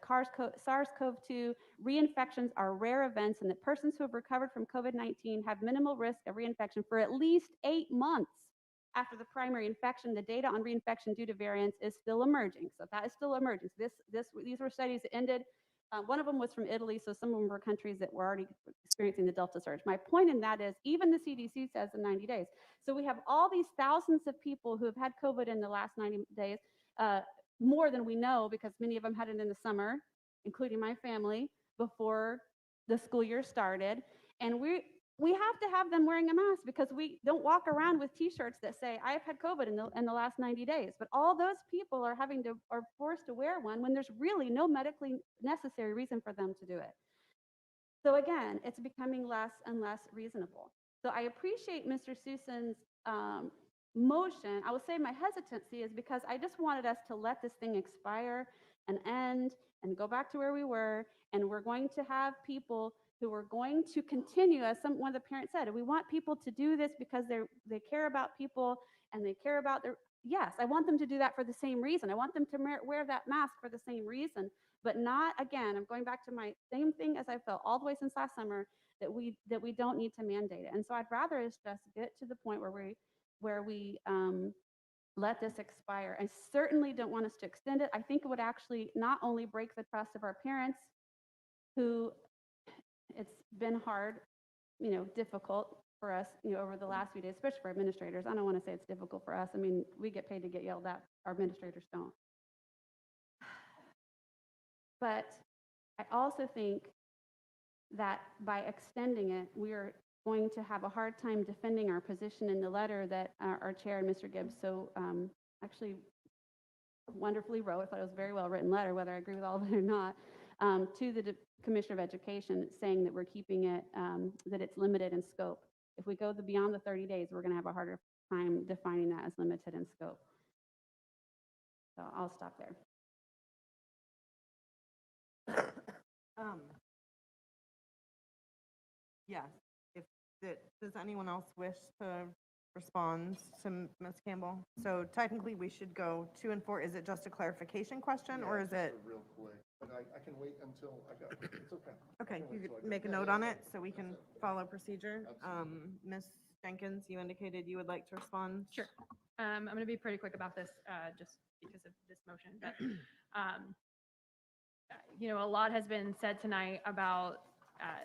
SARS-CoV-2 reinfections are rare events and that persons who have recovered from COVID-19 have minimal risk of reinfection for at least 8 months after the primary infection. The data on reinfection due to variants is still emerging. So that is still emerging. These were studies that ended. One of them was from Italy, so some of them were countries that were already experiencing the Delta surge. My point in that is, even the CDC says in 90 days. So we have all these thousands of people who have had COVID in the last 90 days, more than we know because many of them had it in the summer, including my family, before the school year started. And we have to have them wearing a mask because we don't walk around with T-shirts that say, I've had COVID in the last 90 days. But all those people are forced to wear one when there's really no medically necessary reason for them to do it. So again, it's becoming less and less reasonable. So I appreciate Mr. Susan's motion. I will say my hesitancy is because I just wanted us to let this thing expire and end and go back to where we were. And we're going to have people who are going to continue, as one of the parents said, we want people to do this because they care about people and they care about their, yes, I want them to do that for the same reason. I want them to wear that mask for the same reason, but not, again, I'm going back to my same thing as I felt all the way since last summer, that we don't need to mandate it. And so I'd rather us just get to the point where we let this expire. I certainly don't want us to extend it. I think it would actually not only break the trust of our parents, who it's been hard, difficult for us, over the last few days, especially for administrators. I don't want to say it's difficult for us. I mean, we get paid to get yelled at. Our administrators don't. But I also think that by extending it, we are going to have a hard time defending our position in the letter that our chair and Mr. Gibbs so actually wonderfully wrote. I thought it was a very well written letter, whether I agree with all of it or not, to the Commissioner of Education, saying that we're keeping it, that it's limited in scope. If we go beyond the 30 days, we're going to have a harder time defining that as limited in scope. So I'll stop there.
Yes. Does anyone else wish to respond to Ms. Campbell? So technically, we should go 2 and 4. Is it just a clarification question, or is it?
Real quick, but I can wait until I got it. It's okay.
Okay, you could make a note on it so we can follow procedure. Ms. Jenkins, you indicated you would like to respond.
Sure. I'm going to be pretty quick about this just because of this motion. But, a lot has been said tonight about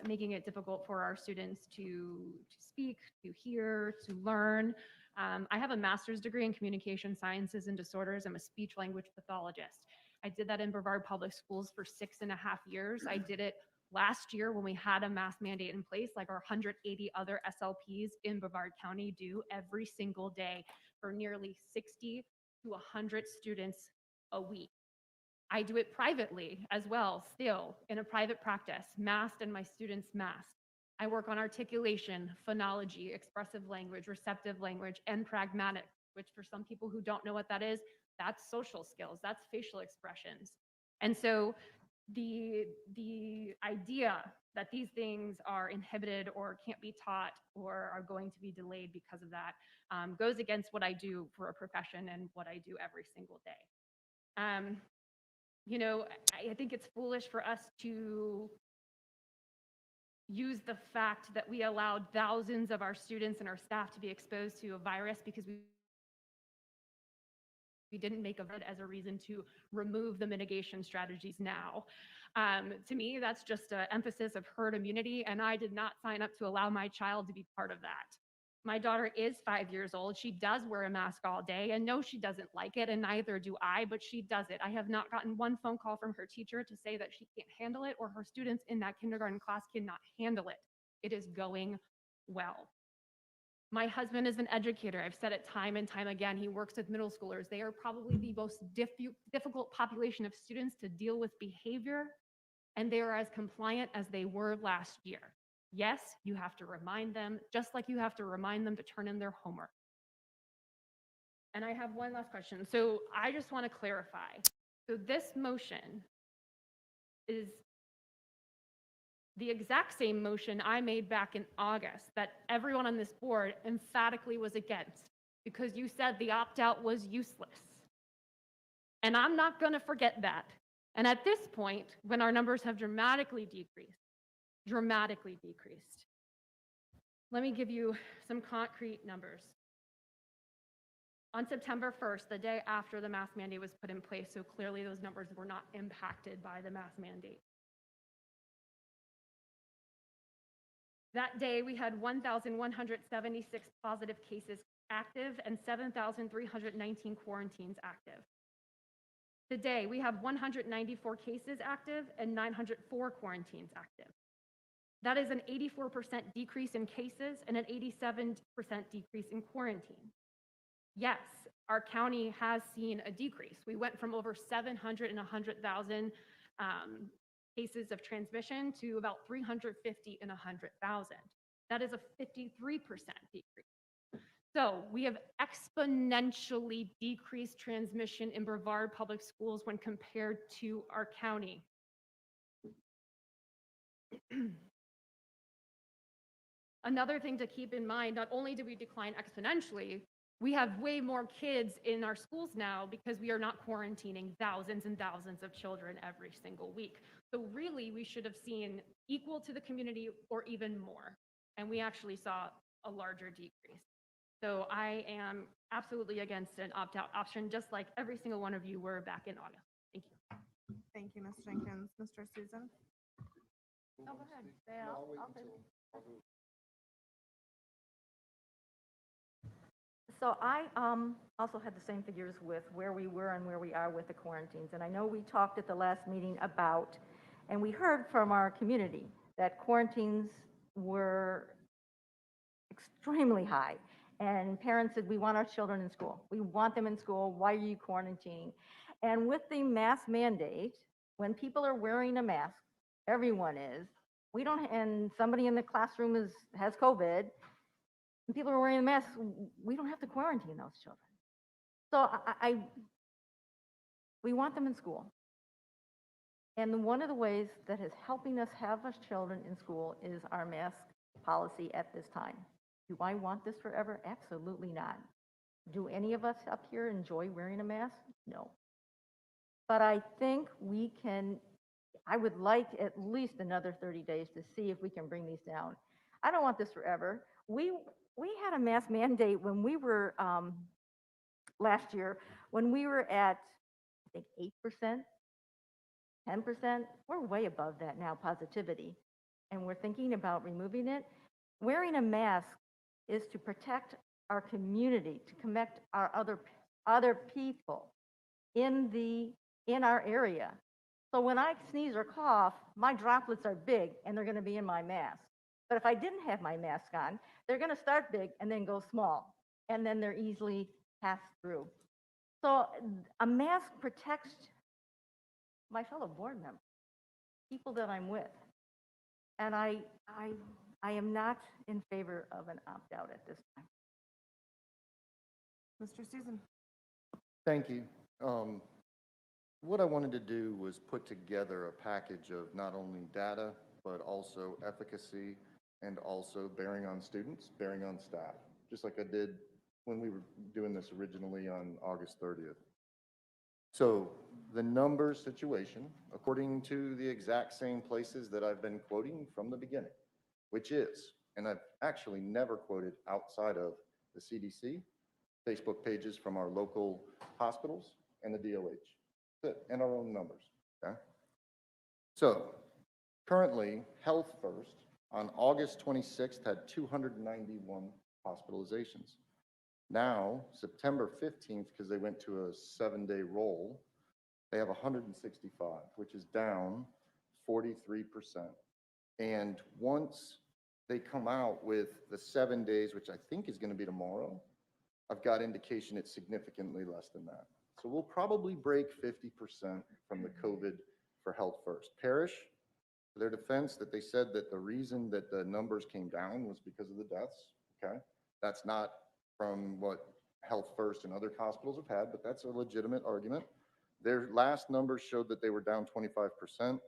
making it difficult for our students to speak, to hear, to learn. I have a master's degree in communication sciences and disorders. I'm a speech language pathologist. I did that in Brevard Public Schools for 6.5 years. I did it last year when we had a mask mandate in place, like our 180 other SLPs in Brevard County do every single day for nearly 60 to 100 students a week. I do it privately as well, still in a private practice, masked and my students masked. I work on articulation, phonology, expressive language, receptive language, and pragmatic, which for some people who don't know what that is, that's social skills, that's facial expressions. And so the idea that these things are inhibited or can't be taught or are going to be delayed because of that goes against what I do for a profession and what I do every single day. You know, I think it's foolish for us to use the fact that we allowed thousands of our students and our staff to be exposed to a virus because we didn't make of it as a reason to remove the mitigation strategies now. To me, that's just an emphasis of herd immunity, and I did not sign up to allow my child to be part of that. My daughter is 5 years old. She does wear a mask all day, and no, she doesn't like it, and neither do I, but she does it. I have not gotten one phone call from her teacher to say that she can't handle it or her students in that kindergarten class cannot handle it. It is going well. My husband is an educator. I've said it time and time again. He works with middle schoolers. They are probably the most difficult population of students to deal with behavior, and they are as compliant as they were last year. Yes, you have to remind them, just like you have to remind them to turn in their homework. And I have one last question. So I just want to clarify. So this motion is the exact same motion I made back in August that everyone on this board emphatically was against because you said the opt-out was useless. And I'm not going to forget that. And at this point, when our numbers have dramatically decreased, let me give you some concrete numbers. On September 1st, the day after the mask mandate was put in place, so clearly those numbers were not impacted by the mask mandate. That day, we had 1,176 positive cases active and 7,319 quarantines active. Today, we have 194 cases active and 904 quarantines active. That is an 84% decrease in cases and an 87% decrease in quarantine. Yes, our county has seen a decrease. We went from over 700 and 100,000 cases of transmission to about 350 and 100,000. That is a 53% decrease. So we have exponentially decreased transmission in Brevard Public Schools when compared to our county. Another thing to keep in mind, not only did we decline exponentially, we have way more kids in our schools now because we are not quarantining thousands and thousands of children every single week. So really, we should have seen equal to the community or even more. And we actually saw a larger decrease. So I am absolutely against an opt-out option, just like every single one of you were back in August. Thank you.
Thank you, Ms. Jenkins. Mr. Susan?
Oh, go ahead. Say, I'll say.
So I also had the same figures with where we were and where we are with the quarantines. And I know we talked at the last meeting about, and we heard from our community that quarantines were extremely high. And parents said, we want our children in school. We want them in school. Why are you quarantining? And with the mask mandate, when people are wearing a mask, everyone is, we don't, and somebody in the classroom has COVID, and people are wearing a mask, we don't have to quarantine those children. So we want them in school. And one of the ways that is helping us have our children in school is our mask policy at this time. Do I want this forever? Absolutely not. Do any of us up here enjoy wearing a mask? No. But I think we can, I would like at least another 30 days to see if we can bring these down. I don't want this forever. We had a mask mandate when we were, last year, when we were at, I think, 8%, 10%. We're way above that now, positivity. And we're thinking about removing it. Wearing a mask is to protect our community, to connect our other people in our area. So when I sneeze or cough, my droplets are big and they're going to be in my mask. But if I didn't have my mask on, they're going to start big and then go small, and then they're easily passed through. So a mask protects my fellow board members, people that I'm with. And I I am not in favor of an opt-out at this time.
Mr. Susan.
Thank you. What I wanted to do was put together a package of not only data, but also efficacy and also bearing on students, bearing on staff, just like I did when we were doing this originally on August 30th. So the numbers situation, according to the exact same places that I've been quoting from the beginning, which is, and I've actually never quoted outside of the CDC, Facebook pages from our local hospitals and the DOH, and our own numbers, okay? So currently, Health First on August 26th had 291 hospitalizations. Now, September 15th, because they went to a 7-day roll, they have 165, which is down 43%. And once they come out with the 7 days, which I think is going to be tomorrow, I've got indication it's significantly less than that. So we'll probably break 50% from the COVID for Health First. Parish, for their defense, that they said that the reason that the numbers came down was because of the deaths, okay? That's not from what Health First and other hospitals have had, but that's a legitimate argument. Their last numbers showed that they were down 25%.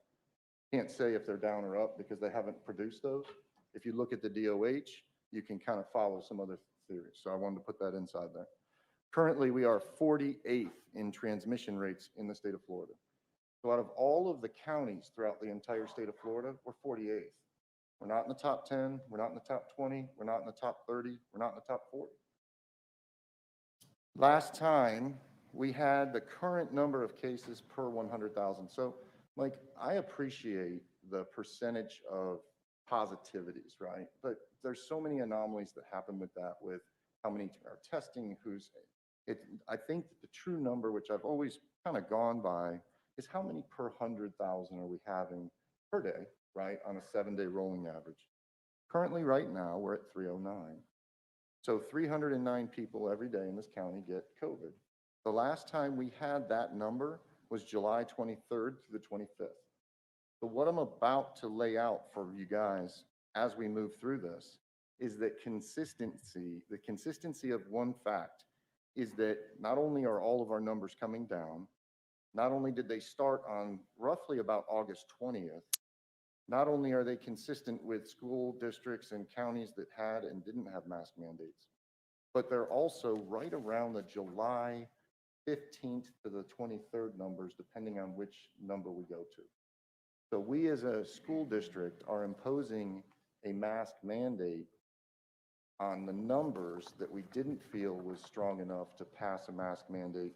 Can't say if they're down or up because they haven't produced those. If you look at the DOH, you can kind of follow some other theories. So I wanted to put that inside there. Currently, we are 48th in transmission rates in the state of Florida. So out of all of the counties throughout the entire state of Florida, we're 48th. We're not in the top 10, we're not in the top 20, we're not in the top 30, we're not in the top 40. Last time, we had the current number of cases per 100,000. So, like, I appreciate the percentage of positivities, right? But there's so many anomalies that happen with that, with how many are testing, I think the true number, which I've always kind of gone by, is how many per 100,000 are we having per day, right, on a 7-day rolling average. Currently, right now, we're at 309. So 309 people every day in this county get COVID. The last time we had that number was July 23rd through the 25th. So what I'm about to lay out for you guys as we move through this is that the consistency of one fact is that not only are all of our numbers coming down, not only did they start on roughly about August 20th, not only are they consistent with school districts and counties that had and didn't have mask mandates, but they're also right around the July 15th to the 23rd numbers, depending on which number we go to. So we as a school district are imposing a mask mandate on the numbers that we didn't feel was strong enough to pass a mask mandate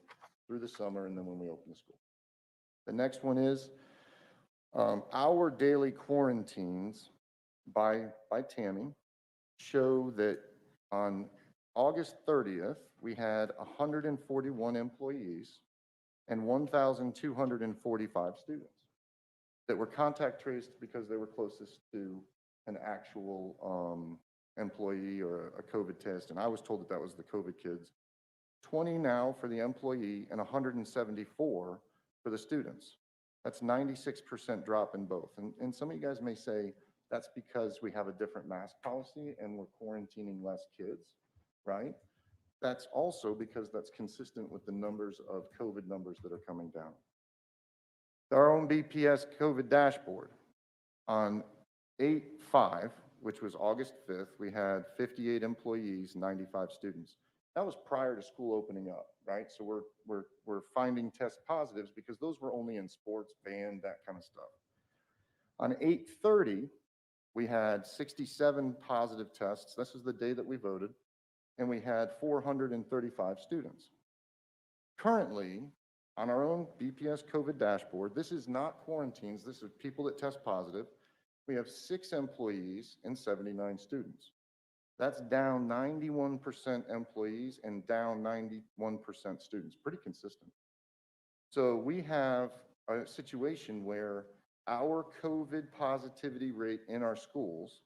through the summer and then when we open the school. The next one is our daily quarantines by Tammy show that on August 30th, we had 141 employees and 1,245 students that were contact traced because they were closest to an actual employee or a COVID test. And I was told that that was the COVID kids. 20 now for the employee and 174 for the students. That's 96% drop in both. And some of you guys may say that's because we have a different mask policy and we're quarantining less kids, right? That's also because that's consistent with the numbers of COVID numbers that are coming down. Our own BPS COVID dashboard on 8/5, which was August 5th, we had 58 employees, 95 students. That was prior to school opening up, right? So we're finding test positives because those were only in sports, band, that kind of stuff. On 8/30, we had 67 positive tests. This is the day that we voted, and we had 435 students. Currently, on our own BPS COVID dashboard, this is not quarantines, this is people that test positive. We have 6 employees and 79 students. That's down 91% employees and down 91% students, pretty consistent. So we have a situation where our COVID positivity rate in our schools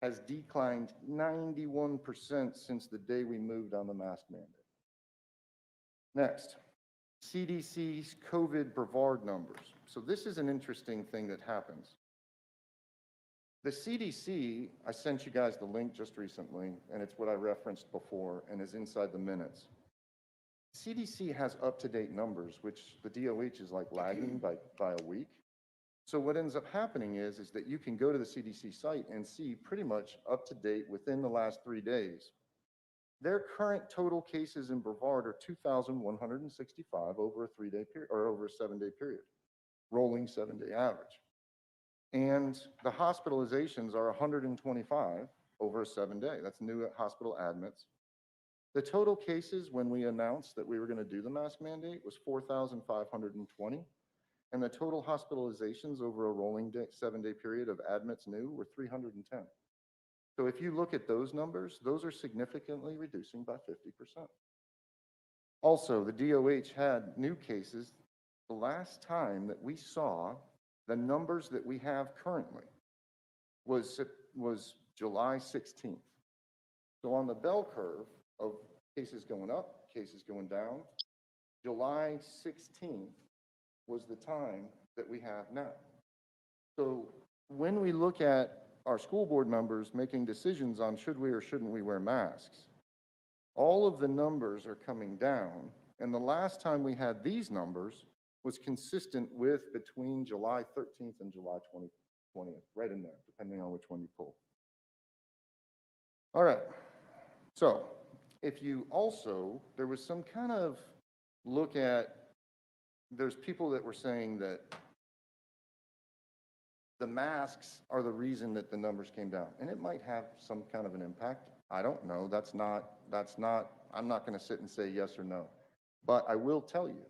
has declined 91% since the day we moved on the mask mandate. Next, CDC's COVID Brevard numbers. So this is an interesting thing that happens. The CDC, I sent you guys the link just recently, and it's what I referenced before and is inside the minutes. CDC has up-to-date numbers, which the DOH is like lagging by a week. So what ends up happening is that you can go to the CDC site and see pretty much up to date within the last 3 days. Their current total cases in Brevard are 2,165 over a 3-day period, or over a 7-day period, rolling 7-day average. And the hospitalizations are 125 over a 7-day. That's new hospital admits. The total cases when we announced that we were going to do the mask mandate was 4,520. And the total hospitalizations over a rolling 7-day period of admits new were 310. So if you look at those numbers, those are significantly reducing by 50%. Also, the DOH had new cases. The last time that we saw the numbers that we have currently was July 16th. So on the bell curve of cases going up, cases going down, July 16th was the time that we have now. So when we look at our school board members making decisions on should we or shouldn't we wear masks, all of the numbers are coming down. And the last time we had these numbers was consistent with between July 13th and July 20th, right in there, depending on which one you pull. All right, so if you also, there was some kind of look at, there's people that were saying that the masks are the reason that the numbers came down, and it might have some kind of an impact. I don't know. I'm not going to sit and say yes or no, but I will tell you,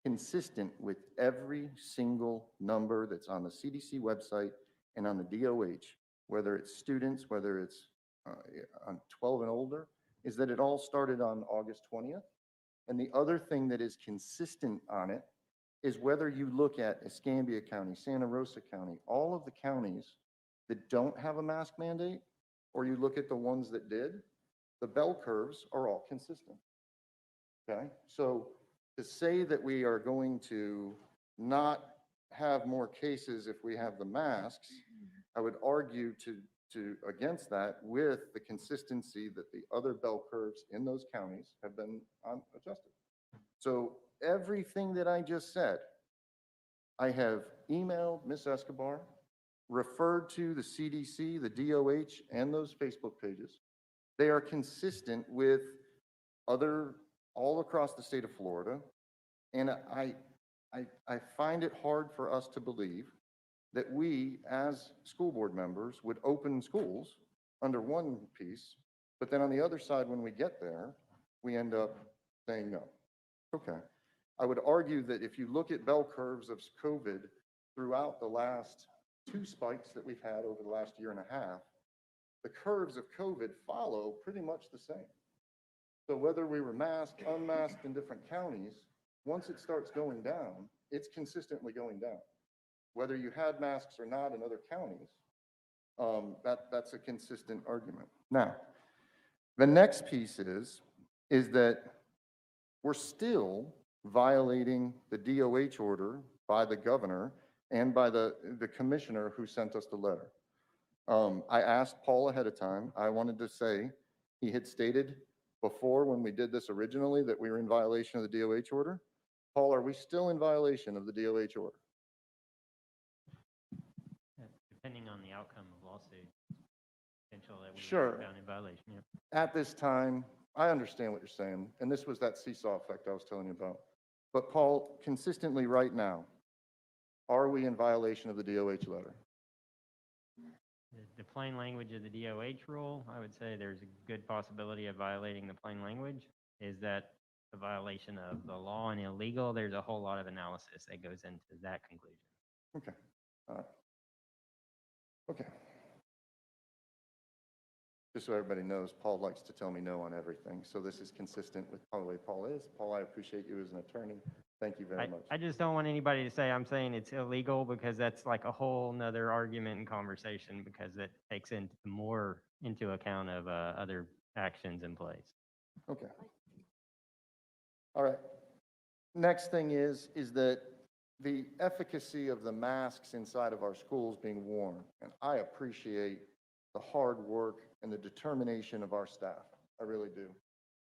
consistent with every single number that's on the CDC website and on the DOH, whether it's students, whether it's on 12 and older, is that it all started on August 20th. And the other thing that is consistent on it is whether you look at Escambia County, Santa Rosa County, all of the counties that don't have a mask mandate, or you look at the ones that did, the bell curves are all consistent. Okay, so to say that we are going to not have more cases if we have the masks, I would argue against that with the consistency that the other bell curves in those counties have been adjusted. So everything that I just said, I have emailed Ms. Escobar, referred to the CDC, the DOH, and those Facebook pages. They are consistent with other all across the state of Florida. And I find it hard for us to believe that we, as school board members, would open schools under one piece, but then on the other side, when we get there, we end up saying no. Okay. I would argue that if you look at bell curves of COVID throughout the last 2 spikes that we've had over the last year and a half, the curves of COVID follow pretty much the same. So whether we were masked, unmasked in different counties, once it starts going down, it's consistently going down. Whether you had masks or not in other counties, that's a consistent argument. Now, the next piece is that we're still violating the DOH order by the governor and by the commissioner who sent us the letter. I asked Paul ahead of time. I wanted to say he had stated before when we did this originally that we were in violation of the DOH order. Paul, are we still in violation of the DOH order?
Depending on the outcome of lawsuit, potential that we
Sure.
found in violation. Yep.
At this time, I understand what you're saying, and this was that seesaw effect I was telling you about. But Paul, consistently right now, are we in violation of the DOH letter?
The plain language of the DOH rule, I would say there's a good possibility of violating the plain language. Is that a violation of the law and illegal? There's a whole lot of analysis that goes into that conclusion.
Okay. All right. Okay. Just so everybody knows, Paul likes to tell me no on everything. So this is consistent with the way Paul is. Paul, I appreciate you as an attorney. Thank you very much.
I just don't want anybody to say I'm saying it's illegal, because that's like a whole nother argument and conversation, because it takes more into account of other actions in place.
Okay. All right. Next thing is that the efficacy of the masks inside of our schools being worn, and I appreciate the hard work and the determination of our staff. I really do.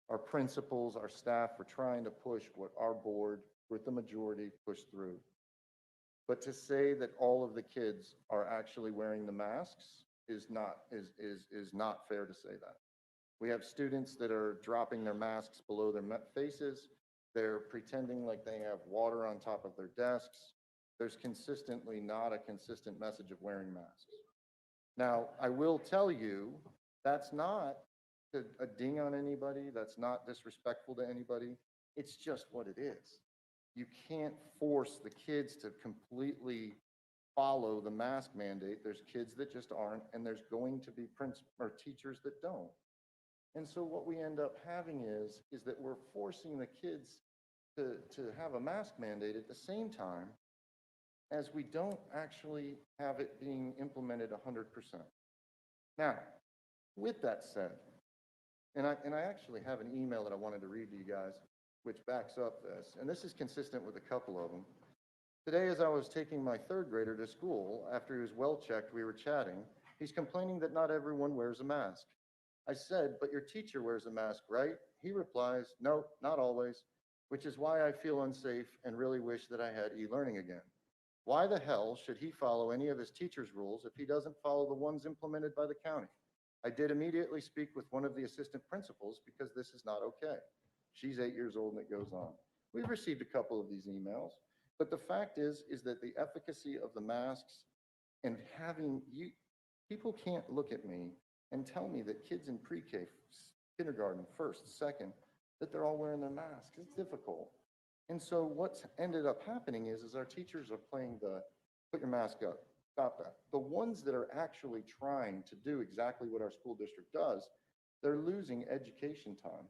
Our principals, our staff are trying to push what our board, with the majority, pushed through. But to say that all of the kids are actually wearing the masks is not fair to say that. We have students that are dropping their masks below their faces. They're pretending like they have water on top of their desks. There's consistently not a consistent message of wearing masks. Now, I will tell you, that's not a ding on anybody. That's not disrespectful to anybody. It's just what it is. You can't force the kids to completely follow the mask mandate. There's kids that just aren't, and there's going to be teachers that don't. And so what we end up having is that we're forcing the kids to have a mask mandate at the same time as we don't actually have it being implemented 100%. Now, with that said, and I actually have an email that I wanted to read to you guys, which backs up this, and this is consistent with a couple of them. Today, as I was taking my third grader to school, after he was well checked, we were chatting, he's complaining that not everyone wears a mask. I said, but your teacher wears a mask, right? He replies, no, not always, which is why I feel unsafe and really wish that I had e-learning again. Why the hell should he follow any of his teacher's rules if he doesn't follow the ones implemented by the county? I did immediately speak with one of the assistant principals because this is not okay. She's 8 years old and it goes on. We've received a couple of these emails, but the fact is that the efficacy of the masks and having you, people can't look at me and tell me that kids in pre-K, kindergarten, first, second, that they're all wearing their masks. It's difficult. And so what's ended up happening is our teachers are playing the put your mask up, stop that. The ones that are actually trying to do exactly what our school district does, they're losing education time.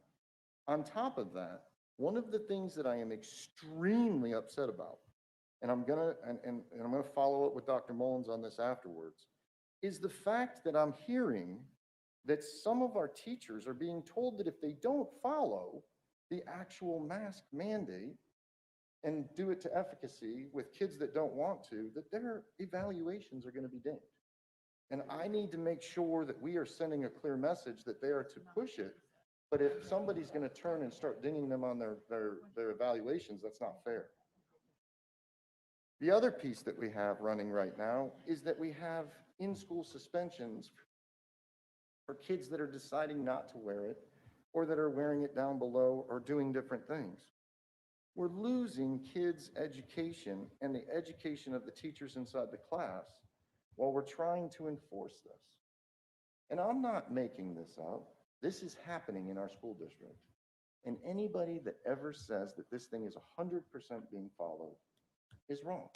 On top of that, one of the things that I am extremely upset about, and I'm gonna follow up with Dr. Mullins on this afterwards, is the fact that I'm hearing that some of our teachers are being told that if they don't follow the actual mask mandate and do it to efficacy with kids that don't want to, that their evaluations are going to be dinged. And I need to make sure that we are sending a clear message that they are to push it. But if somebody's going to turn and start dinging them on their evaluations, that's not fair. The other piece that we have running right now is that we have in-school suspensions for kids that are deciding not to wear it or that are wearing it down below or doing different things. We're losing kids' education and the education of the teachers inside the class while we're trying to enforce this. And I'm not making this up. This is happening in our school district. And anybody that ever says that this thing is 100% being followed is wrong.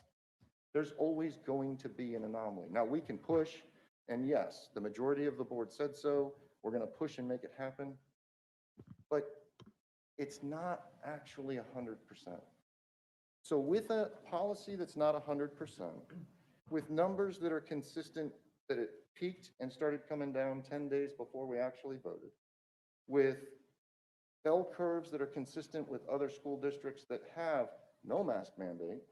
There's always going to be an anomaly. Now, we can push, and yes, the majority of the board said so. We're going to push and make it happen. But it's not actually 100%. So with a policy that's not 100%, with numbers that are consistent, that it peaked and started coming down 10 days before we actually voted, with bell curves that are consistent with other school districts that have no mask mandate,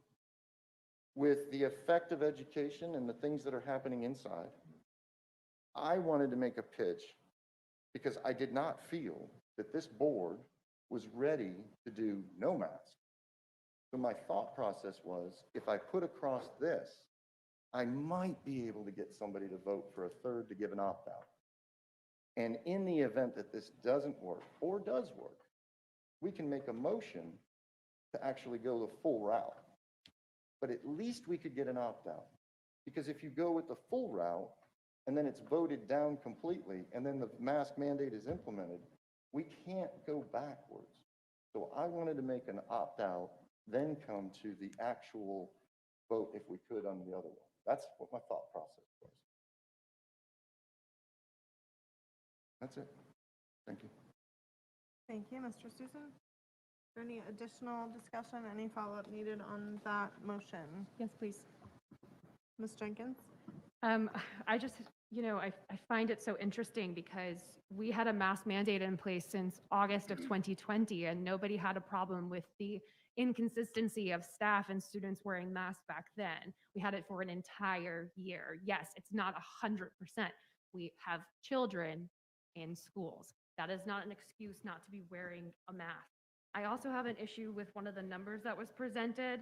with the effect of education and the things that are happening inside, I wanted to make a pitch because I did not feel that this board was ready to do no mask. So my thought process was, if I put across this, I might be able to get somebody to vote for a third to give an opt-out. And in the event that this doesn't work, or does work, we can make a motion to actually go the full route. But at least we could get an opt-out. Because if you go with the full route, and then it's voted down completely, and then the mask mandate is implemented, we can't go backwards. So I wanted to make an opt-out, then come to the actual vote if we could on the other one. That's what my thought process was. That's it. Thank you.
Thank you, Mr. Susan. Is there any additional discussion, any follow-up needed on that motion?
Yes, please.
Ms. Jenkins?
I just, I find it so interesting because we had a mask mandate in place since August of 2020 and nobody had a problem with the inconsistency of staff and students wearing masks back then. We had it for an entire year. Yes, it's not 100%. We have children in schools. That is not an excuse not to be wearing a mask. I also have an issue with one of the numbers that was presented.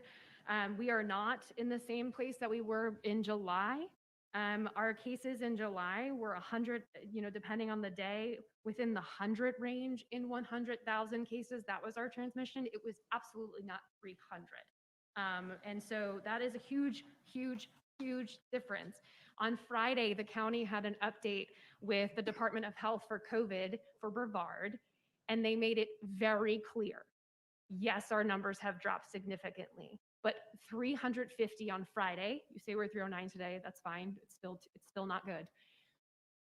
We are not in the same place that we were in July. Our cases in July were 100, depending on the day, within the 100 range in 100,000 cases. That was our transmission. It was absolutely not 300. And so that is a huge, huge, huge difference. On Friday, the county had an update with the Department of Health for COVID for Brevard, and they made it very clear. Yes, our numbers have dropped significantly, but 350 on Friday. You say we're 309 today, that's fine. It's still not good.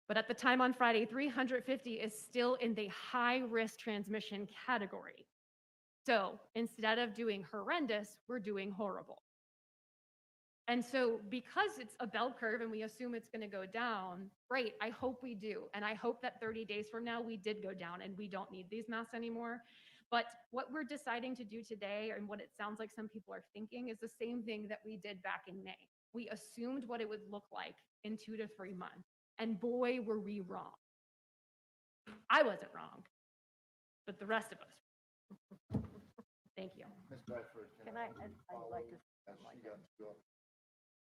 But at the time on Friday, 350 is still in the high risk transmission category. So instead of doing horrendous, we're doing horrible. And so because it's a bell curve and we assume it's going to go down, great, I hope we do. And I hope that 30 days from now, we did go down and we don't need these masks anymore. But what we're deciding to do today, and what it sounds like some people are thinking, is the same thing that we did back in May. We assumed what it would look like in 2 to 3 months. And boy, were we wrong. I wasn't wrong, but the rest of us. Thank you.
Ms. Bradford,
Can I'd like to,
as she got to go,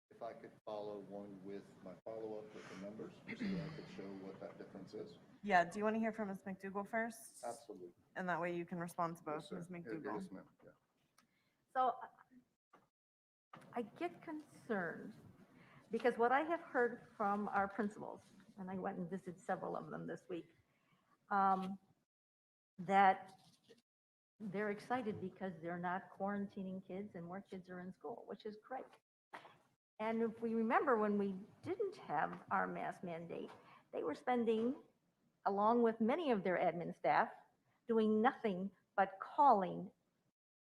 if I could follow one with my follow-up with the numbers, so that I could show what that difference is?
Yeah, do you want to hear from Ms. McDougall first?
Absolutely.
And that way you can respond to both,
Yes, sir.
Ms.
Yeah,
McDougall.
yes, ma'am. Yeah.
so I get concerned because what I have heard from our principals, and I went and visited several of them this week, that they're excited because they're not quarantining kids and more kids are in school, which is great. And if we remember when we didn't have our mask mandate, they were spending, along with many of their admin staff, doing nothing but calling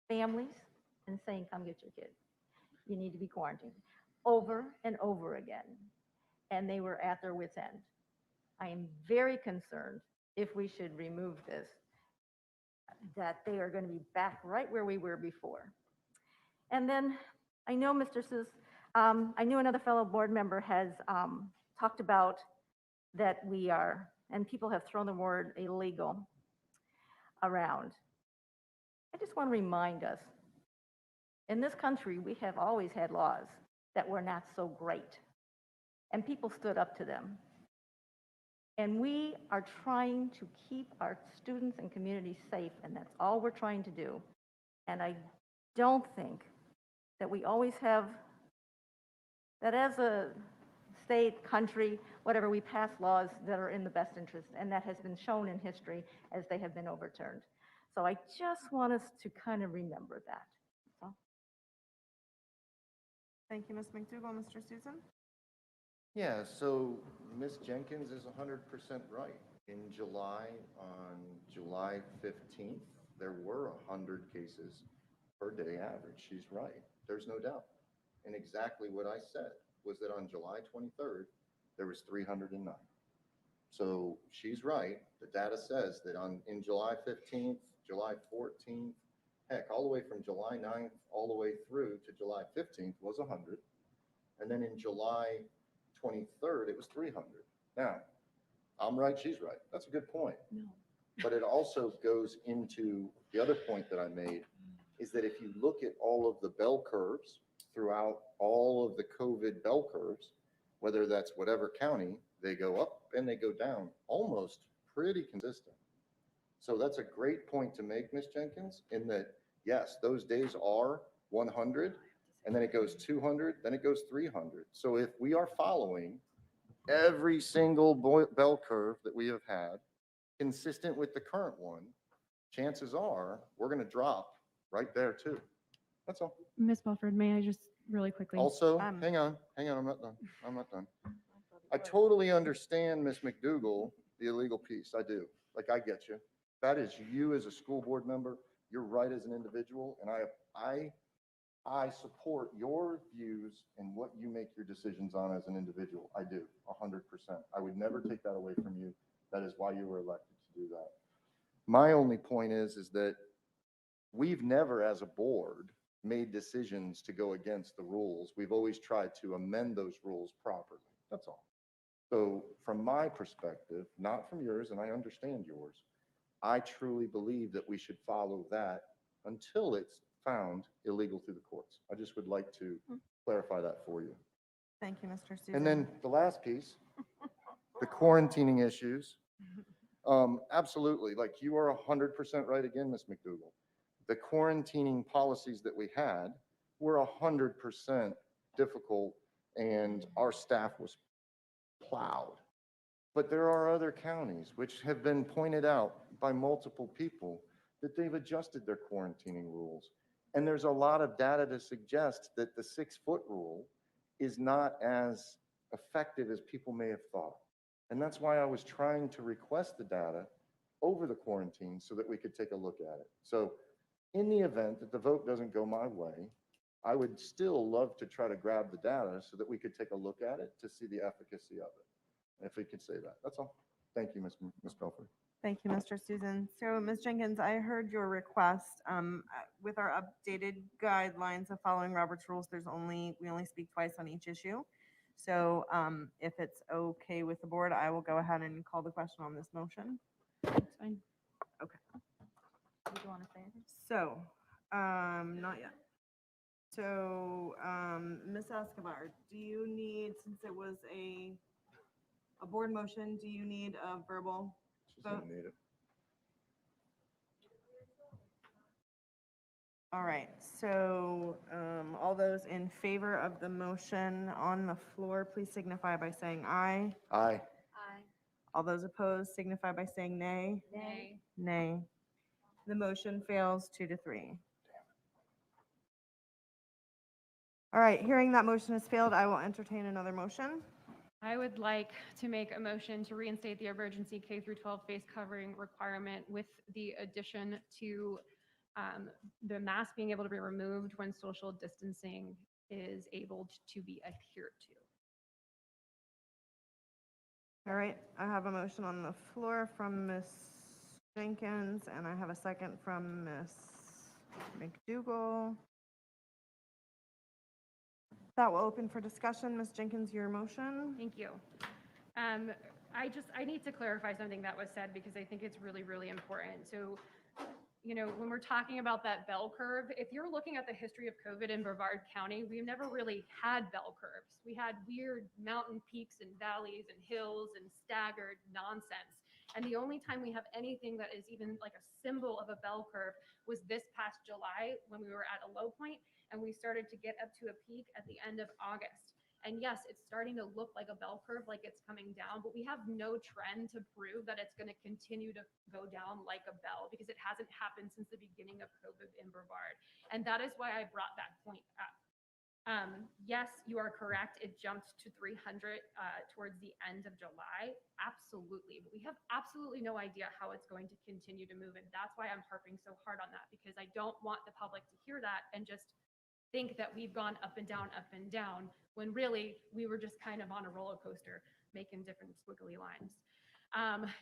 families and saying, come get your kids. You need to be quarantined, over and over again. And they were at their wits' end. I am very concerned if we should remove this, that they are going to be back right where we were before. And then I know Mr. Seuss, I knew another fellow board member has talked about that we are, and people have thrown the word illegal around. I just want to remind us, in this country, we have always had laws that were not so great, and people stood up to them. And we are trying to keep our students and communities safe, and that's all we're trying to do. And I don't think that we always have, that as a state, country, whatever, we pass laws that are in the best interest, and that has been shown in history as they have been overturned. So I just want us to kind of remember that. So.
Thank you, Ms. McDougall. Mr. Susan?
Yeah, so Ms. Jenkins is 100% right. In July, on July 15th, there were 100 cases per day average. She's right. There's no doubt. And exactly what I said was that on July 23rd, there was 309. So she's right. The data says that in July 15th, July 14th, heck, all the way from July 9th, all the way through to July 15th was 100. And then in July 23rd, it was 300. Now, I'm right, she's right. That's a good point.
No.
But it also goes into the other point that I made, is that if you look at all of the bell curves throughout all of the COVID bell curves, whether that's whatever county, they go up and they go down, almost pretty consistent. So that's a great point to make, Ms. Jenkins, in that, yes, those days are 100, and then it goes 200, then it goes 300. So if we are following every single bell curve that we have had, consistent with the current one, chances are we're going to drop right there too. That's all.
Ms. Belford, may I just really quickly?
Also, hang on, I'm not done. I'm not done. I totally understand, Ms. McDougall, the illegal piece. I do. Like, I get you. That is you as a school board member. You're right as an individual, and I support your views and what you make your decisions on as an individual. I do, 100%. I would never take that away from you. That is why you were elected to do that. My only point is that we've never, as a board, made decisions to go against the rules. We've always tried to amend those rules properly. That's all. So from my perspective, not from yours, and I understand yours, I truly believe that we should follow that until it's found illegal through the courts. I just would like to clarify that for you.
Thank you, Mr. Susan.
And then the last piece, the quarantining issues. Absolutely, like you are 100% right again, Ms. McDougall. The quarantining policies that we had were 100% difficult and our staff was plowed. But there are other counties which have been pointed out by multiple people that they've adjusted their quarantining rules. And there's a lot of data to suggest that the 6-foot rule is not as effective as people may have thought. And that's why I was trying to request the data over the quarantine so that we could take a look at it. So in the event that the vote doesn't go my way, I would still love to try to grab the data so that we could take a look at it to see the efficacy of it. If we could say that, that's all. Thank you, Ms. Belford.
Thank you, Mr. Susan. So, Ms. Jenkins, I heard your request. With our updated guidelines of following Robert's rules, we only speak twice on each issue. So if it's okay with the board, I will go ahead and call the question on this motion.
That's fine.
Okay.
Do you want to say anything?
So, not yet. So, Ms. Escobar, do you need, since it was a board motion, do you need a verbal vote?
Need it.
All right, so all those in favor of the motion on the floor, please signify by saying aye.
Aye.
Aye.
All those opposed signify by saying nay.
Nay.
Nay. The motion fails 2-3. All right, hearing that motion has failed, I will entertain another motion.
I would like to make a motion to reinstate the emergency K through 12 face covering requirement with the addition to the mask being able to be removed when social distancing is able to be adhered to.
All right, I have a motion on the floor from Ms. Jenkins, and I have a second from Ms. McDougall. That will open for discussion. Ms. Jenkins, your motion.
Thank you. I need to clarify something that was said because I think it's really, really important. So, when we're talking about that bell curve, if you're looking at the history of COVID in Brevard County, we've never really had bell curves. We had weird mountain peaks and valleys and hills and staggered nonsense. And the only time we have anything that is even like a symbol of a bell curve was this past July when we were at a low point and we started to get up to a peak at the end of August. And yes, it's starting to look like a bell curve, like it's coming down, but we have no trend to prove that it's going to continue to go down like a bell because it hasn't happened since the beginning of COVID in Brevard. And that is why I brought that point up. Yes, you are correct. It jumped to 300 towards the end of July. Absolutely. But we have absolutely no idea how it's going to continue to move. And that's why I'm harping so hard on that, because I don't want the public to hear that and just think that we've gone up and down, when really we were just kind of on a roller coaster making different squiggly lines.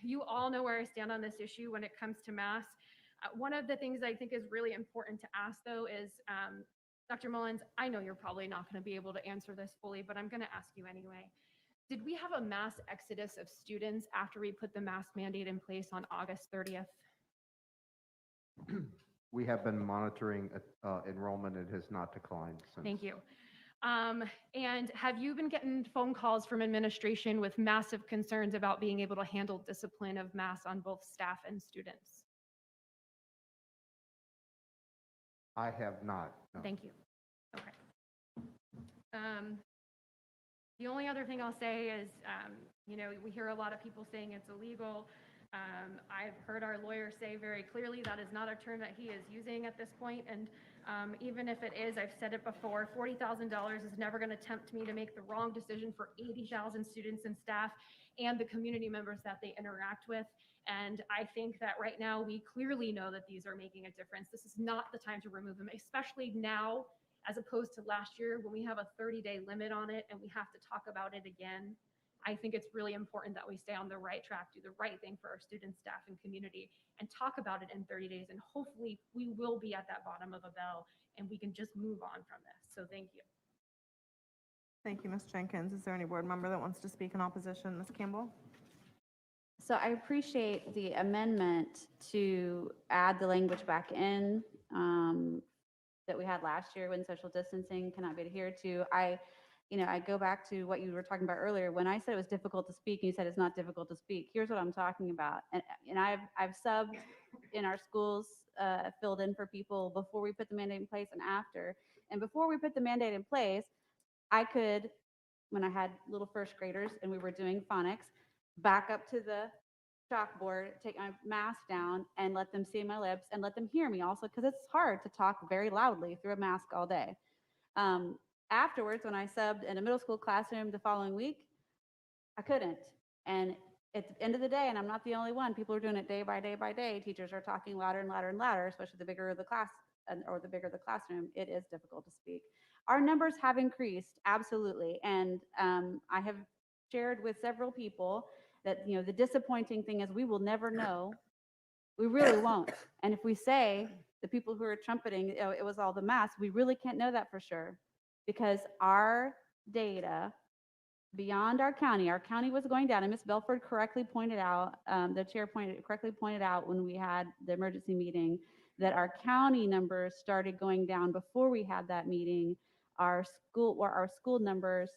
You all know where I stand on this issue when it comes to masks. One of the things I think is really important to ask, though, is Dr. Mullins, I know you're probably not going to be able to answer this fully, but I'm going to ask you anyway. Did we have a mass exodus of students after we put the mask mandate in place on August 30th?
We have been monitoring enrollment. It has not declined since.
Thank you. And have you been getting phone calls from administration with massive concerns about being able to handle discipline of masks on both staff and students?
I have not. No.
Thank you. Okay. The only other thing I'll say is, we hear a lot of people saying it's illegal. I've heard our lawyer say very clearly that is not a term that he is using at this point. And even if it is, I've said it before, $40,000 is never going to tempt me to make the wrong decision for 80,000 students and staff and the community members that they interact with. And I think that right now we clearly know that these are making a difference. This is not the time to remove them, especially now, as opposed to last year when we have a 30-day limit on it and we have to talk about it again. I think it's really important that we stay on the right track, do the right thing for our students, staff, and community, and talk about it in 30 days. And hopefully we will be at that bottom of a bell and we can just move on from this. So thank you.
Thank you, Ms. Jenkins. Is there any board member that wants to speak in opposition? Ms. Campbell?
So I appreciate the amendment to add the language back in that we had last year when social distancing cannot be adhered to. I go back to what you were talking about earlier. When I said it was difficult to speak, you said it's not difficult to speak. Here's what I'm talking about. And I've subbed in our schools, filled in for people before we put the mandate in place and after. And before we put the mandate in place, I could, when I had little first graders and we were doing phonics, back up to the chalkboard, take my mask down and let them see my lips and let them hear me also, because it's hard to talk very loudly through a mask all day. Afterwards, when I subbed in a middle school classroom the following week, I couldn't. And at the end of the day, and I'm not the only one, people are doing it day by day by day. Teachers are talking louder and louder and louder, especially the bigger the class or the bigger the classroom. It is difficult to speak. Our numbers have increased, absolutely. And I have shared with several people that, the disappointing thing is we will never know. We really won't. And if we say the people who are trumpeting, it was all the masks, we really can't know that for sure, because our data beyond our county was going down. And Ms. Belford correctly pointed out, the chair correctly pointed out when we had the emergency meeting that our county numbers started going down before we had that meeting. Our school numbers,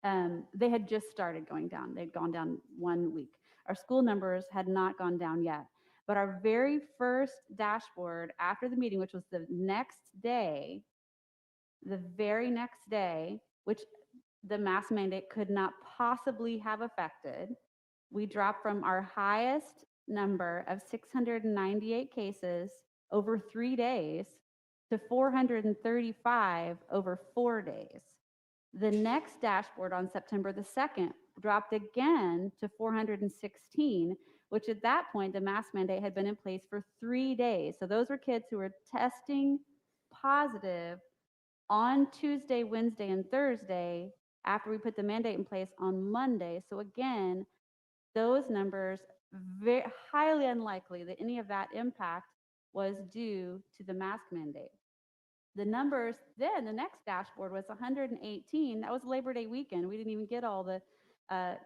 they had just started going down. They'd gone down 1 week. Our school numbers had not gone down yet. But our very first dashboard after the meeting, which was the very next day, which the mask mandate could not possibly have affected, we dropped from our highest number of 698 cases over 3 days to 435 over 4 days. The next dashboard on September the 2nd dropped again to 416, which at that point, the mask mandate had been in place for 3 days. So those were kids who were testing positive on Tuesday, Wednesday, and Thursday after we put the mandate in place on Monday. So again, those numbers, very highly unlikely that any of that impact was due to the mask mandate. The numbers then, the next dashboard was 118. That was Labor Day weekend. We didn't even get all the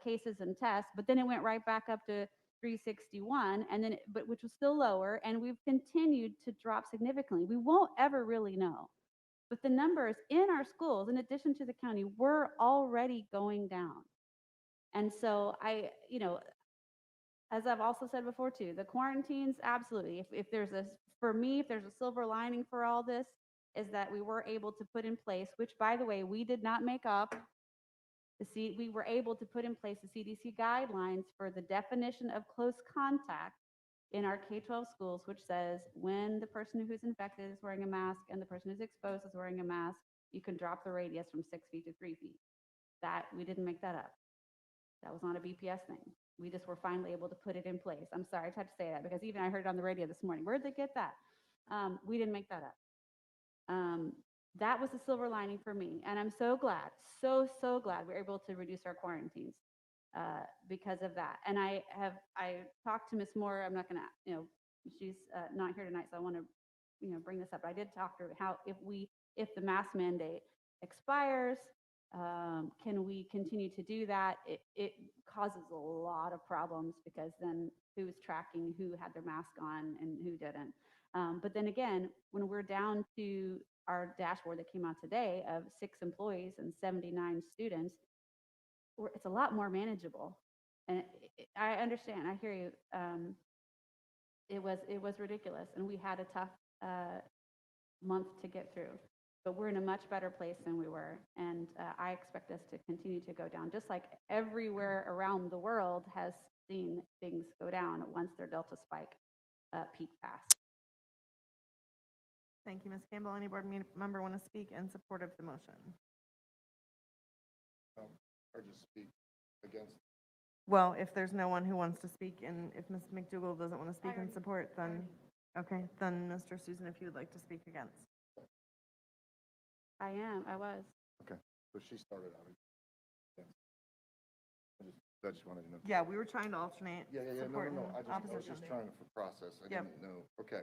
cases and tests, but then it went right back up to 361, and then which was still lower, and we've continued to drop significantly. We won't ever really know. But the numbers in our schools, in addition to the county, were already going down. And so as I've also said before too, the quarantines, absolutely. If there's a silver lining for all this, is that we were able to put in place, which by the way, we did not make up. We were able to put in place the CDC guidelines for the definition of close contact in our K-12 schools, which says when the person who's infected is wearing a mask and the person who's exposed is wearing a mask, you can drop the radius from 6 feet to 3 feet. That, we didn't make that up. That was not a BPS thing. We just were finally able to put it in place. I'm sorry, I had to say that because even I heard it on the radio this morning. Where'd they get that? We didn't make that up. That was the silver lining for me. And I'm so glad, so glad we're able to reduce our quarantines because of that. And I talked to Ms. Moore. I'm not going to, she's not here tonight, so I want to, bring this up. I did talk to her how if the mask mandate expires, can we continue to do that? It causes a lot of problems because then who's tracking who had their mask on and who didn't. But then again, when we're down to our dashboard that came out today of 6 employees and 79 students, it's a lot more manageable. And I understand, I hear you. It was ridiculous, and we had a tough month to get through. But we're in a much better place than we were, and I expect us to continue to go down, just like everywhere around the world has seen things go down once their Delta spike peaked fast.
Thank you, Ms. Campbell. Any board member want to speak in support of the motion?
Or just speak against?
Well, if there's no one who wants to speak, and if Ms. McDougall doesn't want to speak in support, then, okay, then Mr. Susan, if you would like to speak against.
I was.
Okay, so she started out. I just wanted to know.
Yeah, we were trying to alternate
Yeah, no,
support
no, no,
and
I was
opposition.
just trying to process, I
Yep.
didn't know, okay.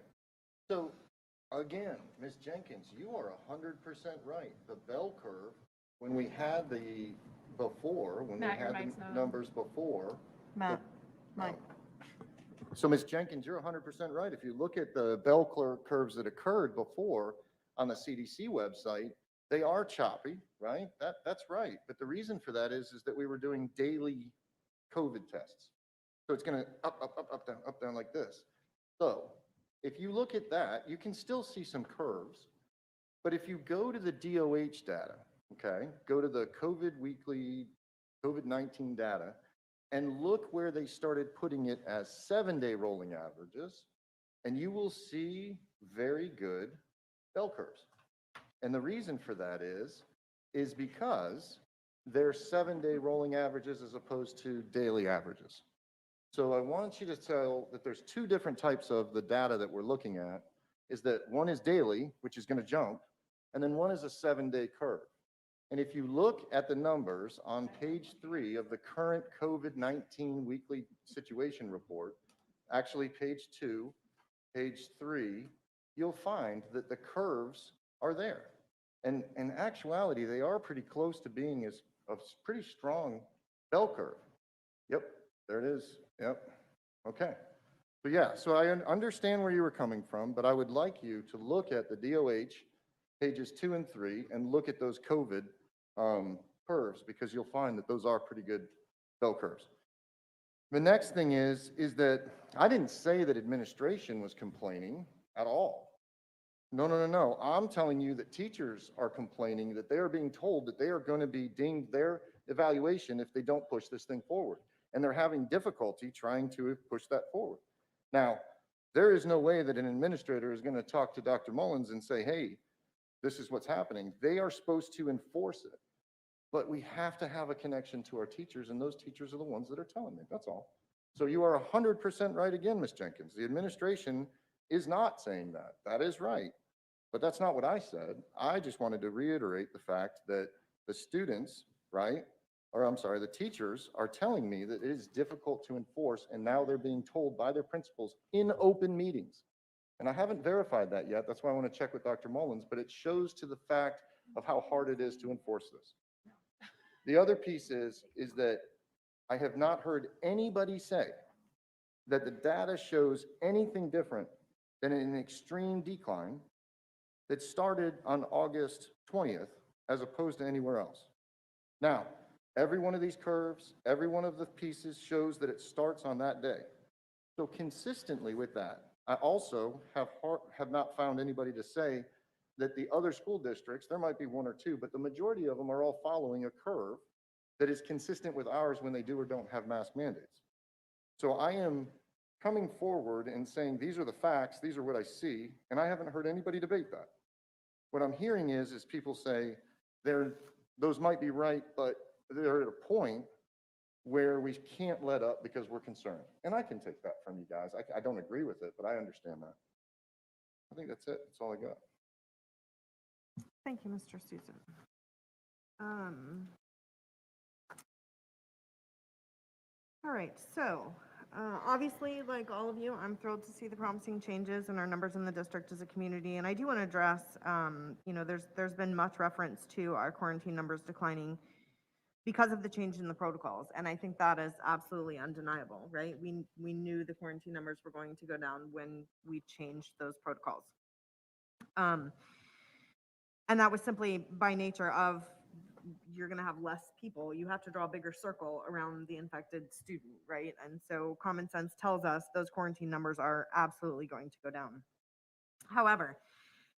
So, again, Ms. Jenkins, you are 100% right. The bell curve, when we had the, before, when we
Matt, your
had
mic's
the
not on.
numbers before.
Matt,
the-
Mike.
So, Ms. Jenkins, you're 100% right. If you look at the bell curves that occurred before on the CDC website, they are choppy, right? That's right. But the reason for that is that we were doing daily COVID tests. So it's going to up, down like this. So if you look at that, you can still see some curves. But if you go to the DOH data, okay, go to the COVID weekly COVID-19 data and look where they started putting it as 7-day rolling averages, and you will see very good bell curves. And the reason for that is because they're 7-day rolling averages as opposed to daily averages. So I want you to tell that there's two different types of the data that we're looking at, is that one is daily, which is going to jump, and then one is a 7-day curve. And if you look at the numbers on page 3 of the current COVID-19 weekly situation report, actually page 2, page 3, you'll find that the curves are there. And in actuality, they are pretty close to being a pretty strong bell curve. Yep, there it is. Yep. Okay. So yeah, so I understand where you were coming from, but I would like you to look at the DOH pages 2 and 3 and look at those COVID curves, because you'll find that those are pretty good bell curves. The next thing is that I didn't say that administration was complaining at all. No. I'm telling you that teachers are complaining that they are being told that they are going to be deemed their evaluation if they don't push this thing forward. And they're having difficulty trying to push that forward. Now, there is no way that an administrator is going to talk to Dr. Mullins and say, hey, this is what's happening. They are supposed to enforce it. But we have to have a connection to our teachers, and those teachers are the ones that are telling me. That's all. So you are 100% right again, Ms. Jenkins. The administration is not saying that. That is right. But that's not what I said. I just wanted to reiterate the fact that the students, right, or I'm sorry, the teachers are telling me that it is difficult to enforce, and now they're being told by their principals in open meetings. And I haven't verified that yet. That's why I want to check with Dr. Mullins, but it shows to the fact of how hard it is to enforce this. The other piece is that I have not heard anybody say that the data shows anything different than an extreme decline that started on August 20th as opposed to anywhere else. Now, every one of these curves, every one of the pieces shows that it starts on that day. So consistently with that, I also have not found anybody to say that the other school districts, there might be one or two, but the majority of them are all following a curve that is consistent with ours when they do or don't have mask mandates. So I am coming forward and saying, these are the facts, these are what I see, and I haven't heard anybody debate that. What I'm hearing is people say, those might be right, but they're at a point where we can't let up because we're concerned. And I can take that from you guys. I don't agree with it, but I understand that. I think that's it. That's all I got.
Thank you, Mr. Souza. All right, so obviously, like all of you, I'm thrilled to see the promising changes in our numbers in the district as a community. And I do want to address, there's been much reference to our quarantine numbers declining because of the change in the protocols. And I think that is absolutely undeniable, right? We knew the quarantine numbers were going to go down when we changed those protocols. And that was simply by nature of you're going to have less people. You have to draw a bigger circle around the infected student, right? And so common sense tells us those quarantine numbers are absolutely going to go down. However,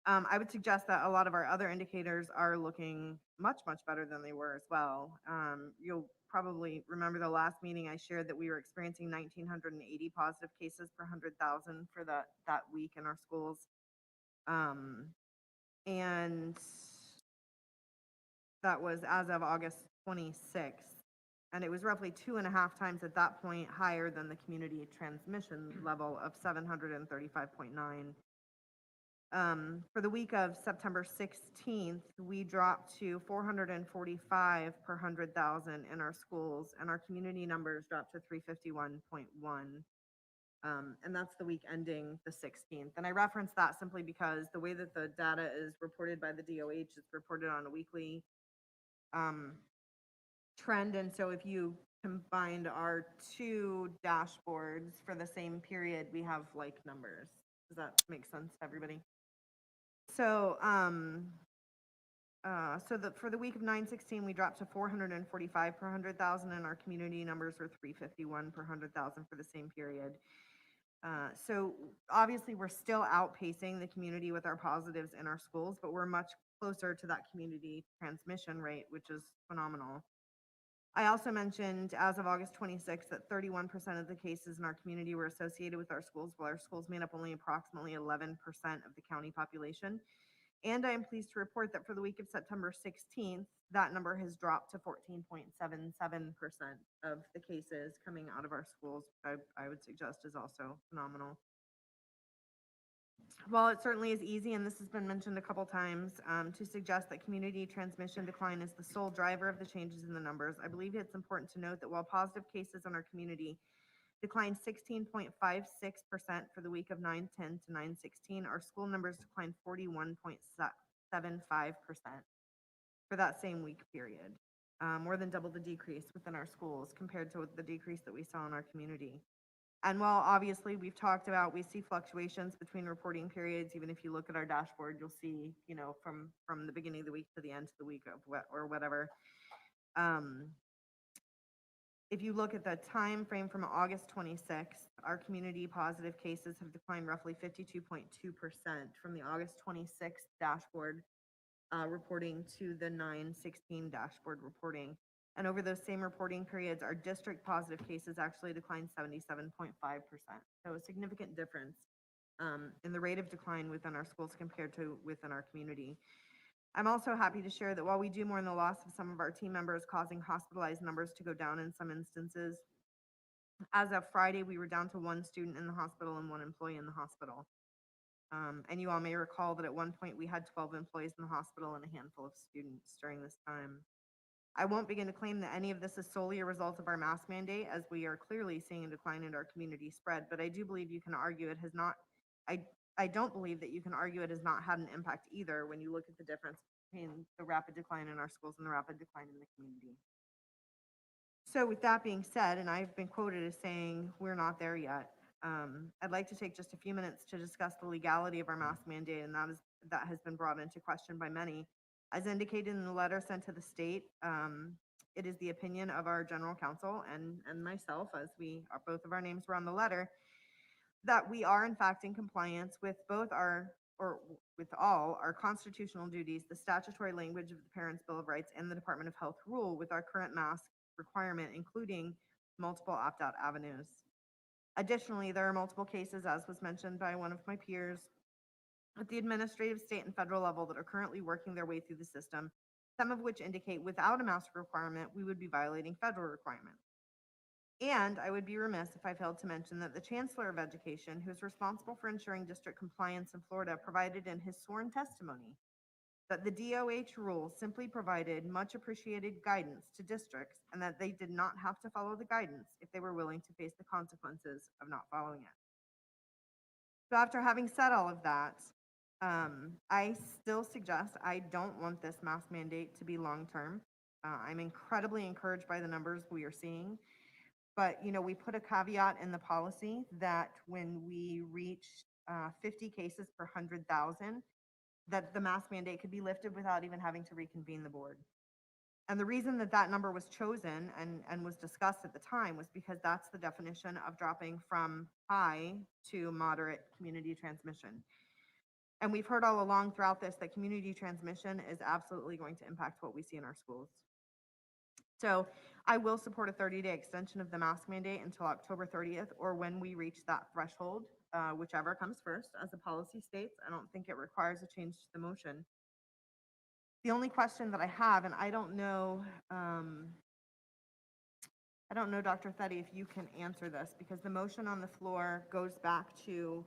I would suggest that a lot of our other indicators are looking much, much better than they were as well. You'll probably remember the last meeting I shared that we were experiencing 1,980 positive cases per 100,000 for that week in our schools. And that was as of August 26th. And it was roughly 2.5 times at that point higher than the community transmission level of 735.9 For the week of September 16th, we dropped to 445 per 100,000 in our schools, and our community numbers dropped to 351.1. And that's the week ending the 16th. And I reference that simply because the way that the data is reported by the DOH, it's reported on a weekly trend. And so if you combined our two dashboards for the same period, we have like numbers. Does that make sense to everybody? So, for the week of 9/16, we dropped to 445 per 100,000, and our community numbers were 351 per 100,000 for the same period. So obviously, we're still outpacing the community with our positives in our schools, but we're much closer to that community transmission rate, which is phenomenal. I also mentioned, as of August 26th, that 31% of the cases in our community were associated with our schools, while our schools made up only approximately 11% of the county population. And I am pleased to report that for the week of September 16th, that number has dropped to 14.77% of the cases coming out of our schools, which I would suggest is also phenomenal. While it certainly is easy, and this has been mentioned a couple times, to suggest that community transmission decline is the sole driver of the changes in the numbers, I believe it's important to note that while positive cases in our community declined 16.56% for the week of 9/10 to 9/16, our school numbers declined 41.75% for that same week period, more than double the decrease within our schools compared to the decrease that we saw in our community. And while obviously we see fluctuations between reporting periods, even if you look at our dashboard, you'll see, from the beginning of the week to the end of the week or whatever. If you look at the time frame from August 26th, our community positive cases have declined roughly 52.2% from the August 26th dashboard reporting to the 9/16 dashboard reporting. And over those same reporting periods, our district positive cases actually declined 77.5%. So a significant difference in the rate of decline within our schools compared to within our community. I'm also happy to share that while we do mourn the loss of some of our team members, causing hospitalized numbers to go down in some instances, as of Friday, we were down to 1 student in the hospital and 1 employee in the hospital. And you all may recall that at one point we had 12 employees in the hospital and a handful of students during this time. I won't begin to claim that any of this is solely a result of our mask mandate, as we are clearly seeing a decline in our community spread, but I do believe you can argue it has not, I don't believe that you can argue it has not had an impact either when you look at the difference between the rapid decline in our schools and the rapid decline in the community. So with that being said, and I've been quoted as saying we're not there yet, I'd like to take just a few minutes to discuss the legality of our mask mandate, and that has been brought into question by many. As indicated in the letter sent to the state, it is the opinion of our general counsel and myself, as both of our names were on the letter, that we are in fact in compliance with with all our constitutional duties, the statutory language of the Parents' Bill of Rights, and the Department of Health rule with our current mask requirement, including multiple opt-out avenues. Additionally, there are multiple cases, as was mentioned by one of my peers, at the administrative, state, and federal level that are currently working their way through the system, some of which indicate without a mask requirement, we would be violating federal requirements. And I would be remiss if I failed to mention that the Chancellor of Education, who is responsible for ensuring district compliance in Florida, provided in his sworn testimony that the DOH rule simply provided much appreciated guidance to districts and that they did not have to follow the guidance if they were willing to face the consequences of not following it. So after having said all of that, I still suggest I don't want this mask mandate to be long-term. I'm incredibly encouraged by the numbers we are seeing, but we put a caveat in the policy that when we reach 50 cases per 100,000, that the mask mandate could be lifted without even having to reconvene the board. And the reason that that number was chosen and was discussed at the time was because that's the definition of dropping from high to moderate community transmission. And we've heard all along throughout this that community transmission is absolutely going to impact what we see in our schools. So I will support a 30-day extension of the mask mandate until October 30th, or when we reach that threshold, whichever comes first, as the policy states. I don't think it requires a change to the motion. The only question that I have, and I don't know, Dr. Theddy, if you can answer this, because the motion on the floor goes back to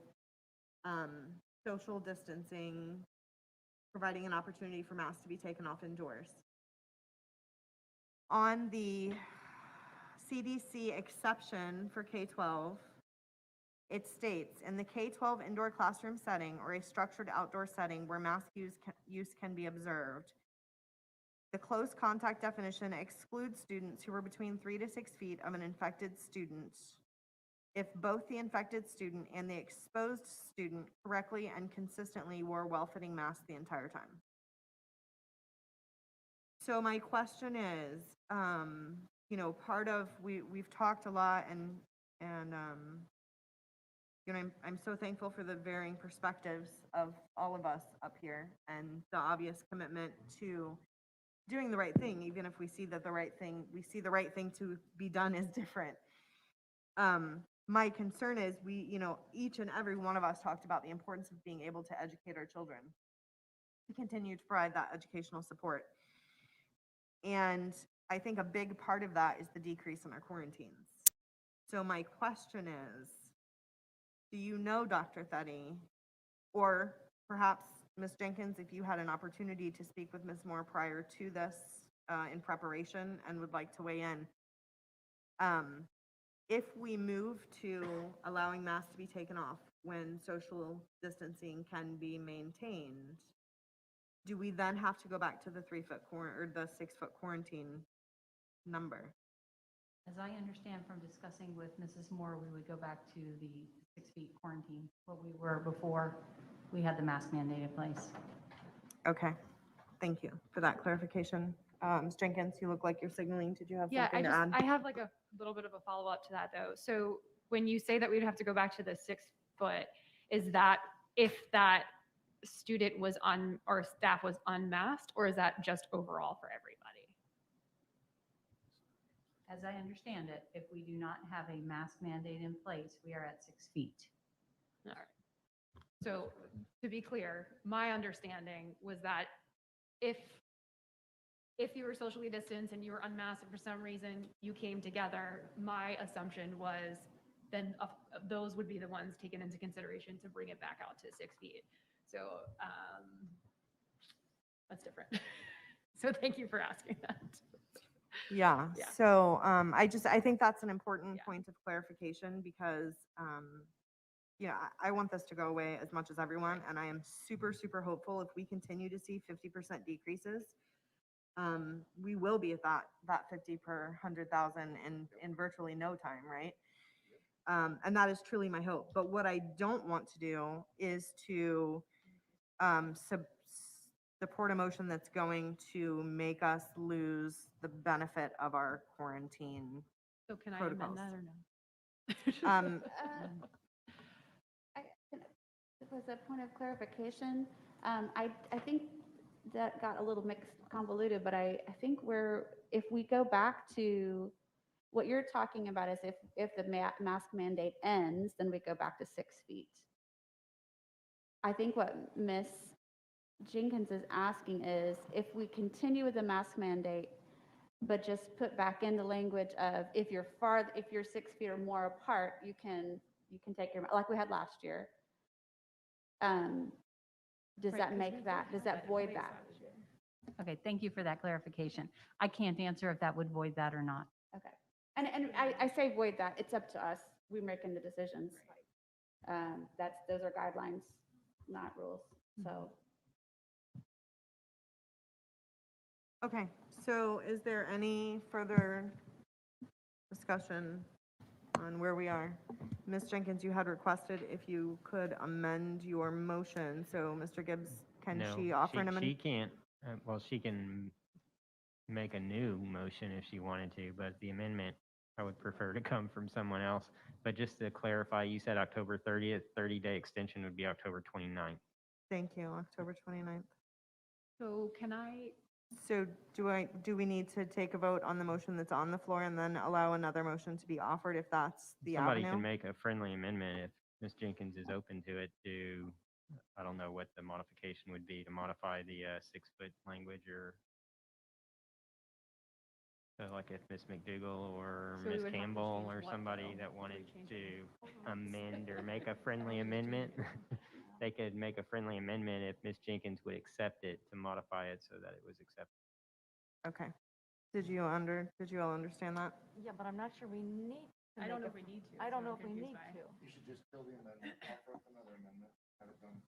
social distancing, providing an opportunity for masks to be taken off indoors. On the CDC exception for K-12, it states, in the K-12 indoor classroom setting or a structured outdoor setting where mask use can be observed, the close contact definition excludes students who are between 3 to 6 feet of an infected student if both the infected student and the exposed student correctly and consistently wore well-fitting masks the entire time. So my question is, you know, part of, we've talked a lot and you know, I'm so thankful for the varying perspectives of all of us up here and the obvious commitment to doing the right thing, even if we see that the right thing to be done is different. My concern is you know, each and every one of us talked about the importance of being able to educate our children, to continue to provide that educational support. And I think a big part of that is the decrease in our quarantines. So my question is, do you know, Dr. Theddy, or perhaps Ms. Jenkins, if you had an opportunity to speak with Ms. Moore prior to this in preparation and would like to weigh in, if we move to allowing masks to be taken off when social distancing can be maintained, do we then have to go back to the 3-foot or the 6-foot quarantine number?
As I understand from discussing with Mrs. Moore, we would go back to the 6 feet quarantine, what we were before we had the mask mandate in place.
Okay, thank you for that clarification. Ms. Jenkins, you look like you're signaling. Did you have
Yeah,
something to add?
I have like a little bit of a follow-up to that though. So when you say that we'd have to go back to the 6 foot, is that if that student was on, or staff was unmasked, or is that just overall for everybody?
As I understand it, if we do not have a mask mandate in place, we are at 6 feet.
All right. So to be clear, my understanding was that if you were socially distanced and you were unmasked and for some reason you came together, my assumption was then those would be the ones taken into consideration to bring it back out to 6 feet. So that's different. So thank you for asking that.
Yeah,
Yeah.
so I think that's an important point of clarification because you know, I want this to go away as much as everyone, and I am super, super hopeful if we continue to see 50% decreases, we will be at that 50 per 100,000 in virtually no time, right? And that is truly my hope. But what I don't want to do is to support a motion that's going to make us lose the benefit of our quarantine
So can I
protocols.
amend that or no?
Was a point of clarification. I think that got a little mixed, convoluted, but I think if we go back to what you're talking about is if the mask mandate ends, then we go back to 6 feet. I think what Ms. Jenkins is asking is if we continue with the mask mandate, but just put back in the language of if you're 6 feet or more apart, you can take your, like we had last year. Does that void that?
Okay, thank you for that clarification. I can't answer if that would void that or not.
Okay. And I say void that, it's up to us. We're making the decisions. Those are guidelines, not rules. So.
Okay, so is there any further discussion on where we are? Ms. Jenkins, you had requested if you could amend your motion. So Mr. Gibbs, can she offer an amendment?
She can't, well, she can make a new motion if she wanted to, but the amendment, I would prefer to come from someone else. But just to clarify, you said October 30th, 30-day extension would be October 29th.
Thank you, October 29th.
So can I?
So do we need to take a vote on the motion that's on the floor and then allow another motion to be offered if that's the
Somebody
avenue?
can make a friendly amendment if Ms. Jenkins is open to it to, I don't know what the modification would be, to modify the 6-foot language, or so like if Ms. McDougall or
So we
Ms.
would have to
Campbell
change
or
what,
somebody
though?
that
What would
wanted
change
to
it?
amend or make a friendly amendment. they could make a friendly amendment if Ms. Jenkins would accept it to modify it so that it was accepted.
Okay. Did you all understand that?
Yeah, but I'm not sure we need to
I don't know
make
if we need to.
I
That's
don't
what
know
I'm
if we
confused
need
by.
to.
You should just kill the amendment, offer up another amendment, have it done.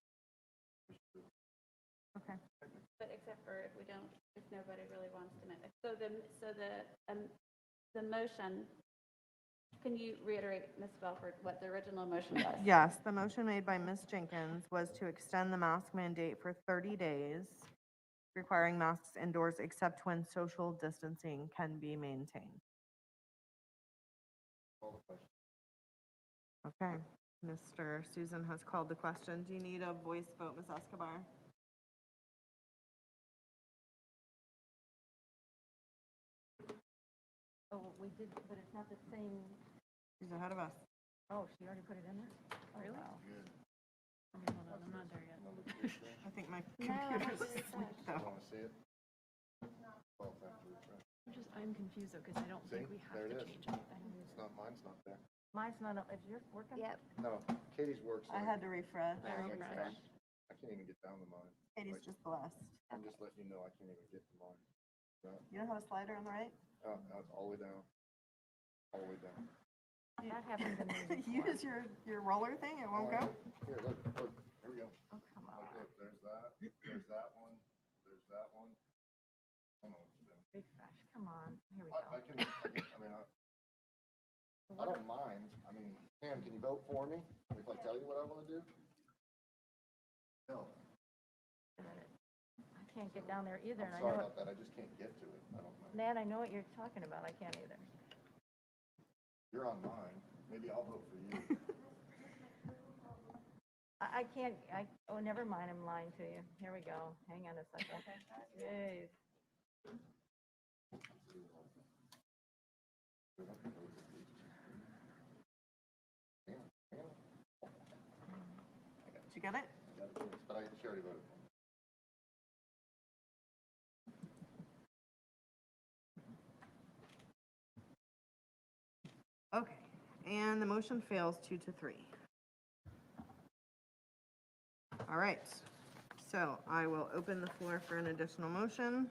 Okay.
But except for if we don't, if nobody really wants to make, the motion, can you reiterate, Ms. Belford, what the original motion was?
Yes, the motion made by Ms. Jenkins was to extend the mask mandate for 30 days, requiring masks indoors except when social distancing can be maintained. Okay, Mr. Susan has called the question. Do you need a voice vote, Ms. Escobar?
Oh, we did, but it's not the same.
She's ahead of us.
Oh, she already put it in there? Oh,
Really?
wow.
Hold on, I'm not there yet.
I think my
No, I
computer's
don't think
asleep
so.
though.
Want to see it? Well, it's after refresh.
I'm confused though, because I don't
See?
think we have
There
to
it is.
change anything.
It's not, mine's not there.
Mine's not, is yours working?
Yep.
No, Katie's works.
I
like-
had to refresh.
I refreshed.
I can't even get down to mine.
Katie's just blessed.
I'm just letting you know I can't even get to mine.
You don't have a slider on the right?
Oh, no, it's all the way down. All the way down.
That hasn't been moving for
Use your roller thing, it won't go?
Here, look, here we go.
Oh, come on.
Look, there's that one, there's that one. I don't know what to do.
Refresh, come on. Here we
I
go.
I don't mind. I mean, Pam, can you vote for me if I tell you what I want to do? No.
I can't get down there either, and
I'm
I
sorry
know
about that. I just can't get to it. I don't know.
Nat, I know what you're talking about. I can't either.
You're on mine. Maybe I'll vote for you.
I can't, oh, never mind, I'm lying to you. Here we go. Hang on a second. Jeez.
Did you get it?
But she already voted.
Okay, and the motion fails 2-3. All right, so I will open the floor for an additional motion.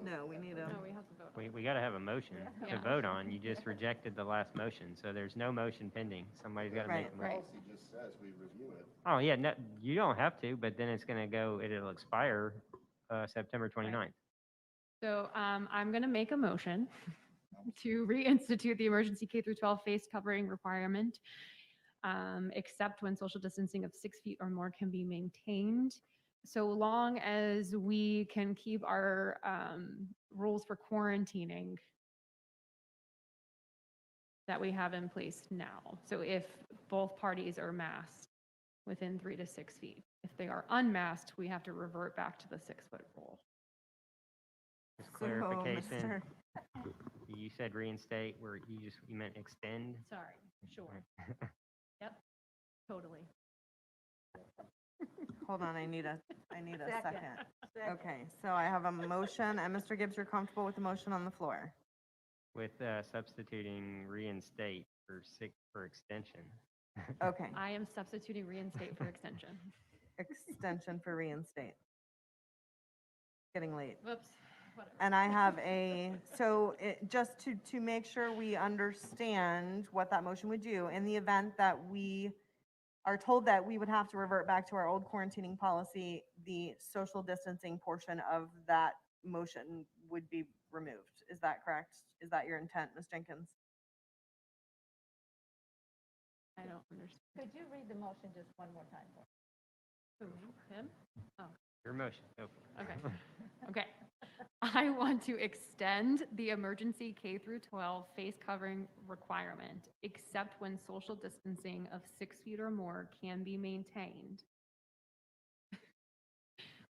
No, we need a.
No, we have to vote.
We got to have a motion to
Yeah.
vote on. You just rejected the last motion, so there's no motion pending. Somebody's got to make a motion.
Policy just says we review it.
Oh, yeah, no, you don't have to, but then it's going to go, it'll expire September 29th.
So I'm going to make a motion to reinstitute the emergency K through 12 face covering requirement, except when social distancing of 6 feet or more can be maintained, so long as we can keep our rules for quarantining that we have in place now. So if both parties are masked within 3 to 6 feet. If they are unmasked, we have to revert back to the 6-foot rule.
Just
So,
clarification, you said reinstate, where you meant extend?
Sorry, sure. Yep, totally.
Hold on, I need a second.
Second.
Okay, so I have a motion, and Mr. Gibbs, you're comfortable with the motion on the floor?
With substituting reinstate for extension.
Okay,
I am substituting reinstate for extension.
extension for reinstate. Getting late.
Whoops, whatever.
And I have just to make sure we understand what that motion would do, in the event that we are told that we would have to revert back to our old quarantining policy, the social distancing portion of that motion would be removed. Is that correct? Is that your intent, Ms. Jenkins?
I don't understand.
Could you read the motion just one more time for me?
Who, him? Oh,
Your motion, go for it.
okay. Okay. I want to extend the emergency K through 12 face covering requirement, except when social distancing of 6 feet or more can be maintained,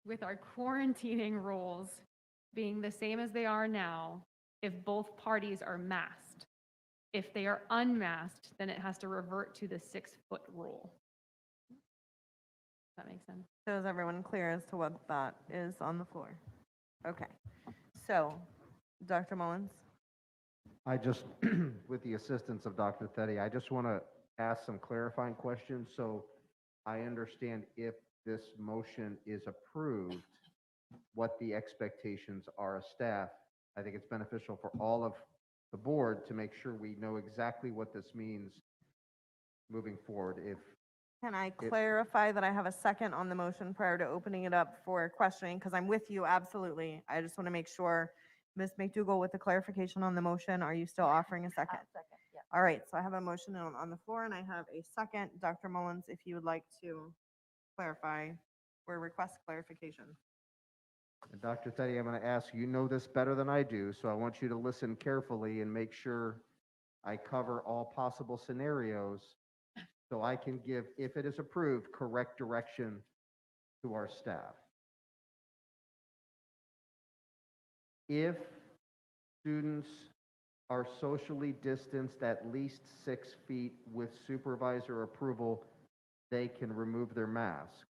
with our quarantining rules being the same as they are now if both parties are masked. If they are unmasked, then it has to revert to the 6-foot rule. Does that make sense?
So is everyone clear as to what that is on the floor? Okay, so, Dr. Mullins?
I just, with the assistance of Dr. Teddy, I just want to ask some clarifying questions so I understand if this motion is approved, what the expectations are of staff. I think it's beneficial for all of the board to make sure we know exactly what this means moving forward.
Can I clarify that I have a second on the motion prior to opening it up for questioning? Because I'm with you, absolutely. I just want to make sure, Ms. McDougall, with the clarification on the motion, are you still offering a second?
Second, yeah.
All right, so I have a motion on the floor and I have a second. Dr. Mullins, if you would like to clarify or request clarification.
And Dr. Teddy, I'm going to ask, you know this better than I do, so I want you to listen carefully and make sure I cover all possible scenarios so I can give, if it is approved, correct direction to our staff. If students are socially distanced at least 6 feet with supervisor approval, they can remove their mask.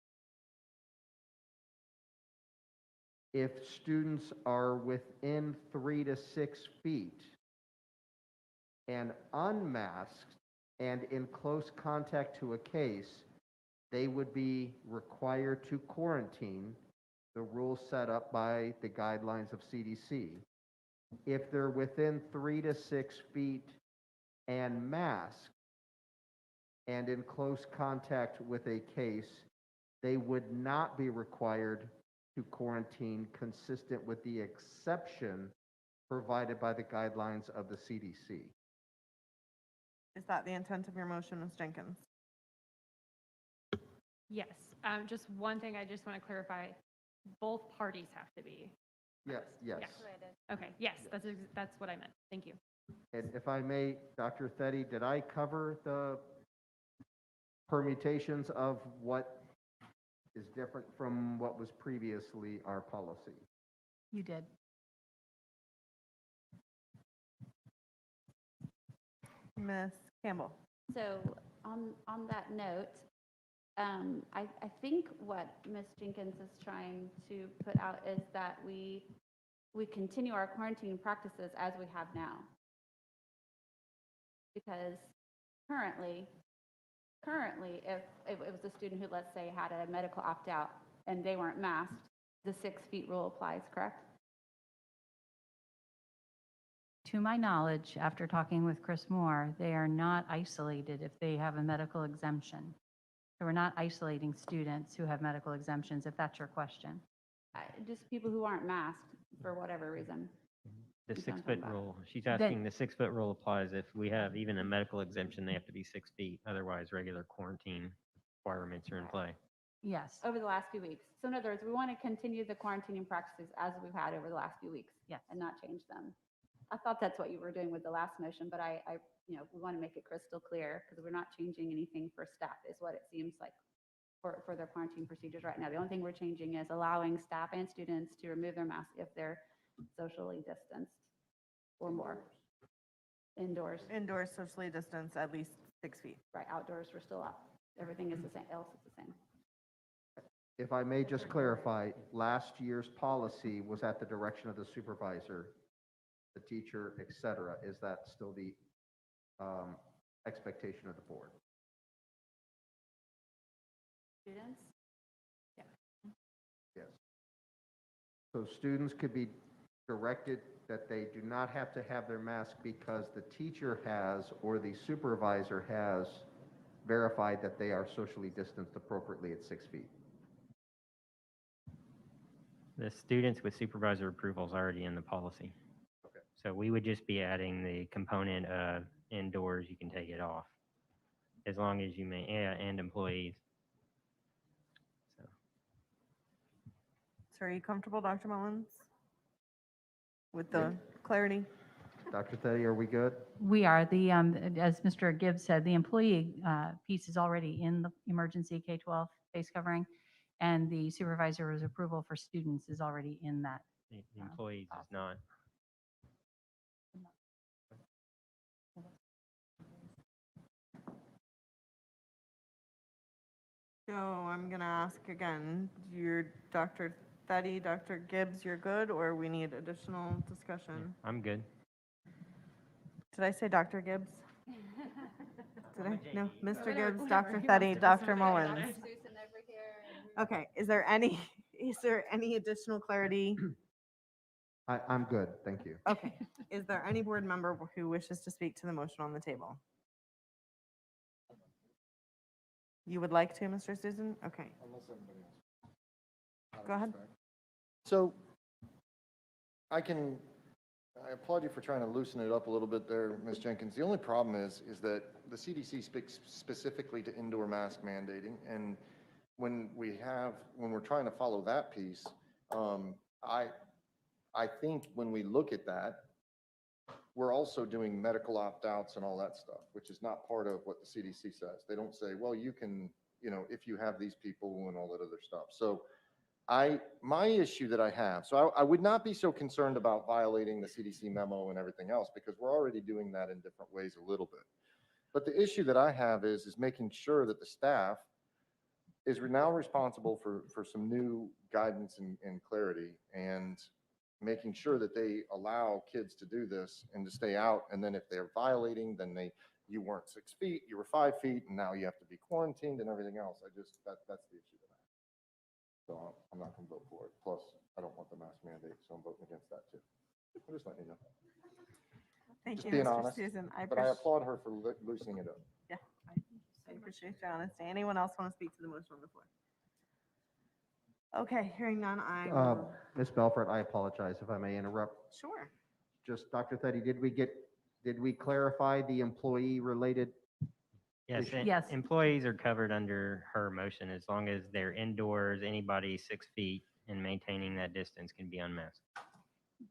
If students are within 3 to 6 feet and unmasked and in close contact to a case, they would be required to quarantine, the rules set up by the guidelines of CDC. If they're within 3 to 6 feet and masked and in close contact with a case, they would not be required to quarantine, consistent with the exception provided by the guidelines of the CDC.
Is that the intent of your motion, Ms. Jenkins?
Yes. Just one thing I just want to clarify. Both parties have to be.
Yes, yes.
Okay, yes, that's what I meant. Thank you.
And if I may, Dr. Teddy, did I cover the permutations of what is different from what was previously our policy?
You did.
Ms. Campbell.
So on that note, I think what Ms. Jenkins is trying to put out is that we continue our quarantine practices as we have now. Because currently, if it was a student who, let's say, had a medical opt-out and they weren't masked, the 6 feet rule applies, correct?
To my knowledge, after talking with Chris Moore, they are not isolated if they have a medical exemption. So we're not isolating students who have medical exemptions, if that's your question.
Just people who aren't masked for whatever reason.
The
That's what I'm
6-foot
talking about.
rule, she's asking the 6-foot rule applies if we have even a medical exemption, they have to be 6 feet. Otherwise, regular quarantine requirements are in play.
Yes.
Over the last few weeks. So in other words, we want to continue the quarantining practices as we've had over the last few weeks.
Yes.
And not change them. I thought that's what you were doing with the last motion, but I we want to make it crystal clear because we're not changing anything for staff is what it seems like for their quarantine procedures right now. The only thing we're changing is allowing staff and students to remove their masks if they're socially distanced or more. Indoors.
Indoors, socially distanced, at least 6 feet.
Right, outdoors, we're still up. Everything is the same, else is the same.
If I may just clarify, last year's policy was at the direction of the supervisor, the teacher, et cetera. Is that still the expectation of the board?
Students? Yeah.
Yes. So students could be directed that they do not have to have their mask because the teacher has or the supervisor has verified that they are socially distanced appropriately at 6 feet.
The students with supervisor approval is already in the policy.
Okay.
So we would just be adding the component of indoors, you can take it off. As long as you may, and employees.
So are you comfortable, Dr. Mullins? With the clarity?
Dr. Teddy, are we good?
We are. As Mr. Gibbs said, the employee piece is already in the emergency K-12 face covering, and the supervisor's approval for students is already in that.
The employees is not.
So I'm going to ask again, you're Dr. Theddy, Dr. Gibbs, you're good, or we need additional discussion?
I'm good.
Did I say Dr. Gibbs? Did I? No, Mr. Gibbs,
whatever
Dr.
he wants
Fetty,
to
Dr.
say.
Mullins. Okay, is there any additional clarity?
I'm good, thank you.
Okay, is there any board member who wishes to speak to the motion on the table? You would like to, Mr. Susan? Okay, go ahead.
So I applaud you for trying to loosen it up a little bit there, Ms. Jenkins. The only problem is that the CDC speaks specifically to indoor mask mandating. And when we're trying to follow that piece, I think when we look at that, we're also doing medical opt-outs and all that stuff, which is not part of what the CDC says. They don't say, well, you can, if you have these people and all that other stuff. So my issue that I have, so I would not be so concerned about violating the CDC memo and everything else, because we're already doing that in different ways a little bit. But the issue that I have is making sure that the staff is now responsible for some new guidance and clarity, and making sure that they allow kids to do this and to stay out. And then if they're violating, then you weren't 6 feet, you were 5 feet, and now you have to be quarantined and everything else. That's the issue that I have. So I'm not going to vote for it. Plus, I don't want the mask mandate, so I'm voting against that too. I'm just letting you know.
Thank
Just
you,
being
Mr.
honest,
Susan.
but I applaud her for loosening it up.
Yeah, I appreciate your honesty. Anyone else want to speak to the motion on the floor? Okay, hearing none, I will.
Ms. Belfort, I apologize if I may interrupt.
Sure.
Just, Dr. Theddy, did we clarify the employee-related?
Yes,
issue?
Yes.
employees are covered under her motion as long as they're indoors, anybody 6 feet and maintaining that distance can be unmasked.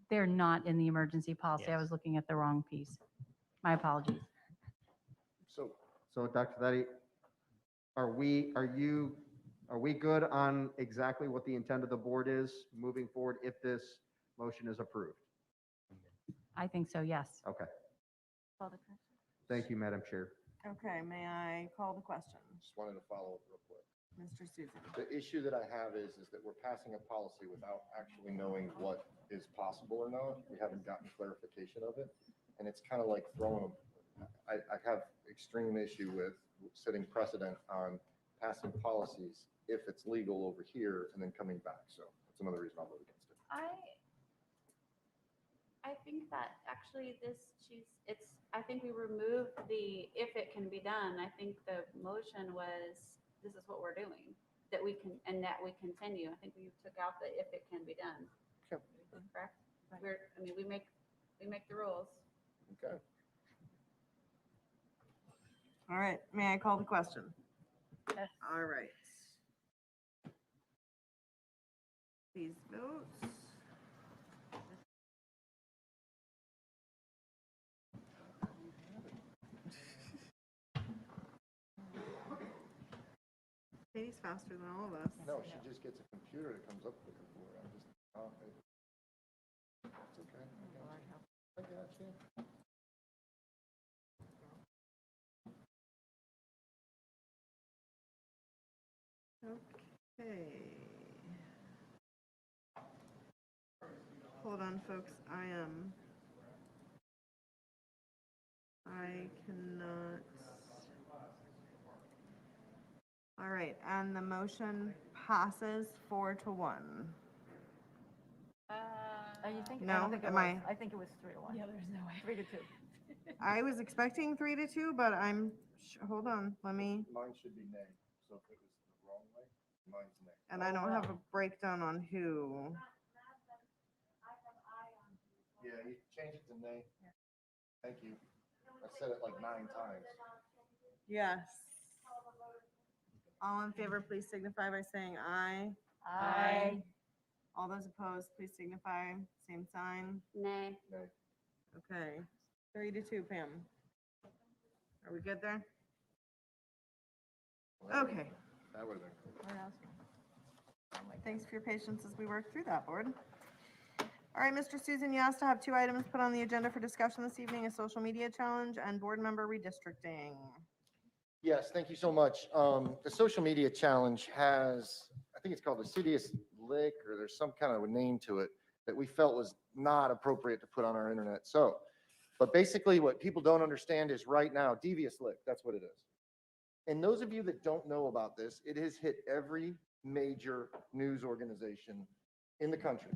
They're not in the emergency policy. I
Yes.
was looking at the wrong piece. My apologies.
So Dr. Theddy, are we good on exactly what the intent of the board is moving forward if this motion is approved?
I think so, yes.
Okay. Thank you, Madam Chair.
Okay, may I call the question?
Just wanted to follow up real quick.
Mr. Susan.
The issue that I have is that we're passing a policy without actually knowing what is possible or not. We haven't gotten clarification of it. And it's kind of like I have extreme issue with setting precedent on passing policies if it's legal over here and then coming back. So that's another reason I'll vote against it.
I think that actually I think we removed the if it can be done. I think the motion was, this is what we're doing, that we can, and that we continue. I think we took out the if it can be done.
Okay.
Correct? We make the rules.
Okay.
All right, may I call the question?
Yes.
All right. Please vote. Katie's faster than all of us.
No, she just gets a computer that comes up quicker for her. It's okay. I got you.
Okay. Hold on, folks. I cannot. All right, and the motion passes 4-1.
You think?
No,
I don't think it
am
was.
I-
I think it was 3-1.
Yeah, there's no way.
3-2.
I was expecting 3-2, but hold on, let me,
Mine should be nay. So if it was the wrong way, mine's nay.
and I don't have a breakdown on who.
Yeah, you change it to nay. Thank you. I said it like 9 times.
Yes. All in favor, please signify by saying aye.
Aye.
All those opposed, please signify, same sign.
Nay.
Nay.
Okay, 3-2, Pam. Are we good there? Okay.
That would have been cool.
Thanks for your patience as we work through that, board. All right, Mr. Susan, you asked to have 2 items put on the agenda for discussion this evening, a social media challenge and board member redistricting.
Yes, thank you so much. The social media challenge has, I think it's called the Citius Lick, or there's some kind of a name to it, that we felt was not appropriate to put on our internet. So But basically what people don't understand is right now, devious lick, that's what it is. And those of you that don't know about this, it has hit every major news organization in the country.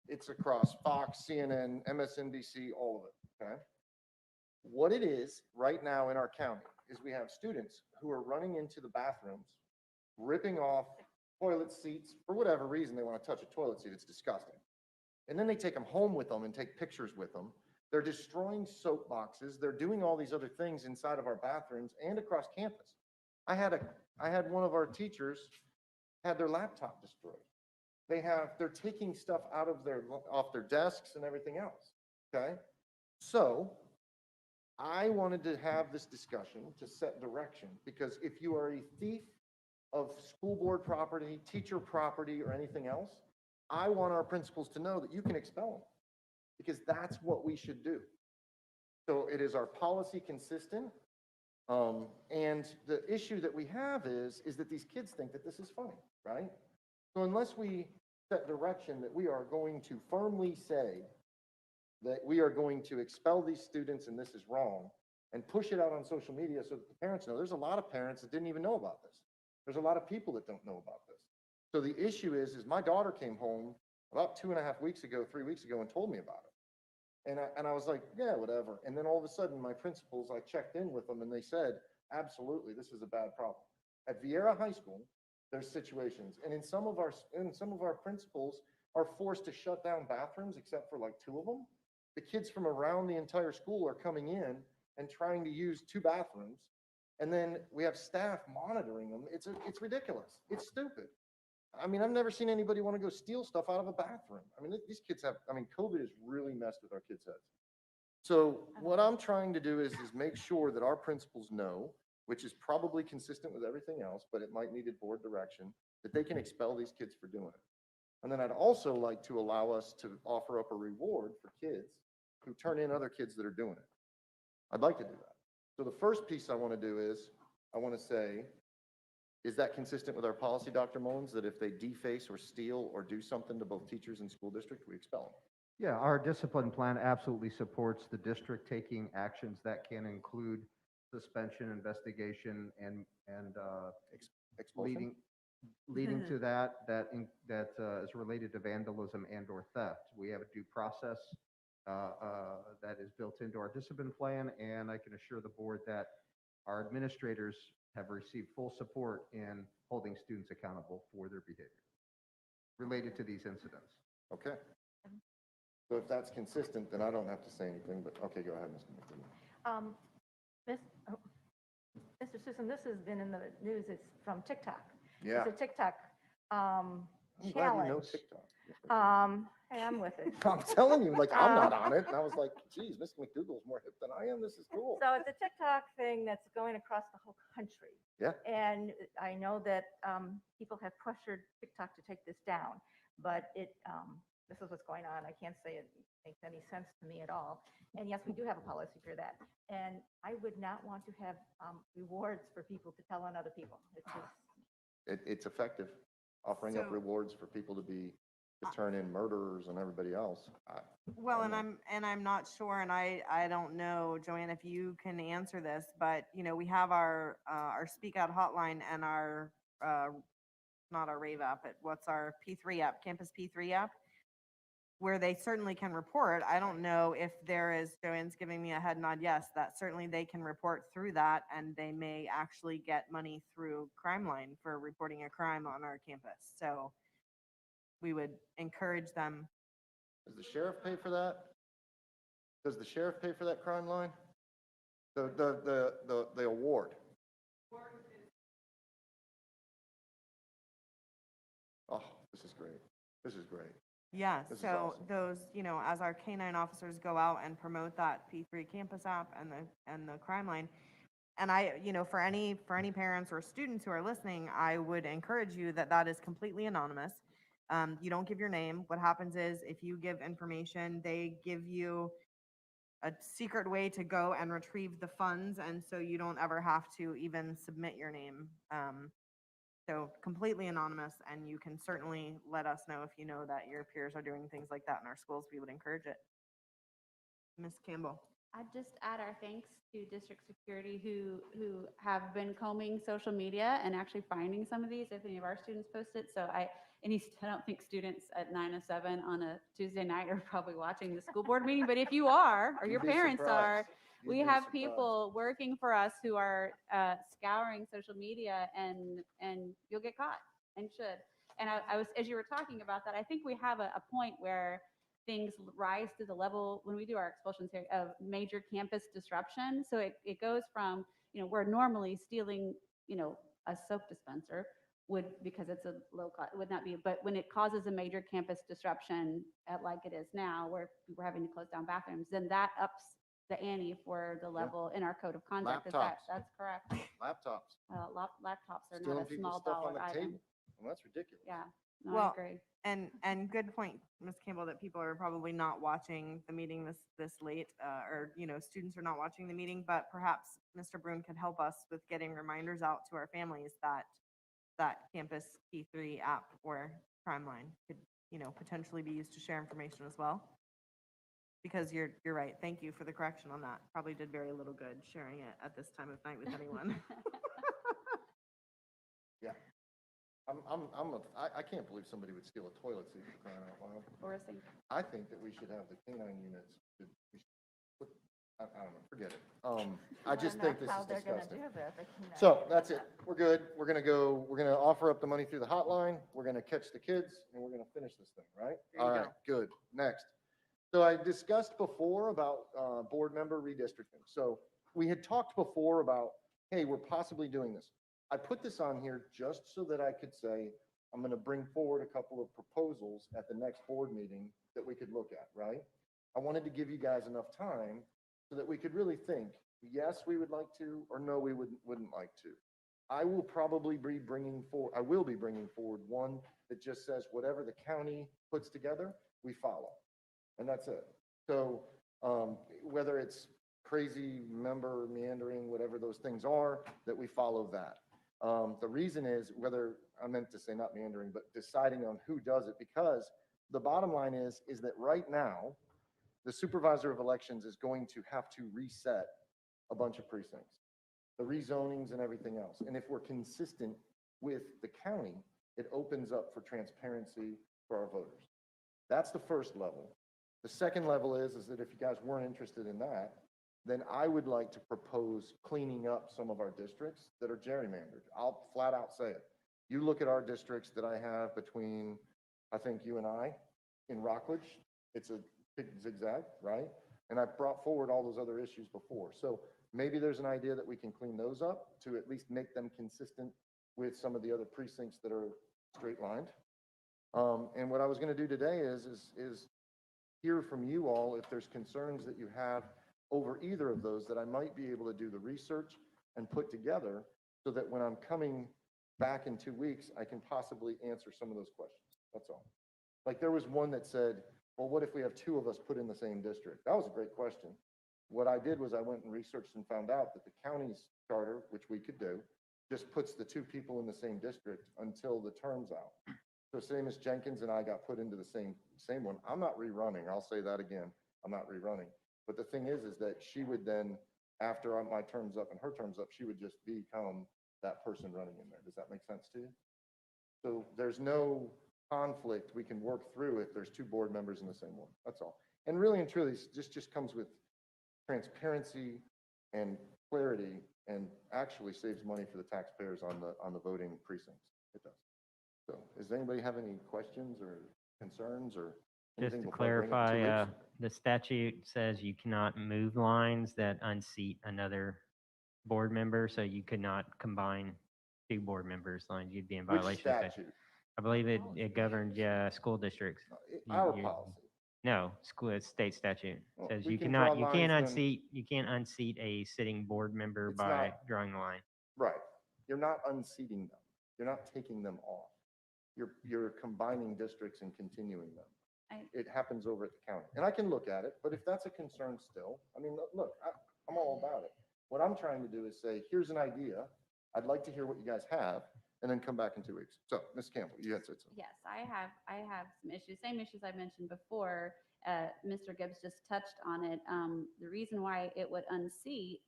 It's across Fox, CNN, MSNBC, all of it, okay? What it is right now in our county is we have students who are running into the bathrooms, ripping off toilet seats for whatever reason they want to touch a toilet seat. It's disgusting. And then they take them home with them and take pictures with them. They're destroying soap boxes. They're doing all these other things inside of our bathrooms and across campus. I had one of our teachers had their laptop destroyed. They're taking stuff off their desks and everything else. Okay. So I wanted to have this discussion to set direction, because if you are a thief of school board property, teacher property, or anything else, I want our principals to know that you can expel them, because that's what we should do. So it is our policy consistent. And the issue that we have is that these kids think that this is funny, right? So unless we set direction that we are going to firmly say that we are going to expel these students and this is wrong, and push it out on social media so that the parents know. There's a lot of parents that didn't even know about this. There's a lot of people that don't know about this. So the issue is my daughter came home about 2.5 weeks ago, 3 weeks ago, and told me about it. And I was like, yeah, whatever. And then all of a sudden, my principals, I checked in with them and they said, absolutely, this is a bad problem. At Vieira High School, there's situations. And in some of our principals are forced to shut down bathrooms, except for like 2 of them. The kids from around the entire school are coming in and trying to use 2 bathrooms. And then we have staff monitoring them. It's ridiculous. It's stupid. I mean, I've never seen anybody want to go steal stuff out of a bathroom. I mean, these kids COVID has really messed with our kids' heads. So what I'm trying to do is make sure that our principals know, which is probably consistent with everything else, but it might need a board direction, that they can expel these kids for doing it. And then I'd also like to allow us to offer up a reward for kids who turn in other kids that are doing it. I'd like to do that. So the first piece I want to do is, I want to say, is that consistent with our policy, Dr. Mullins, that if they deface or steal or do something to both teachers and school district, we expel them?
Yeah, our discipline plan absolutely supports the district taking actions that can include suspension, investigation, and
expulsion?
leading to that is related to vandalism and/or theft. We have a due process that is built into our discipline plan, and I can assure the board that our administrators have received full support in holding students accountable for their behavior related to these incidents.
Okay. So if that's consistent, then I don't have to say anything, but okay, go ahead, Mr. McDougal.
Mr. Susan, this has been in the news. It's from TikTok.
Yeah.
It's a TikTok
I'm glad
challenge.
you know TikTok.
Hey, I'm with it.
I'm telling you, like, I'm not on it. And I was like, geez, Mr. McDougal's more hip than I am. This is cool.
So it's a TikTok thing that's going across the whole country.
Yeah.
And I know that people have pressured TikTok to take this down, but this is what's going on. I can't say it makes any sense to me at all. And yes, we do have a policy for that. And I would not want to have rewards for people to tell on other people. It's just,
It's effective, offering up
So-
rewards for people to turn in murderers and everybody else.
Well, and I'm not sure, and I don't know, Joanne, if you can answer this, but we have our Speak Out hotline and our not our Rave app, but what's our P3 app, Campus P3 app, where they certainly can report. I don't know if there is, Joanne's giving me a head nod, yes, that certainly they can report through that, and they may actually get money through Crime Line for reporting a crime on our campus. So we would encourage them.
Does the sheriff pay for that? Does the sheriff pay for that crime line? The award. Oh, this is great. This is great.
Yeah,
This is
so
awesome.
those, as our K-9 officers go out and promote that P3 campus app and the crime line, and for any parents or students who are listening, I would encourage you that is completely anonymous. You don't give your name. What happens is if you give information, they give you a secret way to go and retrieve the funds, and so you don't ever have to even submit your name. So completely anonymous, and you can certainly let us know if you know that your peers are doing things like that in our schools. We would encourage it. Ms. Campbell.
I'd just add our thanks to district security who have been combing social media and actually finding some of these if any of our students post it. So I don't think students at 9:07 on a Tuesday night are probably watching the school board meeting, but if you are, or your
You'd be
parents are,
surprised. You'd
we
be
have
surprised.
people working for us who are scouring social media and you'll get caught and should. And I was, as you were talking about that, I think we have a point where things rise to the level when we do our expulsions here of major campus disruption. So it goes from, where normally stealing, a soap dispenser would, because it's a low cost, would not be, but when it causes a major campus disruption like it is now, where we're having to close down bathrooms, then that ups the ante for the level in our code of conduct. That's correct.
Laptops.
Laptops are
Stealing
not a
people's
small
stuff on
dollar
the
item.
table. Well, that's ridiculous.
Yeah, no, I
Well,
agree.
And good point, Ms. Campbell, that people are probably not watching the meeting this late, or, students are not watching the meeting, but perhaps Mr. Broom could help us with getting reminders out to our families that Campus Key3 app or Crime Line could, potentially be used to share information as well. Because you're right. Thank you for the correction on that. Probably did very little good sharing it at this time of night with anyone.
Yeah. I can't believe somebody would steal a toilet seat for crying out loud.
Or a sink.
I think that we should have the canine units. I don't know, forget it. I just think this is disgusting. So that's it. We're good. We're gonna offer up the money through the hotline. We're gonna catch the kids and we're gonna finish this thing, right?
There you
All right, good. Next. So I discussed before about board member redistricting. So we had talked before about, hey, we're possibly doing this. I put this on here just so that I could say, I'm going to bring forward a couple of proposals at the next board meeting that we could look at, right? I wanted to give you guys enough time so that we could really think, yes, we would like to, or no, we wouldn't like to. I will be bringing forward one that just says whatever the county puts together, we follow. And that's it. So whether it's crazy, member, meandering, whatever those things are, that we follow that. The reason is I meant to say not meandering, but deciding on who does it, because the bottom line is that right now, the supervisor of elections is going to have to reset a bunch of precincts, the rezonings and everything else. And if we're consistent with the county, it opens up for transparency for our voters. That's the first level. The second level is that if you guys weren't interested in that, then I would like to propose cleaning up some of our districts that are gerrymandered. I'll flat out say it. You look at our districts that I have between, I think you and I, in Rockledge, it's a big zigzag, right? And I brought forward all those other issues before. So maybe there's an idea that we can clean those up to at least make them consistent with some of the other precincts that are straight lined. And what I was going to do today is hear from you all if there's concerns that you have over either of those that I might be able to do the research and put together so that when I'm coming back in 2 weeks, I can possibly answer some of those questions. That's all. Like there was one that said, well, what if we have two of us put in the same district? That was a great question. What I did was I went and researched and found out that the county's charter, which we could do, just puts the two people in the same district until the term's out. So same as Jenkins and I got put into the same one. I'm not rerunning. I'll say that again. I'm not rerunning. But the thing is that she would then, after my term's up and her term's up, she would just become that person running in there. Does that make sense to you? So there's no conflict we can work through if there's two board members in the same one. That's all. And really and truly, this just comes with transparency and clarity, and actually saves money for the taxpayers on the voting precincts. It does. So does anybody have any questions or concerns or
Just
anything
to
before I bring it to 2
clarify,
weeks?
the statute says you cannot move lines that unseat another board member, so you could not combine two board members' lines. You'd be in
Which
violation of it.
statute?
I believe it governs school districts.
Our policy.
No, it's state statute.
Well,
Says
we
you
can
cannot,
draw
you can't
lines then.
unseat a sitting board member
It's
by
not-
drawing the line.
Right. You're not unseating them. You're not taking them off. You're combining districts and continuing them. It happens over at the county. And I can look at it, but if that's a concern still, I mean, look, I'm all about it. What I'm trying to do is say, here's an idea. I'd like to hear what you guys have. and then come back in 2 weeks. So, Ms. Campbell, you had said something.
Yes, I have some issues, same issues I mentioned before. Mr. Gibbs just touched on it. The reason why it would unseat,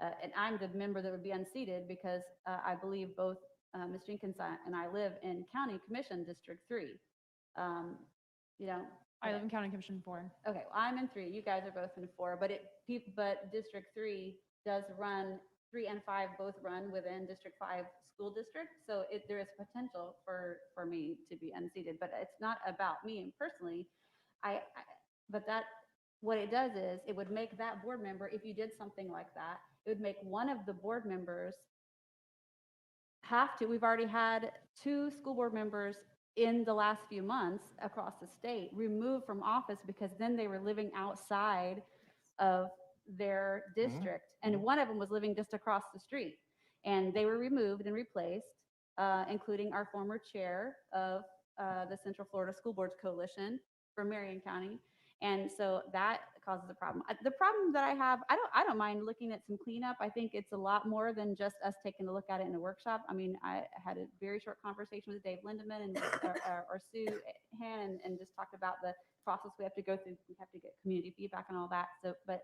and I'm the member that would be unseated because I believe both Ms. Jenkins and I live in County Commission District 3. You know,
I live in County Commission 4.
okay, well, I'm in 3. You guys are both in 4, but District 3 does run, 3 and 5 both run within District 5 school district. So there is potential for me to be unseated, but it's not about me and personally. But what it does is it would make that board member, if you did something like that, it would make one of the board members have to. We've already had 2 school board members in the last few months across the state removed from office because then they were living outside of their district. And one of them was living just across the street. And they were removed and replaced, including our former chair of the Central Florida School Boards Coalition for Marion County. And so that causes a problem. The problem that I have, I don't mind looking at some cleanup. I think it's a lot more than just us taking a look at it in a workshop. I mean, I had a very short conversation with Dave Lindeman and or Sue Han and just talked about the process we have to go through. We have to get community feedback and all that. So, but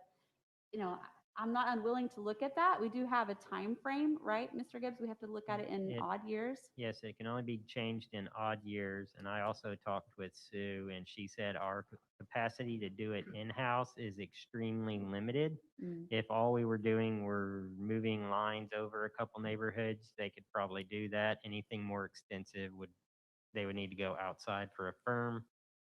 you know, I'm not unwilling to look at that. We do have a time frame, right, Mr. Gibbs? We have to look at it in odd years.
Yes, it can only be changed in odd years. And I also talked with Sue, and she said our capacity to do it in-house is extremely limited. If all we were doing were moving lines over a couple neighborhoods, they could probably do that. Anything more extensive they would need to go outside for a firm.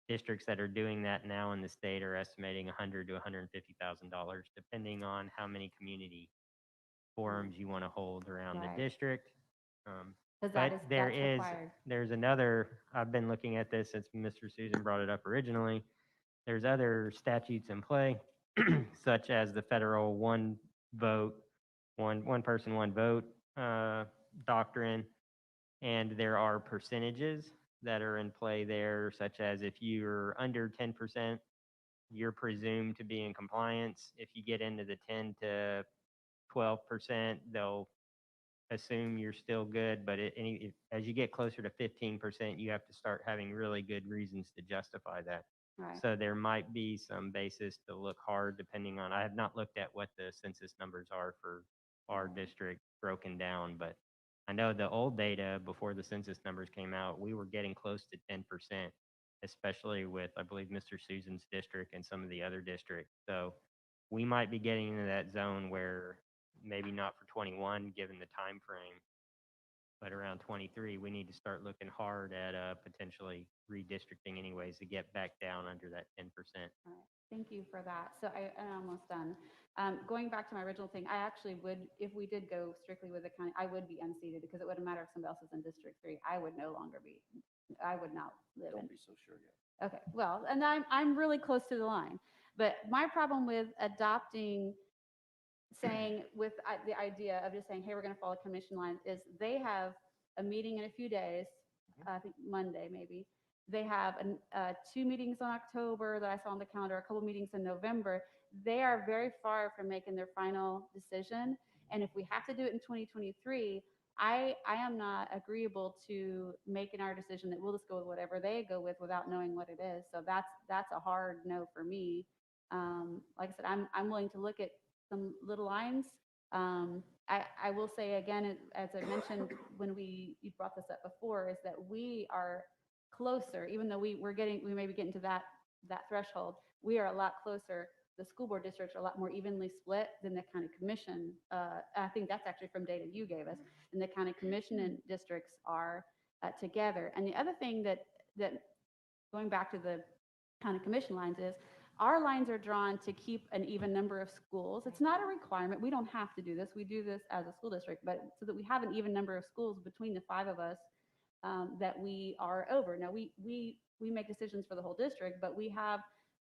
Districts that are doing that now in the state are estimating $100,000 to $150,000, depending on how many community forums you want to hold around the district. But there's another, I've been looking at this since Mr. Susan brought it up originally. There's other statutes in play, such as the federal one person, one vote doctrine. And there are percentages that are in play there, such as if you're under 10%, you're presumed to be in compliance. If you get into the 10 to 12%, they'll assume you're still good. But as you get closer to 15%, you have to start having really good reasons to justify that.
Right.
So there might be some basis to look hard, depending on, I have not looked at what the census numbers are for our district broken down, but I know the old data before the census numbers came out, we were getting close to 10%, especially with, I believe, Mr. Susan's district and some of the other districts. So we might be getting into that zone where maybe not for 21, given the time frame, but around 23, we need to start looking hard at potentially redistricting anyways to get back down under that 10%.
All right. Thank you for that. So I'm almost done. Going back to my original thing, I actually would, if we did go strictly with the county, I would be unseated because it wouldn't matter if somebody else is in District 3. I would no longer be. I would not live in.
Don't be so sure yet.
Okay. Well, and I'm really close to the line. But my problem with adopting, saying with the idea of just saying, hey, we're going to follow commission lines is they have a meeting in a few days, I think Monday maybe. They have 2 meetings in October that I saw on the calendar, a couple meetings in November. They are very far from making their final decision. And if we have to do it in 2023, I am not agreeable to making our decision that we'll just go with whatever they go with without knowing what it is. So that's a hard no for me. Like I said, I'm willing to look at some little lines. I will say again, as I mentioned when you brought this up before, is that we are closer, even though we may be getting to that threshold, we are a lot closer. The school board districts are a lot more evenly split than the county commission. I think that's actually from data you gave us, and the county commission and districts are together. And the other thing that going back to the county commission lines is our lines are drawn to keep an even number of schools. It's not a requirement. We don't have to do this. We do this as a school district, but so that we have an even number of schools between the 5 of us that we are over. Now we make decisions for the whole district, but we have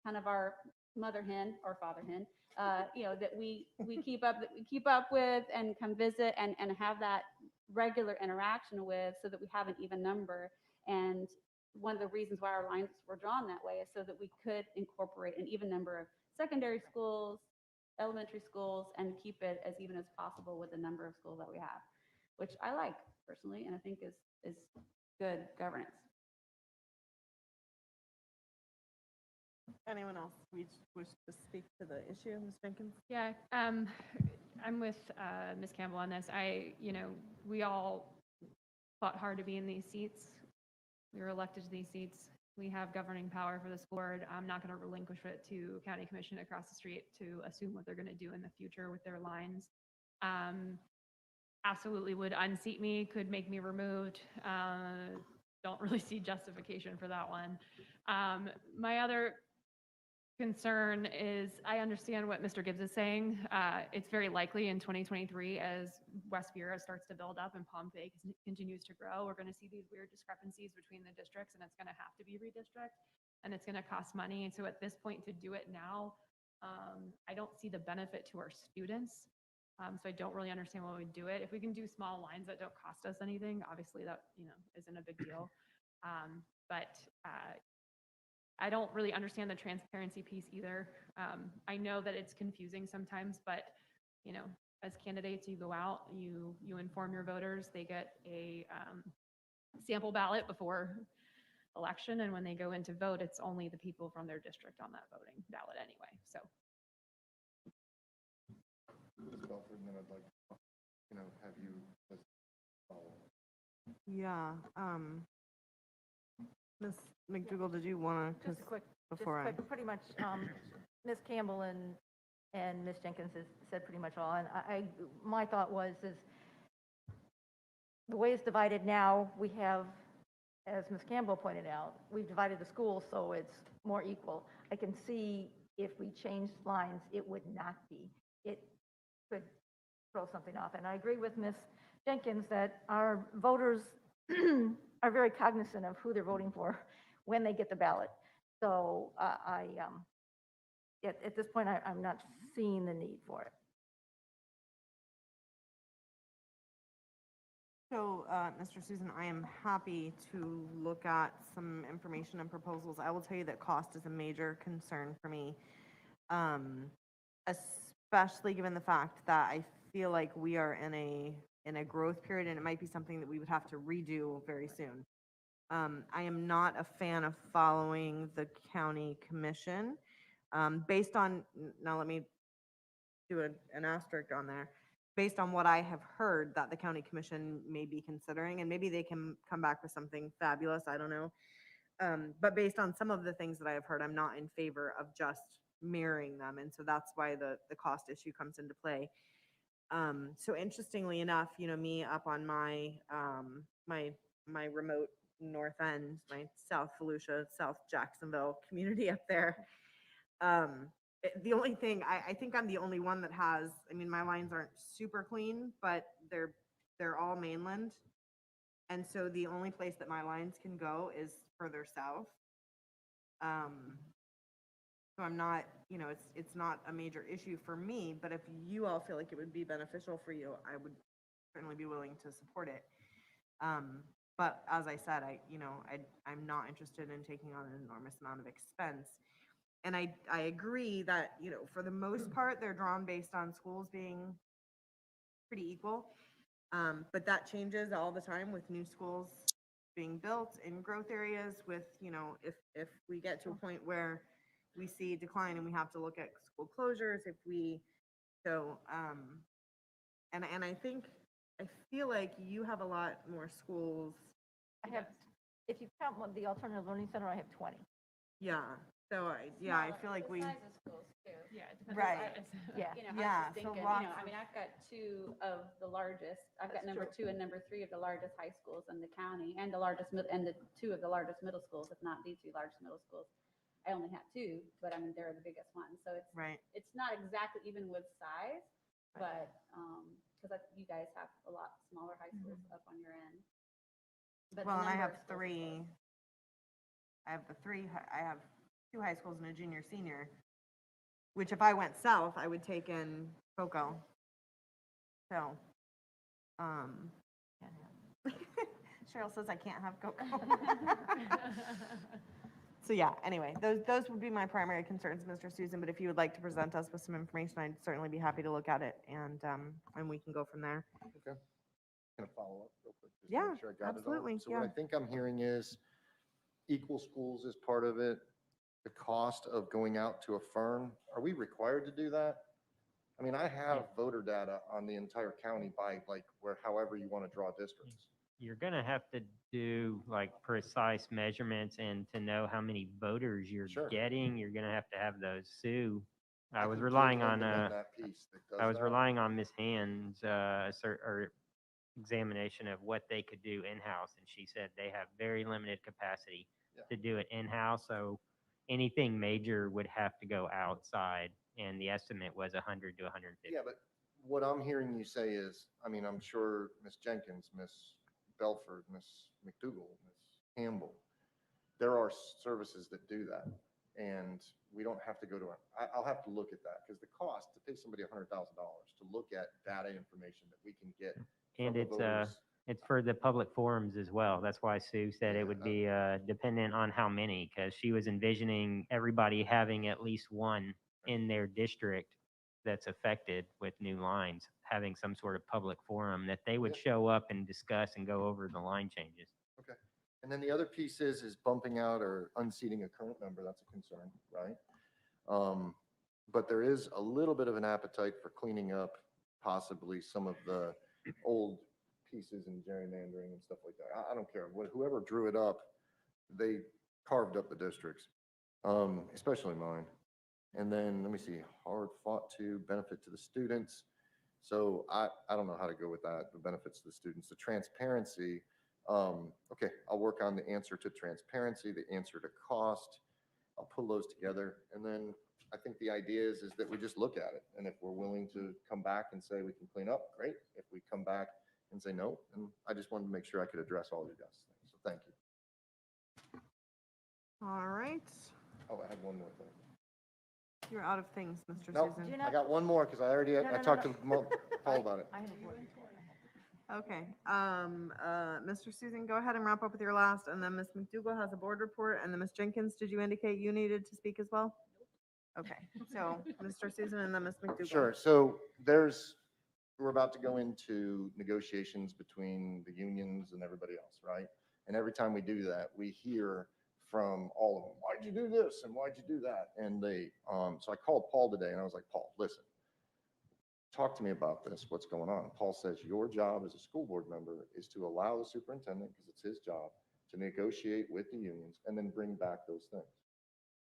kind of our mother hen or father hen, that we keep up with and come visit and have that regular interaction with, so that we have an even number. And one of the reasons why our lines were drawn that way is so that we could incorporate an even number of secondary schools, elementary schools, and keep it as even as possible with the number of schools that we have, which I like. personally, and I think is good governance.
Anyone else wish to speak to the issue, Ms. Jenkins?
Yeah, I'm with Ms. Campbell on this. We all fought hard to be in these seats. We were elected to these seats. We have governing power for the school board. I'm not going to relinquish it to county commission across the street to assume what they're going to do in the future with their lines. Absolutely would unseat me, could make me removed. Don't really see justification for that one. My other concern is, I understand what Mr. Gibbs is saying. It's very likely in 2023, as West Bureau starts to build up and Palm Bay continues to grow, we're going to see these weird discrepancies between the districts, and it's going to have to be redistrict, and it's going to cost money. And so at this point, to do it now, I don't see the benefit to our students. So I don't really understand why we do it. If we can do small lines that don't cost us anything, obviously that isn't a big deal. But I don't really understand the transparency piece either. I know that it's confusing sometimes, but as candidates, you go out, you inform your voters, they get a sample ballot before election, and when they go in to vote, it's only the people from their district on that voting ballot anyway. So.
Ms. Belford, and then I'd like to, have you as follow.
Yeah. Ms. McDougall, did you want to?
Just quick,
before
pretty much, Ms. Campbell and Ms. Jenkins has said pretty much all, and my thought was, is the way it's divided now, we have, as Ms. Campbell pointed out, we've divided the schools so it's more equal. I can see if we changed lines, it would not be. It could throw something off, and I agree with Ms. Jenkins that our voters are very cognizant of who they're voting for when they get the ballot. So at this point, I'm not seeing the need for it.
So, Mr. Susan, I am happy to look at some information and proposals. I will tell you that cost is a major concern for me, especially given the fact that I feel like we are in a growth period, and it might be something that we would have to redo very soon. I am not a fan of following the county commission based on, now let me do an asterisk on there, based on what I have heard that the county commission may be considering, and maybe they can come back with something fabulous, I don't know. But based on some of the things that I have heard, I'm not in favor of just mirroring them, and so that's why the cost issue comes into play. So interestingly enough, me up on my my remote north end, my South Volusia, South Jacksonville community up there, the only thing, I think I'm the only one that has, my lines aren't super clean, but they're all mainland. And so the only place that my lines can go is further south. So I'm not, it's not a major issue for me, but if you all feel like it would be beneficial for you, I would certainly be willing to support it. But as I said, I'm not interested in taking on an enormous amount of expense. And I agree that, for the most part, they're drawn based on schools being pretty equal. But that changes all the time with new schools being built in growth areas with, if we get to a point where we see decline and we have to look at school closures, and I feel like you have a lot more schools.
I have, if you count the alternative learning center, I have 20.
Yeah. So I feel like we.
Size of schools too.
Yeah, it
Because
right.
Yeah.
I was
Yeah,
just
so
thinking,
lots
I've got two of the largest. I've got
That's
number
true.
2 and number 3 of the largest high schools in the county, and the 2 of the largest middle schools, if not the 2 largest middle schools. I only have 2, but they're the biggest ones. So it's
right.
It's not exactly even with size, but because you guys have a lot smaller high schools up on your end. But
Well, and I have
the number of schools is
3. I have 2 high schools and a junior senior, which if I went south, I would take in Cocoa. So, Cheryl says I can't have Cocoa. So yeah, anyway, those would be my primary concerns, Mr. Susan, but if you would like to present us with some information, I'd certainly be happy to look at it, and we can go from there.
Okay. Can I follow up real quick? Just to
Yeah,
make sure I got it all?
absolutely,
So what I
yeah.
think I'm hearing is equal schools is part of it. The cost of going out to a firm, are we required to do that? I mean, I have voter data on the entire county by like where, however you want to draw districts.
You're gonna have to do like precise measurements, and to know how many voters you're getting, you're gonna have those. Sue, I was
can
relying
Jim
on,
recommend that piece that does
I was
that?
relying on Ms. Hand's, or examination of what they could do in-house, and she said they have very limited capacity to do it in-house, so anything major would have to go outside, and the estimate was 100 to 150.
Yeah, but what I'm hearing you say is, I mean, I'm sure Ms. Jenkins, Ms. Belford, Ms. McDougal, Ms. Campbell, there are services that do that. And we don't have to go to, I'll have to look at that because the cost to pay somebody $100,000 to look at data information that we can get
And
from the voters.
it's for the public forums as well. That's why Sue said it would be dependent on how many, because she was envisioning everybody having at least one in their district that's affected with new lines, having some sort of public forum that they would show up and discuss and go over the line changes.
Okay. And then the other piece is bumping out or unseating a current member. That's a concern, right? But there is a little bit of an appetite for cleaning up possibly some of the old pieces and gerrymandering and stuff like that. I don't care. Whoever drew it up, they carved up the districts, especially mine. And then, let me see, hard fought to benefit to the students. So I don't know how to go with that, the benefits to the students. The transparency, okay, I'll work on the answer to transparency, the answer to cost. I'll pull those together. And then I think the idea is that we just look at it. And if we're willing to come back and say we can clean up, great. If we come back and say no, and I just wanted to make sure I could address all of you guys' things. So thank you.
All right.
Oh, I had one more thing.
You're out of things, Mr.
No,
Susan.
I got one more because I already, I talked to Paul about it.
Okay, Mr. Susan, go ahead and wrap up with your last, and then Ms. McDougal has a board report, and then Ms. Jenkins, did you indicate you needed to speak as well? Okay, so Mr. Susan and then Ms. McDougal.
Sure. So we're about to go into negotiations between the unions and everybody else, right? And every time we do that, we hear from all of them, why'd you do this and why'd you do that? And so I called Paul today and I was like, Paul, listen, talk to me about this, what's going on? Paul says, your job as a school board member is to allow the superintendent, because it's his job, to negotiate with the unions and then bring back those things.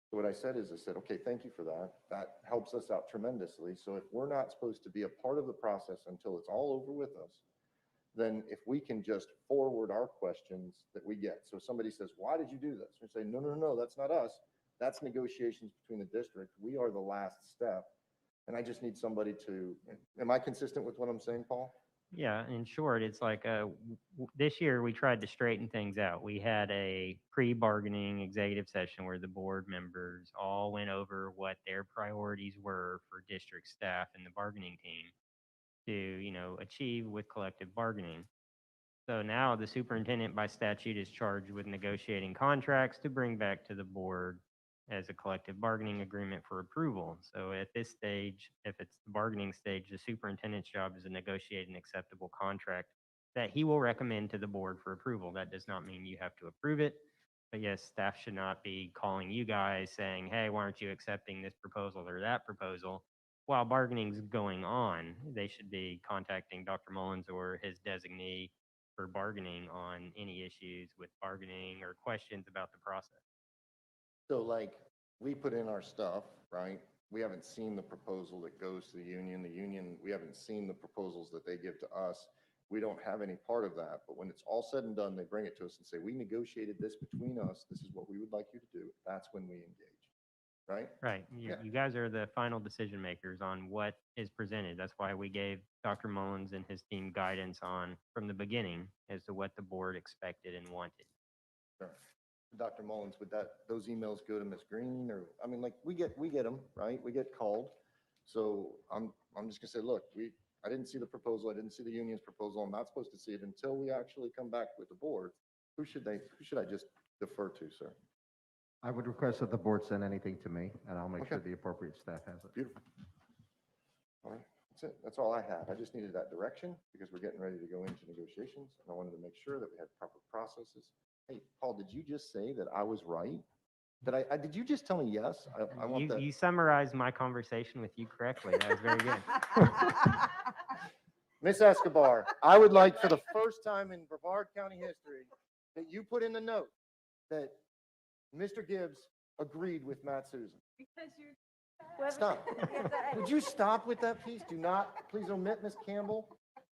So what I said is, I said, okay, thank you for that. That helps us out tremendously. So if we're not supposed to be a part of the process until it's all over with us, then if we can just forward our questions that we get. So somebody says, why did you do this? We say, no, that's not us. That's negotiations between the district. We are the last step. And I just need somebody to, am I consistent with what I'm saying, Paul?
Yeah, in short, it's like this year we tried to straighten things out. We had a pre-bargaining executive session where the board members all went over what their priorities were for district staff and the bargaining team to, achieve with collective bargaining. So now the superintendent by statute is charged with negotiating contracts to bring back to the board as a collective bargaining agreement for approval. So at this stage, if it's the bargaining stage, the superintendent's job is to negotiate an acceptable contract that he will recommend to the board for approval. That does not mean you have to approve it. But yes, staff should not be calling you guys saying, hey, why aren't you accepting this proposal or that proposal? While bargaining's going on, they should be contacting Dr. Mullins or his designee for bargaining on any issues with bargaining or questions about the process.
So like, we put in our stuff, right? We haven't seen the proposal that goes to the union. The union, we haven't seen the proposals that they give to us. We don't have any part of that. But when it's all said and done, they bring it to us and say, we negotiated this between us. This is what we would like you to do. That's when we engage, right?
Right. You guys are the final decision makers on what is presented. That's why we gave Dr. Mullins and his team guidance on from the beginning as to what the board expected and wanted.
Sure. Dr. Mullins, would those emails go to Ms. Green, or, I mean, like, we get them, right? We get called. So I'm just gonna say, look, I didn't see the proposal. I didn't see the union's proposal. I'm not supposed to see it until we actually come back with the board. Who should I just defer to, sir?
I would request that the board send anything to me, and I'll make sure
Okay.
the appropriate staff has it.
Beautiful. All right. That's it. That's all I had. I just needed that direction because we're getting ready to go into negotiations, and I wanted to make sure that we had proper processes. Hey, Paul, did you just say that I was right? Did you just tell me yes? I want
You,
that.
you summarized my conversation with you correctly. That was very good.
Miss Escobar, I would like for the first time in Brevard County history that you put in the note that Mr. Gibbs agreed with Matt Susan.
Because you're.
Stop. Would you stop with that, please? Do not, please omit Miss Campbell.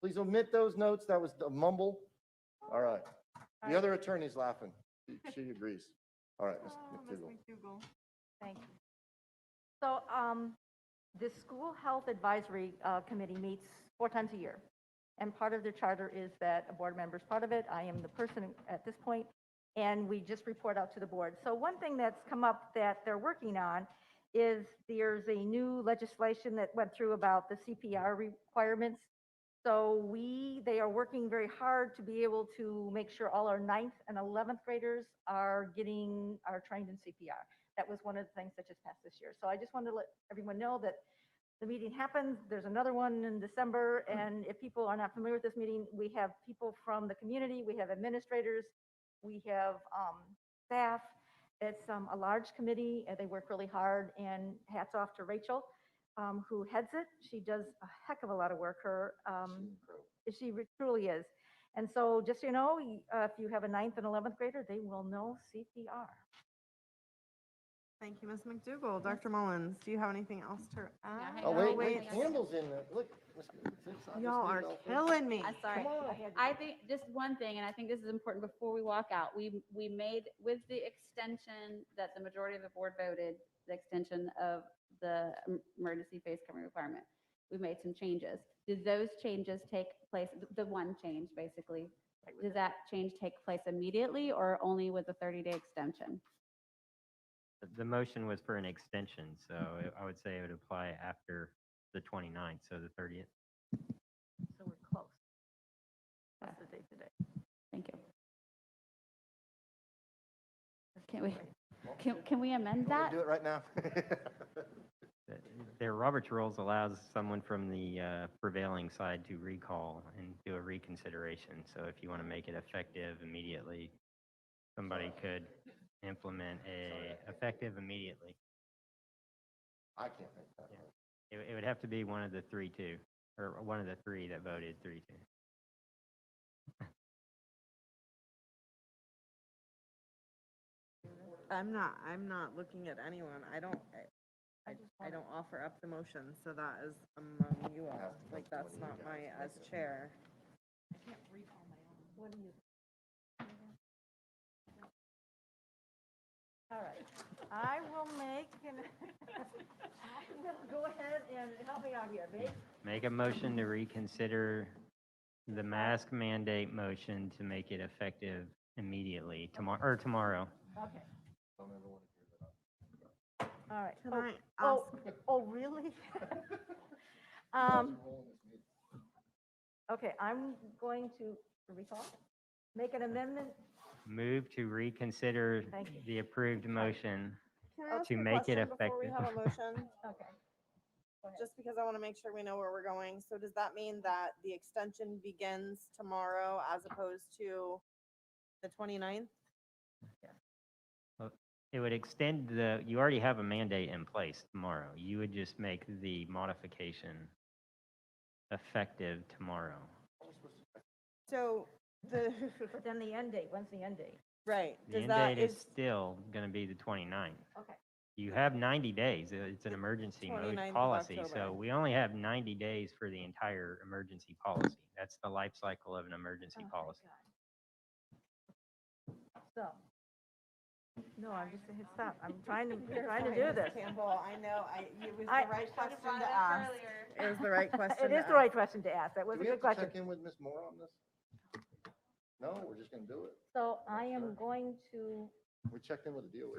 Please omit those notes. That was a mumble. All right. The other attorney's laughing. She agrees. All right, Ms. McDougall.
Thank you. So, the School Health Advisory Committee meets 4 times a year. And part of their charter is that a board member is part of it. I am the person at this point, and we just report out to the board. So one thing that's come up that they're working on is there's a new legislation that went through about the CPR requirements. So they are working very hard to be able to make sure all our 9th and 11th graders are trained in CPR. That was one of the things that just passed this year. So I just wanted to let everyone know that the meeting happens. There's another one in December. And if people are not familiar with this meeting, we have people from the community, we have administrators, we have staff. It's a large committee, and they work really hard, and hats off to Rachel, who heads it. She does a heck of a lot of work. She truly is. And so just so you know, if you have a 9th and 11th grader, they will know CPR.
Thank you, Ms. McDougall. Dr. Mullins, do you have anything else to add?
Oh, wait, Campbell's in there. Look.
Y'all are killing me.
I'm sorry.
Come on.
I think just one thing, and I think this is important before we walk out. We made, with the extension that the majority of the board voted, the extension of the emergency face covering requirement, we made some changes. Did those changes take place, the one change basically, does that change take place immediately or only with a 30-day extension?
The motion was for an extension, so I would say it would apply after the 29th, so the 30th.
So we're close. That's the date today.
Thank you. Can we amend that?
Do it right now.
Their Robert's rules allows someone from the prevailing side to recall and do a reconsideration. So if you want to make it effective immediately, somebody could implement effective immediately.
I can't make that.
Yeah. It would have to be one of the 3-2, or one of the 3 that voted 3-2.
I'm not looking at anyone. I don't offer up the motion, so that is among you all. Like, that's not my, as chair.
I can't recall my own. What do you? All right, I will make, go ahead and help me out here,
Make a motion to reconsider the mask mandate motion to make it effective immediately, tomorrow.
Okay. All right.
Can I
Oh, really? Okay, I'm going to recall, make an amendment.
Move to reconsider
Thank you.
the approved motion
Can I ask
to
a
make it
question before we
effective.
have a motion?
Okay.
Just because I want to make sure we know where we're going. So does that mean that the extension begins tomorrow as opposed to the 29th?
It would extend you already have a mandate in place tomorrow. You would just make the modification effective tomorrow.
So
But then the end date, when's the end date?
right.
The end date is still going to be the 29th.
Okay.
You have 90 days. It's an emergency mode
29th of
policy, so
October.
we only have 90 days for the entire emergency policy. That's the life cycle of an emergency policy.
So, no, I'm just saying, stop. I'm trying to do this.
Campbell, I know, it was the
I-
right question to ask. It was the right question.
It is the right question to ask. That was
Do
a
we
good
have to
question.
check in with Ms. Moore on this? No, we're just gonna do it.
So I am going to.
We checked in with the DOE.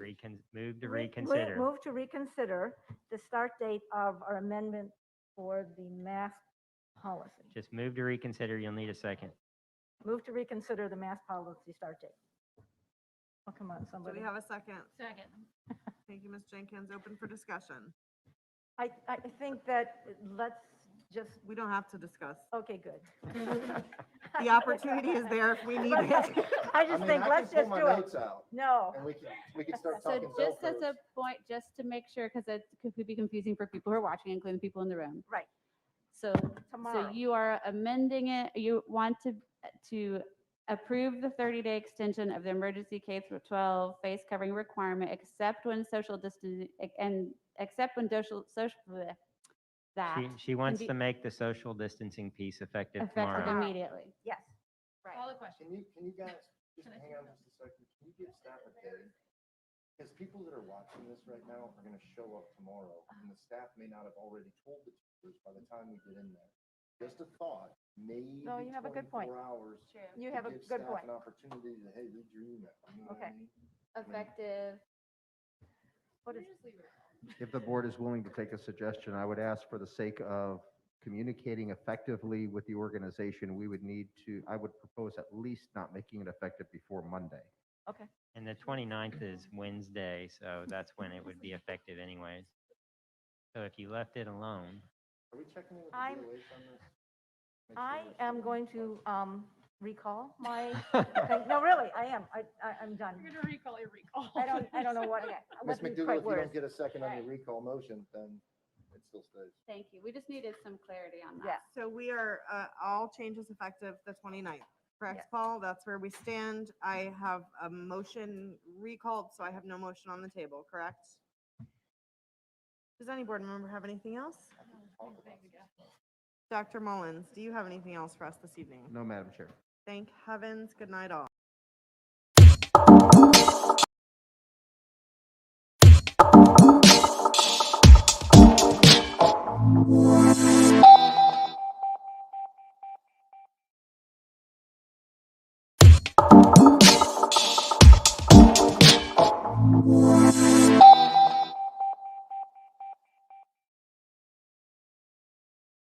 Move to
Re-
reconsider.
Move to reconsider the start date of our amendment for the mask policy.
Just move to reconsider. You'll need a second.
Move to reconsider the mask policy start date. Oh, come on,
Do
somebody.
we have a second?
Second.
Thank you, Ms. Jenkins. Open for discussion.
I think that let's Just,
We don't have to discuss.
okay, good.
The opportunity is there if we need it.
I just think, let's just do it.
out,
No.
and we can start
So
talking
just as a
Velcros.
point, just to make sure, because it could be confusing for people who are watching, including the people in the room.
Right.
So,
Tomorrow.
so you are amending it, you want to approve the 30-day extension of the emergency K-12 face covering requirement, except when social distancing, and except when bleh, that.
She wants
be
to make the social distancing piece effective
effective
tomorrow.
immediately.
Yes. Right.
Call the question.
Can you guys, just hang on just a second, can you give staff a day? Because people that are watching this right now are gonna show up tomorrow, and the staff may not have already told the teachers by the time we get in there. Just a thought, maybe
No, you have a good point.
24 hours.
You
to
have a
give
good
staff
point.
An opportunity to, hey, read your email, you know what I
Okay.
mean?
Effective.
What is,
If the board is willing to take a suggestion, I would ask for the sake of communicating effectively with the organization, we would need to, I would propose at least not making it effective before Monday.
okay.
And the 29th is Wednesday, so that's when it would be effective anyways. So if you left it alone,
Are we checking in with the
I'm-
DOH on this? Make
I
sure they're
am
still-
going to recall my thing. No, really, I am. I'm done.
You're gonna recall your recall.
I don't know what,
Ms.
what these
McDougal,
quite
if you don't
words.
get a second on your recall motion, then it still stays.
Thank you. We just needed some clarity on that.
Yeah.
So we are, all changes effective the 29th, correct,
Yes.
Paul? That's where we stand. I have a motion recalled, so I have no motion on the table, correct? Does any board member have anything else? Dr. Mullins, do you have anything else for us this evening?
No, Madam Chair.
Thank heavens. Good night, all.